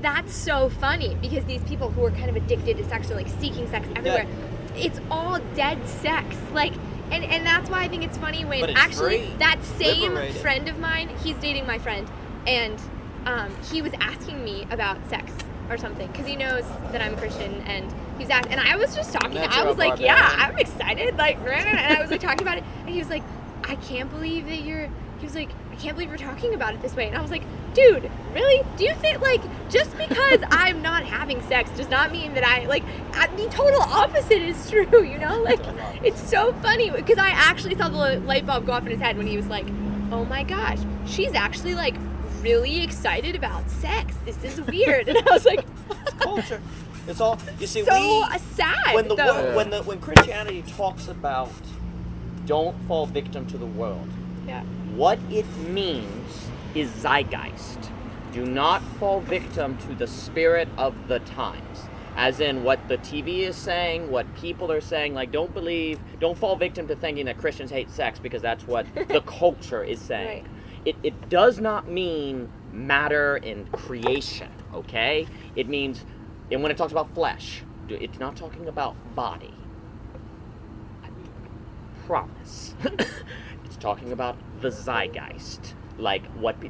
that's so funny, because these people who are kind of addicted to sex, or like seeking sex everywhere, it's all dead sex. Like, and that's why I think it's funny when
But it's
actually
free.
that same
Liberated.
friend of mine, he's dating my friend, and he was asking me about sex or something, because he knows that I'm a Christian, and he's and I was just talking. I was like, yeah, I'm excited, like, and I was like talking about it, and he was like, I can't believe that he was like, I can't believe we're talking about it this way. And I was like, dude, really? Do you think, like, just because I'm not having sex does not mean that the total opposite is true, Like, it's so funny, because I actually saw the light bulb go off in his head when he was like, oh my gosh, she's actually, like, really excited about sex. This is weird. And I was like,
Culture. It's all you see.
so sad.
When
though.
when Christianity talks about don't fall victim to the world,
Yeah.
What it means is zeitgeist. Do not fall victim to the spirit of the times. As in what the TV is saying, what people are saying, like don't fall victim to thinking that Christians hate sex because that's what the culture is saying.
Right.
It does not mean matter and creation, okay? It means, and when it talks about flesh, it's not talking about body. I promise. It's talking about the zeitgeist. Like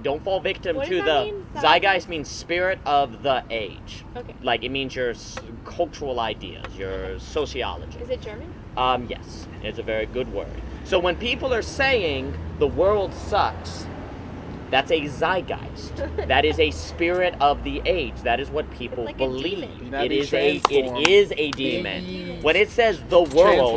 don't fall victim
What
to
does
the
that mean?
zeitgeist means spirit of the age.
Okay.
Like it means your cultural ideas, your sociology.
Is it German?
Yes, it's a very good word. So when people are saying the world sucks, that's a zeitgeist. That is a spirit of the age. That is what people
It's like a
believe.
demon.
You're not
It
being
is a
transformed.
demon. When it says the world,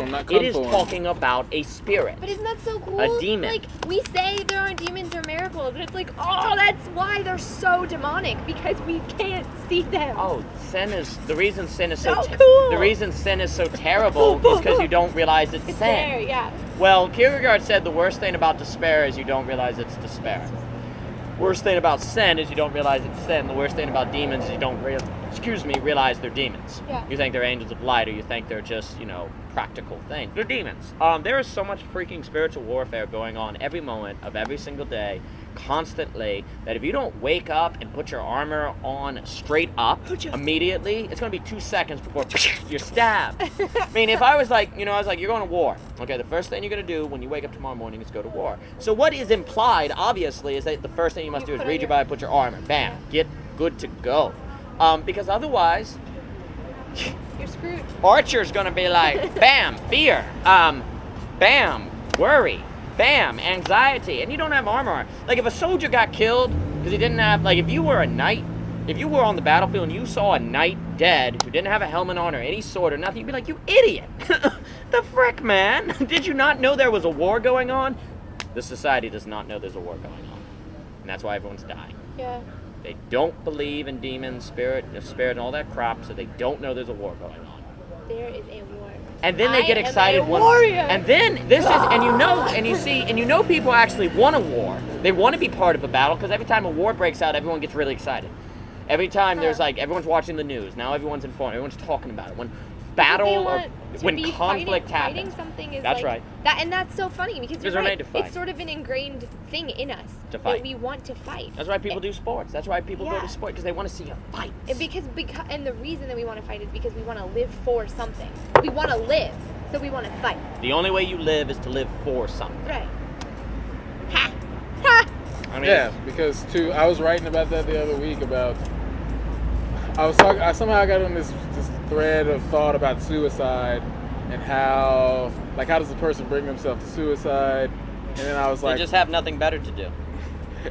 Transformed, not
it is
conformed.
talking about a spirit.
But isn't that so cool?
A demon.
Like, we say there are demons or miracles, and it's like, oh, that's why they're so demonic, because we can't see them.
Oh, the reason sin is
So
so
cool.
The reason sin is so terrible is because you don't realize it's sin.
There, yeah.
Well, Kierkegaard said the worst thing about despair is you don't realize it's despair. Worst thing about sin is you don't realize it's sin. The worst thing about demons is you don't realize they're demons.
Yeah.
You think they're angels of light, or you think they're just, practical things. They're demons. There is so much freaking spiritual warfare going on every moment of every single day, constantly, that if you don't wake up and put your armor on straight up immediately, it's going to be 2 seconds before you're stabbed. I mean, if I was like, you're going to war. Okay, the first thing you're going to do when you wake up tomorrow morning is go to war. So what is implied, obviously, is that the first thing you must do is read your Bible, put your armor, bam, get good to go. Because otherwise,
You're screwed.
Archer's gonna be like, bam, fear, bam, worry, bam, anxiety, and you don't have armor. Like if a soldier got killed because he didn't have, like if you were a knight, if you were on the battlefield and you saw a knight dead who didn't have a helmet on or any sword or nothing, you'd be like, you idiot. The frick, man? Did you not know there was a war going on? This society does not know there's a war going on. And that's why everyone's dying.
Yeah.
They don't believe in demons, spirit, and all that crap, so they don't know there's a war going on.
There is a war.
And then they get excited
am a warrior.
and then this is, and you know people actually want a war. They want to be part of a battle, because every time a war breaks out, everyone gets really excited. Every time there's everyone's watching the news. Now everyone's informed. Everyone's talking about it. When battle or when conflict happens.
Fighting something is
that's
like,
right.
And that's so funny because you're
we're
right.
made to fight.
It's sort of an ingrained thing in us
To fight.
that we want to fight.
That's why people do sports. That's why people go
Yeah.
to sport, because they want to see a fight.
And the reason that we want to fight is because we want to live for something. We want to live, so we want to fight.
The only way you live is to live for something.
Right. Ha! Ha!
I mean,
Yeah, because I was writing about that the other week about. I somehow got on this thread of thought about suicide and how does the person bring themselves to suicide, and then I was
they
like,
just have nothing better to do.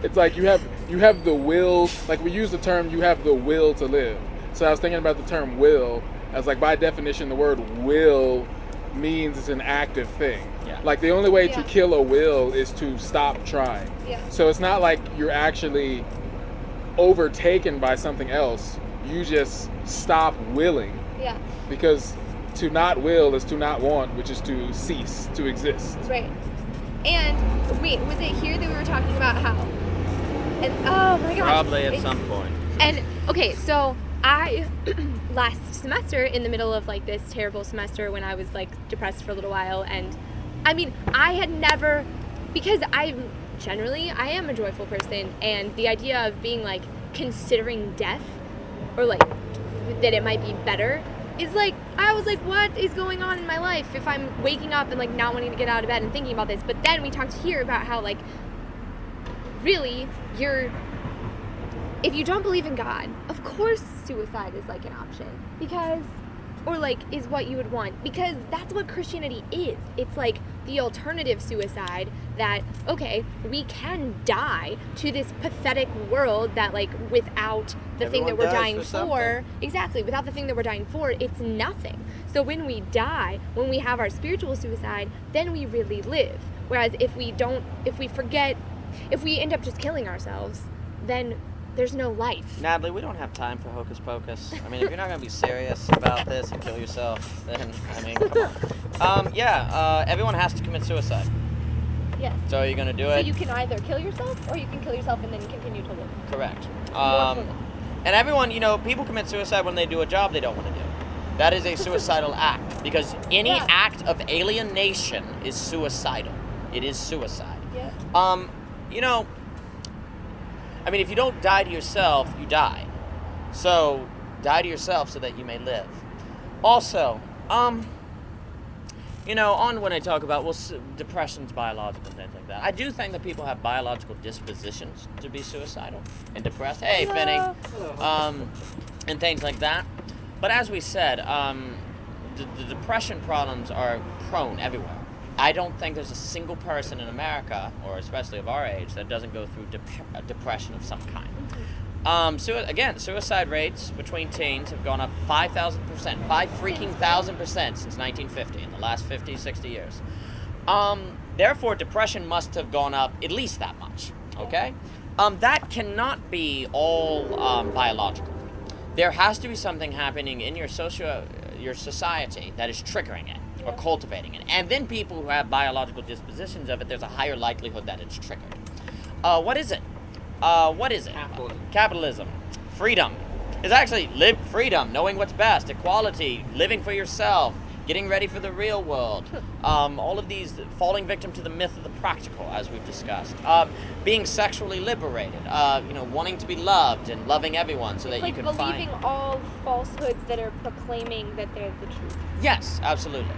it's like you have the will, like we use the term you have the will to live. So I was thinking about the term will as like by definition the word will means it's an active thing.
Yeah.
Like the only way to
Yeah.
kill a will is to stop trying.
Yeah.
So it's not like you're actually overtaken by something else. You just stop willing,
Yeah.
because to not will is to not want, which is to cease to exist.
Right. And wait, was it here that we were talking about how? And oh my gosh.
Probably at some point.
And okay, so I last semester, in the middle of like this terrible semester when I was like depressed for a little while, and I mean, I had never, because I am a joyful person, and the idea of being like considering death or like that it might be better is like, I was like, what is going on in my life if I'm waking up and like not wanting to get out of bed and thinking about this? But then we talked here about how like really if you don't believe in God, of course suicide is like an option, because or like is what you would want, because that's what Christianity is. It's like the alternative suicide that, okay, we can die to this pathetic world that like without the thing that
Everyone
we're
dies
dying
for
for,
something.
exactly, without the thing that we're dying for, it's nothing. So when we die, when we have our spiritual suicide, then we really live. Whereas if we end up just killing ourselves, then there's no life.
Natalie, we don't have time for hocus pocus. I mean, if you're not going to be serious about this and kill yourself, then, I mean, come on. Everyone has to commit suicide.
Yes.
So are you going to do
So
it?
you can either kill yourself or you can kill yourself and then continue to live.
Correct.
More for
And everyone, people commit suicide when they do a job they don't want to do. That is a suicidal act, because any act of alienation is suicidal. It is suicide.
Yeah.
I mean, if you don't die to yourself, you die. So, die to yourself so that you may live. Also, on when I talk about, depression's biological and things like that, I do think that people have biological dispositions to be suicidal and depressed. Hey, Finny. And things like that. But as we said, the depression problems are prone everywhere. I don't think there's a single person in America, or especially of our age, that doesn't go through depression of some kind. Suicide rates between teens have gone up 5,000%, 5,000% since 1950, in the last 50, 60 years. Therefore, depression must have gone up at least that much, okay? That cannot be all biological. There has to be something happening in your society that is triggering it or cultivating it. And then people who have biological dispositions of it, there's a higher likelihood that it's triggered. What is it? Capitalism. Freedom. It's actually freedom, knowing what's best, equality, living for yourself, getting ready for the real world. All of these falling victim to the myth of the practical, as we've discussed. Being sexually liberated, wanting to be loved and loving everyone so that you can
believing all falsehoods that are proclaiming that they're the truth.
Yes, absolutely.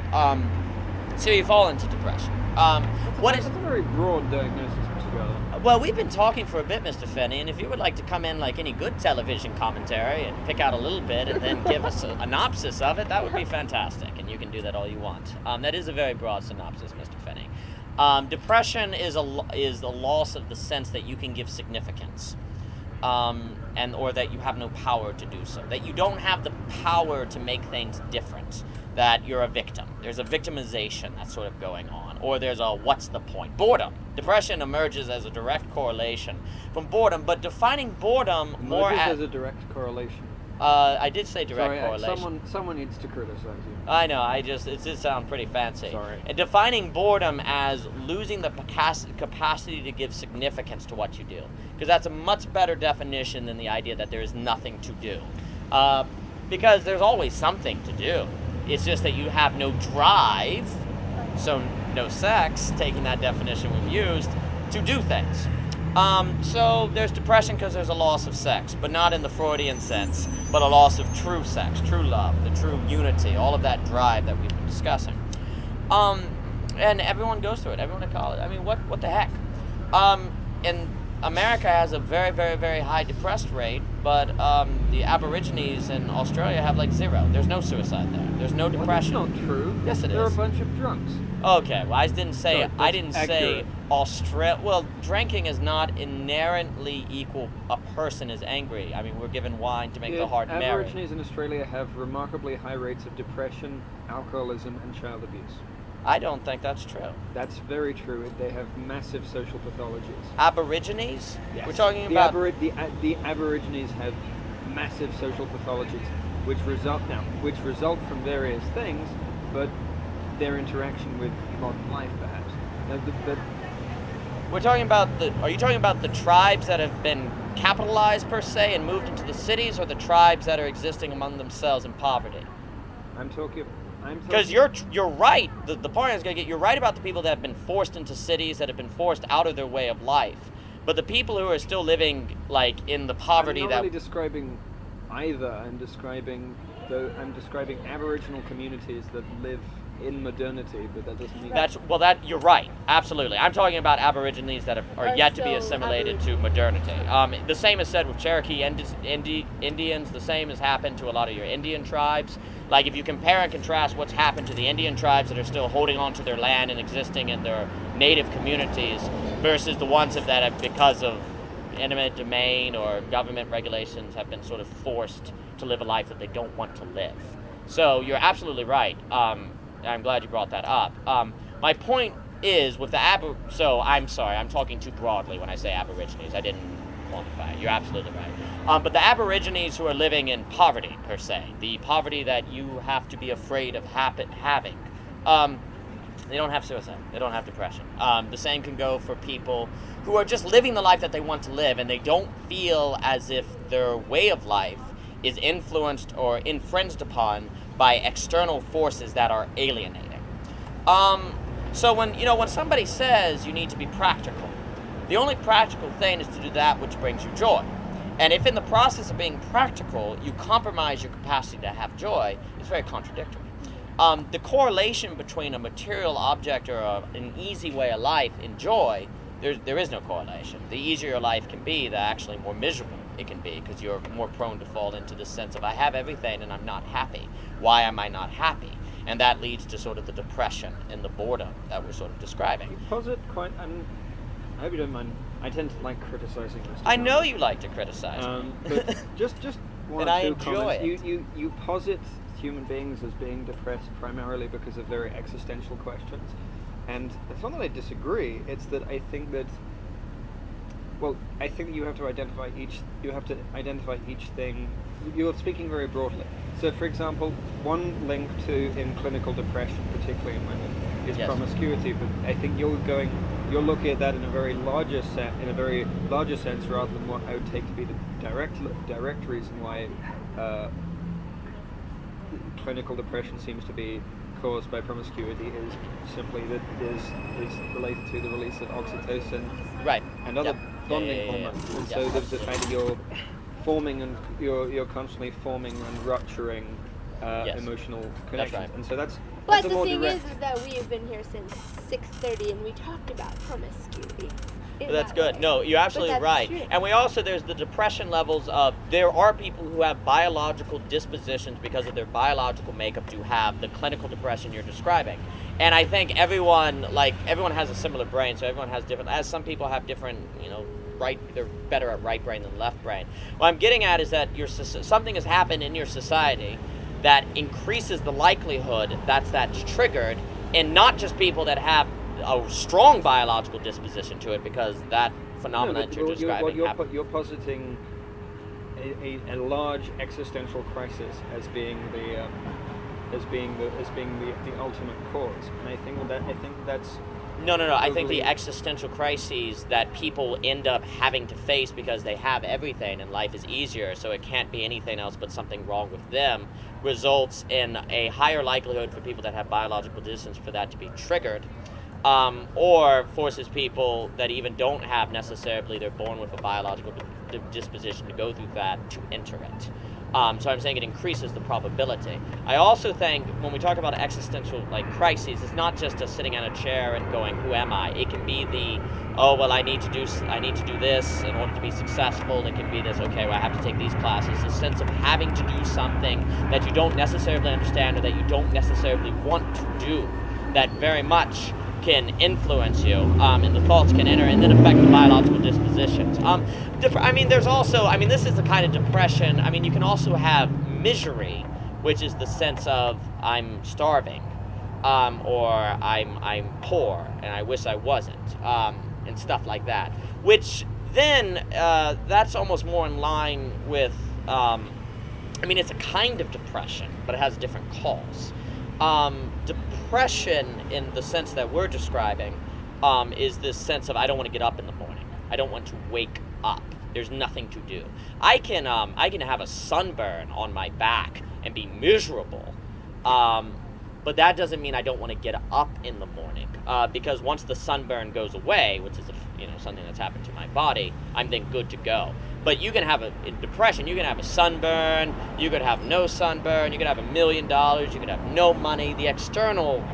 So you fall into depression.
That's a very broad diagnosis, Mr. Garland.
Well, we've been talking for a bit, Mr. Finney, and if you would like to come in like any good television commentary and pick out a little bit and then give us a synopsis of it, that would be fantastic, and you can do that all you want. That is a very broad synopsis, Mr. Finney. Depression is the loss of the sense that you can give significance, or that you have no power to do so, that you don't have the power to make things different, that you're a victim. There's a victimization that's sort of going on, or there's a what's the point? Boredom. Depression emerges as a direct correlation from boredom, but defining boredom more
as a direct correlation.
I did say direct correlation.
Someone needs to criticize you.
I know, it did sound pretty fancy.
Sorry.
And defining boredom as losing the capacity to give significance to what you do. Because that's a much better definition than the idea that there is nothing to do. Because there's always something to do. It's just that you have no drive, so no sex, taking that definition we've used, to do things. So there's depression because there's a loss of sex, but not in the Freudian sense, but a loss of true sex, true love, the true unity, all of that drive that we've been discussing. And everyone goes through it, everyone at college. I mean, what the heck? And America has a very, very, very high depressed rate, but the Aborigines in Australia have like zero. There's no suicide there. There's no depression.
Well, that's not true.
Yes, it
They're
is.
a bunch of drunks.
Okay, well, I didn't say
accurate.
Australia. Well, drinking is not inherently equal. A person is angry. I mean, we're given wine to make the heart merry.
Aborigines in Australia have remarkably high rates of depression, alcoholism, and child abuse.
I don't think that's true.
That's very true. They have massive social pathologies.
Aborigines?
Yes.
We're talking about...
The Aborigines have massive social pathologies, which result from various things, but their interaction with modern life, perhaps.
We're talking about Are you talking about the tribes that have been capitalized per se and moved into the cities, or the tribes that are existing among themselves in poverty? Because you're right. The point I was going to get, you're right about the people that have been forced into cities, that have been forced out of their way of life. But the people who are still living like in the poverty
I'm not really describing either. I'm describing Aboriginal communities that live in modernity, but that doesn't mean
you're right. Absolutely. I'm talking about Aborigines that are yet to be assimilated to modernity. The same is said with Cherokee Indians. The same has happened to a lot of your Indian tribes. Like if you compare and contrast what's happened to the Indian tribes that are still holding on to their land and existing in their native communities versus the ones that have, because of eminent domain or government regulations, have been sort of forced to live a life that they don't want to live. So you're absolutely right. I'm glad you brought that up. My point is with the so I'm sorry, I'm talking too broadly when I say Aborigines. I didn't quantify it. You're absolutely right. But the Aborigines who are living in poverty, per se, the poverty that you have to be afraid of having, they don't have suicide. They don't have depression. The same can go for people who are just living the life that they want to live, and they don't feel as if their way of life is influenced or infringed upon by external forces that are alienating. So when somebody says you need to be practical, the only practical thing is to do that which brings you joy. And if in the process of being practical you compromise your capacity to have joy, it's very contradictory. The correlation between a material object or an easy way of life and joy, there is no correlation. The easier your life can be, the actually more miserable it can be, because you're more prone to fall into this sense of I have everything and I'm not happy. Why am I not happy? And that leads to sort of the depression and the boredom that we're sort of describing.
You posit quite, I hope you don't mind, I tend to like criticizing this.
I know you like to criticize me.
But just one
and
or
I
two
enjoy
comments.
it.
You posit human beings as being depressed primarily because of very existential questions. And it's not that I disagree, it's that I think that you have to identify each thing. You're speaking very broadly. So, for example, one link to in clinical depression, particularly in women, is
Yes.
promiscuity. But I think you're looking at that in a very larger sense, rather than what I would take to be the direct reason why clinical depression seems to be caused by promiscuity is simply that is related to the release of oxytocin,
Right.
and other
Yep.
bonding hormones. And so there's the fact that you're forming and you're constantly forming and rupturing
Yes.
emotional connections.
right.
And so that's
But
a
the
more
thing
direct.
is that we have been here since 6:30 and we talked about promiscuity. in
But that's
that
good.
way.
No, you're absolutely
that's
right.
true.
And there's the depression levels of, there are people who have biological dispositions because of their biological makeup to have the clinical depression you're describing. And I think everyone has a similar brain, so everyone has different, as some people have different, they're better at right brain than left brain. What I'm getting at is that something has happened in your society that increases the likelihood that's triggered, and not just people that have a strong biological disposition to it, because that phenomenon
but
you're describing
you're positing a large existential crisis as being the ultimate cause, and I think that's
No. I think
totally-
the existential crises that people end up having to face because they have everything and life is easier, so it can't be anything else but something wrong with them, results in a higher likelihood for people that have biological distance for that to be triggered, or forces people that even don't have necessarily, they're born with a biological disposition to go through that, to enter it. So I'm saying it increases the probability. I also think when we talk about existential crises, it's not just a sitting on a chair and going, "Who am I?" It can be I need to do this in order to be successful. It can be this, okay, well, I have to take these classes. A sense of having to do something that you don't necessarily understand or that you don't necessarily want to do, that very much can influence you, and the thoughts can enter and then affect the biological dispositions. There's also, this is the kind of depression, you can also have misery, which is the sense of I'm starving, or I'm poor and I wish I wasn't, and stuff like that, which then, that's almost more in line with, it's a kind of depression, but it has a different cause. Depression, in the sense that we're describing, is this sense of I don't want to get up in the morning. I don't want to wake up. There's nothing to do. I can have a sunburn on my back and be miserable, but that doesn't mean I don't want to get up in the morning. Because once the sunburn goes away, which is something that's happened to my body, I'm then good to go. But you can have in depression, you can have a sunburn, you could have no sunburn, you could have $1 million, you could have no money. The external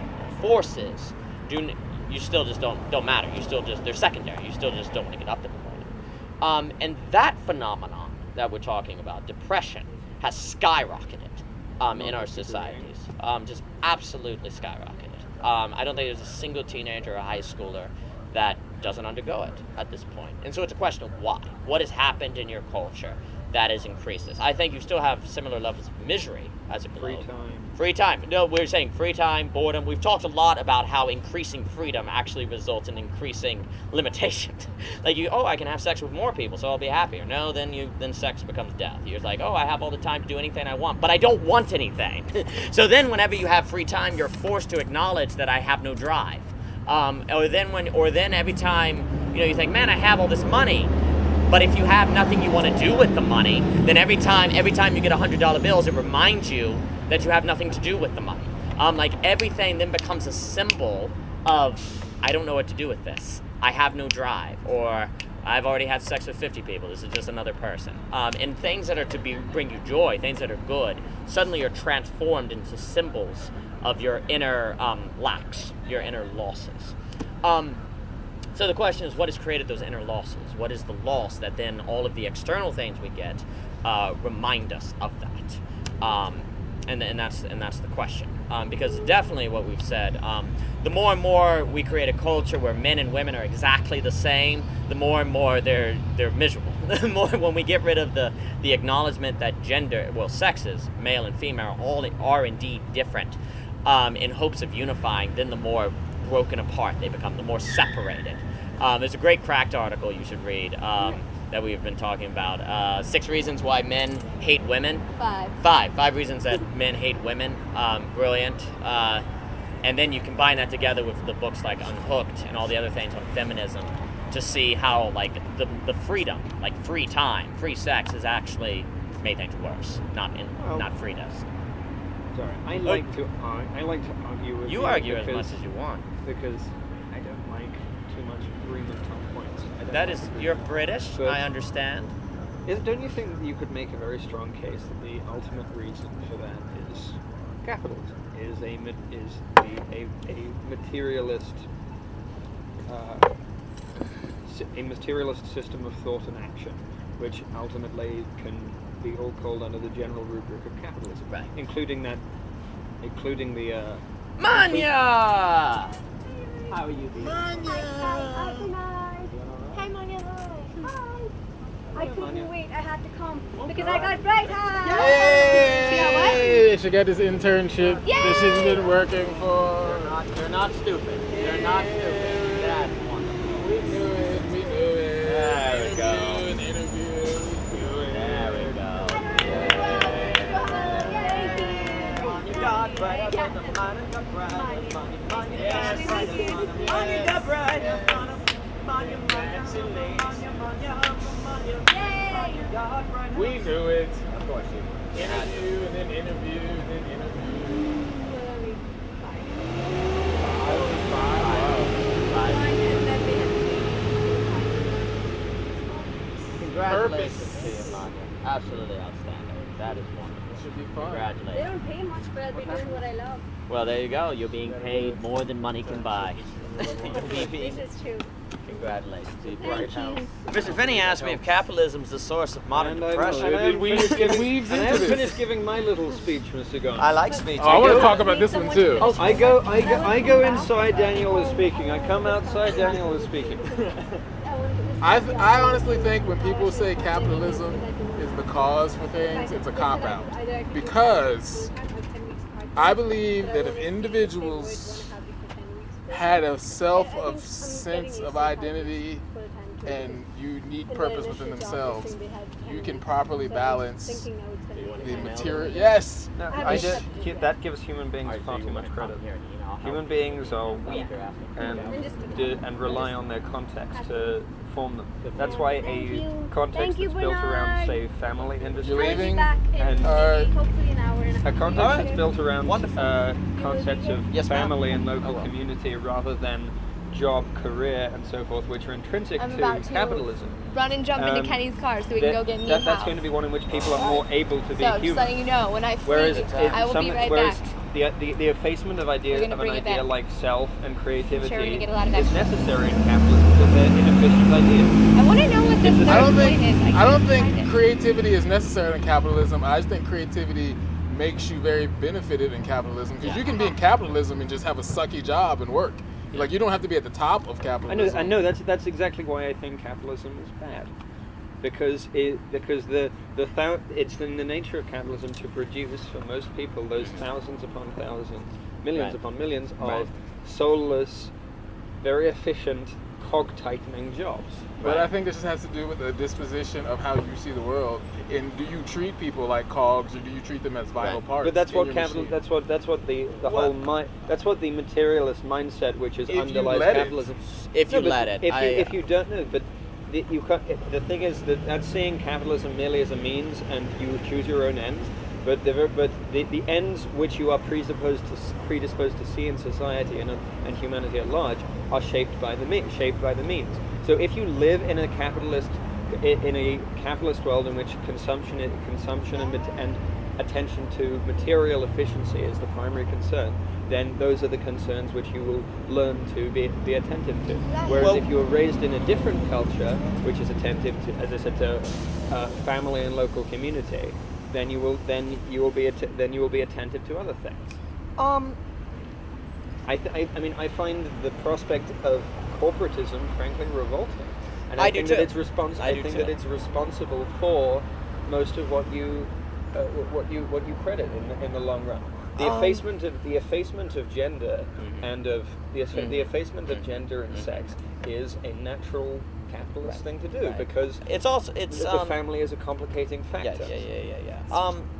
forces you still just don't matter. They're secondary. You still just don't want to get up in the morning. And that phenomenon that we're talking about, depression, has skyrocketed in our societies. Just absolutely skyrocketed. I don't think there's a single teenager or high schooler that doesn't undergo it at this point. And so it's a question of why. What has happened in your culture that has increased this. I think you still have similar levels of misery as a globe. Free time. No, we're saying free time, boredom. We've talked a lot about how increasing freedom actually results in increasing limitations. Like I can have sex with more people, so I'll be happier. No, then sex becomes death. You're like, I have all the time to do anything I want, but I don't want anything. So then whenever you have free time, you're forced to acknowledge that I have no drive. Or then every time, you think, man, I have all this money. But if you have nothing you want to do with the money, then every time you get $100 bills, it reminds you that you have nothing to do with the money. Like everything then becomes a symbol of, I don't know what to do with this. I have no drive, or I've already had sex with 50 people. This is just another person. And things that are to bring you joy, things that are good, suddenly are transformed into symbols of your inner lacks, your inner losses. So the question is, what has created those inner losses? What is the loss that then all of the external things we get remind us of that? And that's the question. Because definitely what we've said, the more and more we create a culture where men and women are exactly the same, the more and more they're miserable. The more when we get rid of the acknowledgement that sexes, male and female, all are indeed different, in hopes of unifying, then the more broken apart they become, the more separated. There's a great Cracked article you should read that we've been talking about. 6 reasons why men hate women. 5 reasons that men hate women. Brilliant. And then you combine that together with the books like Unhooked and all the other things on feminism to see how the freedom, like free time, free sex has actually made things worse, not freed us.
Sorry, I like to argue with you.
You argue as much as you want.
Because I don't like too much agreement on points.
You're British, but I understand.
Don't you think that you could make a very strong case that the ultimate reason for that is capitalism? Is a materialist system of thought and action, which ultimately can be all called under the general rubric of capitalism,
right?
Including the
Manya!
How are you,
Manya! Hey, Manya! Hi! I couldn't wait. I had to come because I got bright eyes.
Yay! She got this internship that she's been working for.
You're not stupid. You're not stupid. That's wonderful.
We knew it.
There we go.
An interview.
There we go. Money got bright. Money got bright. Money got bright.
We knew it.
Of course you did.
Interview and then interview and then interview.
Congratulations to you, Manya. Absolutely outstanding. That is wonderful.
Should be fun.
They
Congratulations.
don't pay much, but I'll be doing what I love.
Well, there you go. You're being paid more than money can buy.
This is true.
Congratulations.
Thank you.
Mr. Finney asked me if capitalism is the source of modern
And
depression.
It weaves
I
into
haven't
this.
finished giving my little speech, Mr. Gunn.
I like speech.
Oh, I want to talk about this one too.
I go inside. Daniel is speaking. I come outside. Daniel is speaking.
I honestly think when people say capitalism is the cause for things, it's a cop-out. Because I believe that if individuals had a sense of identity and unique purpose within themselves, you can properly balance the material. Yes!
No, that gives human beings far too much credit. Human beings are weak and rely on their context to form them. That's why a context that's built around, say, family industry,
You're leaving?
and
hopefully an hour and a
a
half.
context that's built around concepts of
Yes, ma'am.
family and local community rather than job, career, and so forth, which are intrinsic
I'm
to
about to
capitalism.
Run and jump into Kenny's car so we can go get me a
That's going to be one in which people are more able to be
So just
human.
letting you know, when I
Whereas,
freeze, I will be right back.
the effacement of ideas
We're gonna
of an
bring it
idea
back.
like self and creativity
Sure, we're gonna get a lot of
is
extra.
necessary in capitalism because they're inefficient ideas.
I want to know what this third
I don't
point is.
think
can't find it.
creativity is necessary in capitalism. I just think creativity makes you very benefited in capitalism because you can be in capitalism and just have a sucky job and work. Like you don't have to be at the top of capitalism.
I know. That's exactly why I think capitalism is bad. because it's in the nature of capitalism to produce for most people those thousands upon thousands, millions upon millions of soulless, very efficient, cog-tightening jobs.
But I think this just has to do with the disposition of how you see the world. And do you treat people like cogs, or do you treat them as vital parts?
But that's what
capital.
That's what the whole that's what the materialist mindset, which is underlies capitalism.
If you let it,
if you don't know, but you can't. The thing is that's seeing capitalism merely as a means, and you choose your own ends. But the ends which you are predisposed to see in society and humanity at large are shaped by the means. So if you live in a capitalist world in which consumption and attention to material efficiency is the primary concern, then those are the concerns which you will learn to be attentive to. Whereas if you are raised in a different culture, which is attentive to, as I said, to family and local community, then you will be attentive to other things. I find the prospect of corporatism frankly revolting, and I think that it's responsible for most of what you credit in the long run. The effacement of gender and of the effacement of gender and sex is a natural capitalist thing to do, because the family is a complicating factor.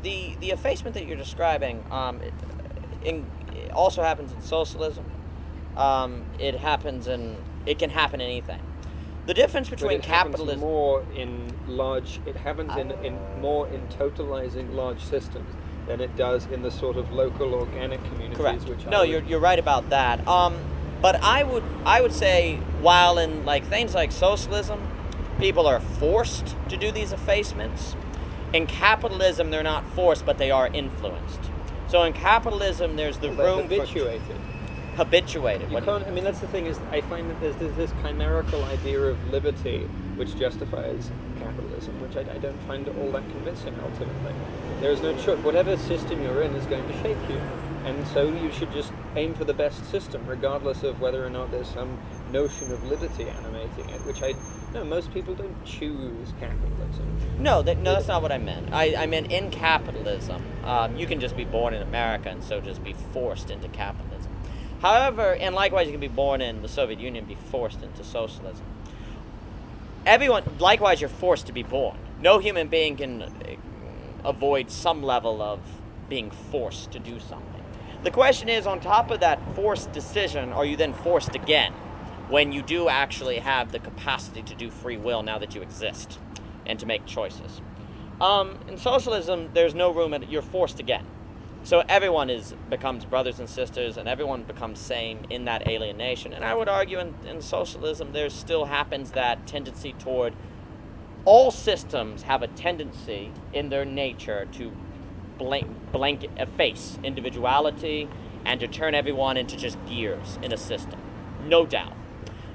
The effacement that you're describing it also happens in socialism. It can happen in anything. The difference between capitalism
it happens more in totalizing large systems than it does in the sort of local organic communities.
Correct. You're right about that. But I would say, while in things like socialism, people are forced to do these effacements. In capitalism, they're not forced, but they are influenced. So in capitalism, there's the room habituated.
That's the thing, is I find that there's this chimerical idea of liberty which justifies capitalism, which I don't find all that convincing ultimately. There is no choice. Whatever system you're in is going to shape you. And so you should just aim for the best system, regardless of whether or not there's some notion of liberty animating it, which most people don't choose capitalism.
No, that's not what I meant. I meant in capitalism, you can just be born in America and so just be forced into capitalism. However, and likewise you can be born in the Soviet Union and be forced into socialism. Likewise you're forced to be born. No human being can avoid some level of being forced to do something. The question is, on top of that forced decision, are you then forced again when you do actually have the capacity to do free will now that you exist and to make choices? In socialism, there's no room, you're forced again. So everyone becomes brothers and sisters, and everyone becomes same in that alienation. And I would argue in socialism, there still happens that tendency toward all systems have a tendency in their nature to efface individuality and to turn everyone into just gears in a system. No doubt.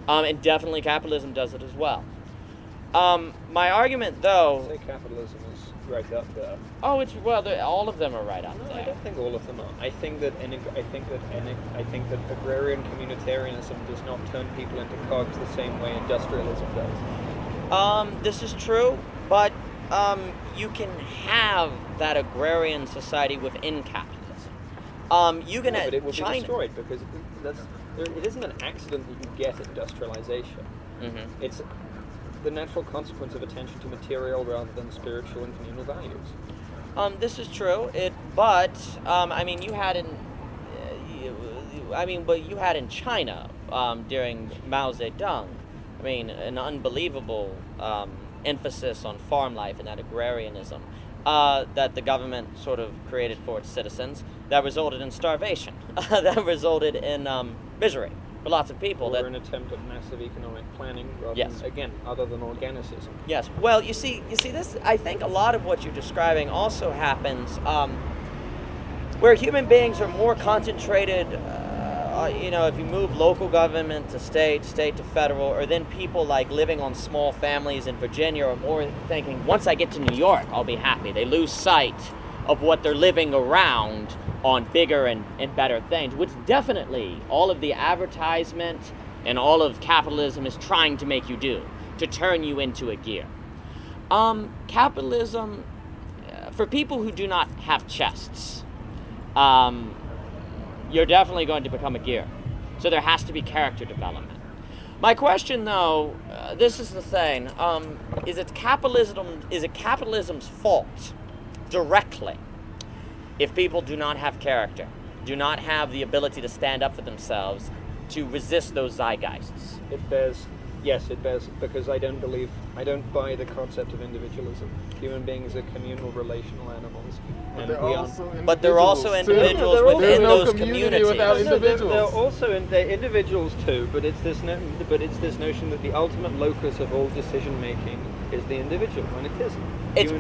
And definitely capitalism does it as well. My argument, though...
I say capitalism is right up there.
Oh, all of them are right up there.
I don't think all of them are. I think that agrarian communitarianism does not turn people into cogs the same way industrialism does.
This is true, but you can have that agrarian society within capitalism.
But it will be destroyed because it isn't an accident that you get industrialization.
Mm-hmm.
It's the natural consequence of attention to material rather than spiritual and communal values.
This is true. You had in China during Mao Zedong, an unbelievable emphasis on farm life and that agrarianism that the government sort of created for its citizens that resulted in starvation, that resulted in misery for lots of people.
Or an attempt at massive economic planning rather than, again, other than organicism.
Yes. Well, you see this, I think a lot of what you're describing also happens where human beings are more concentrated, if you move local government to state to federal, or then people like living on small families in Virginia are more thinking, once I get to New York, I'll be happy. They lose sight of what they're living around on bigger and better things, which definitely all of the advertisement and all of capitalism is trying to make you do, to turn you into a gear. Capitalism, for people who do not have chests, you're definitely going to become a gear. So there has to be character development. My question, though, this is the thing: is it capitalism's fault directly if people do not have character, do not have the ability to stand up for themselves, to resist those zeitgeists?
It bears, because I don't buy the concept of individualism. Human beings are communal, relational animals.
But
they're also individuals
There's
within
no
those
community
communities.
without individuals.
They're also they're individuals too, but it's this notion that the ultimate locus of all decision making is the individual, when it isn't.
It's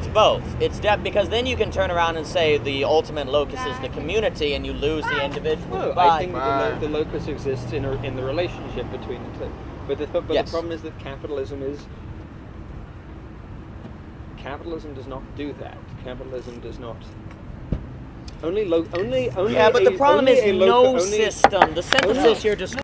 both. It's because then you can turn around and say the ultimate locus is the community, and you lose the individual.
No, I think that the locus exists in the relationship between the two. But the problem is that capitalism does not do that. Capitalism does not.
But the problem is no system. The synthesis you're describing.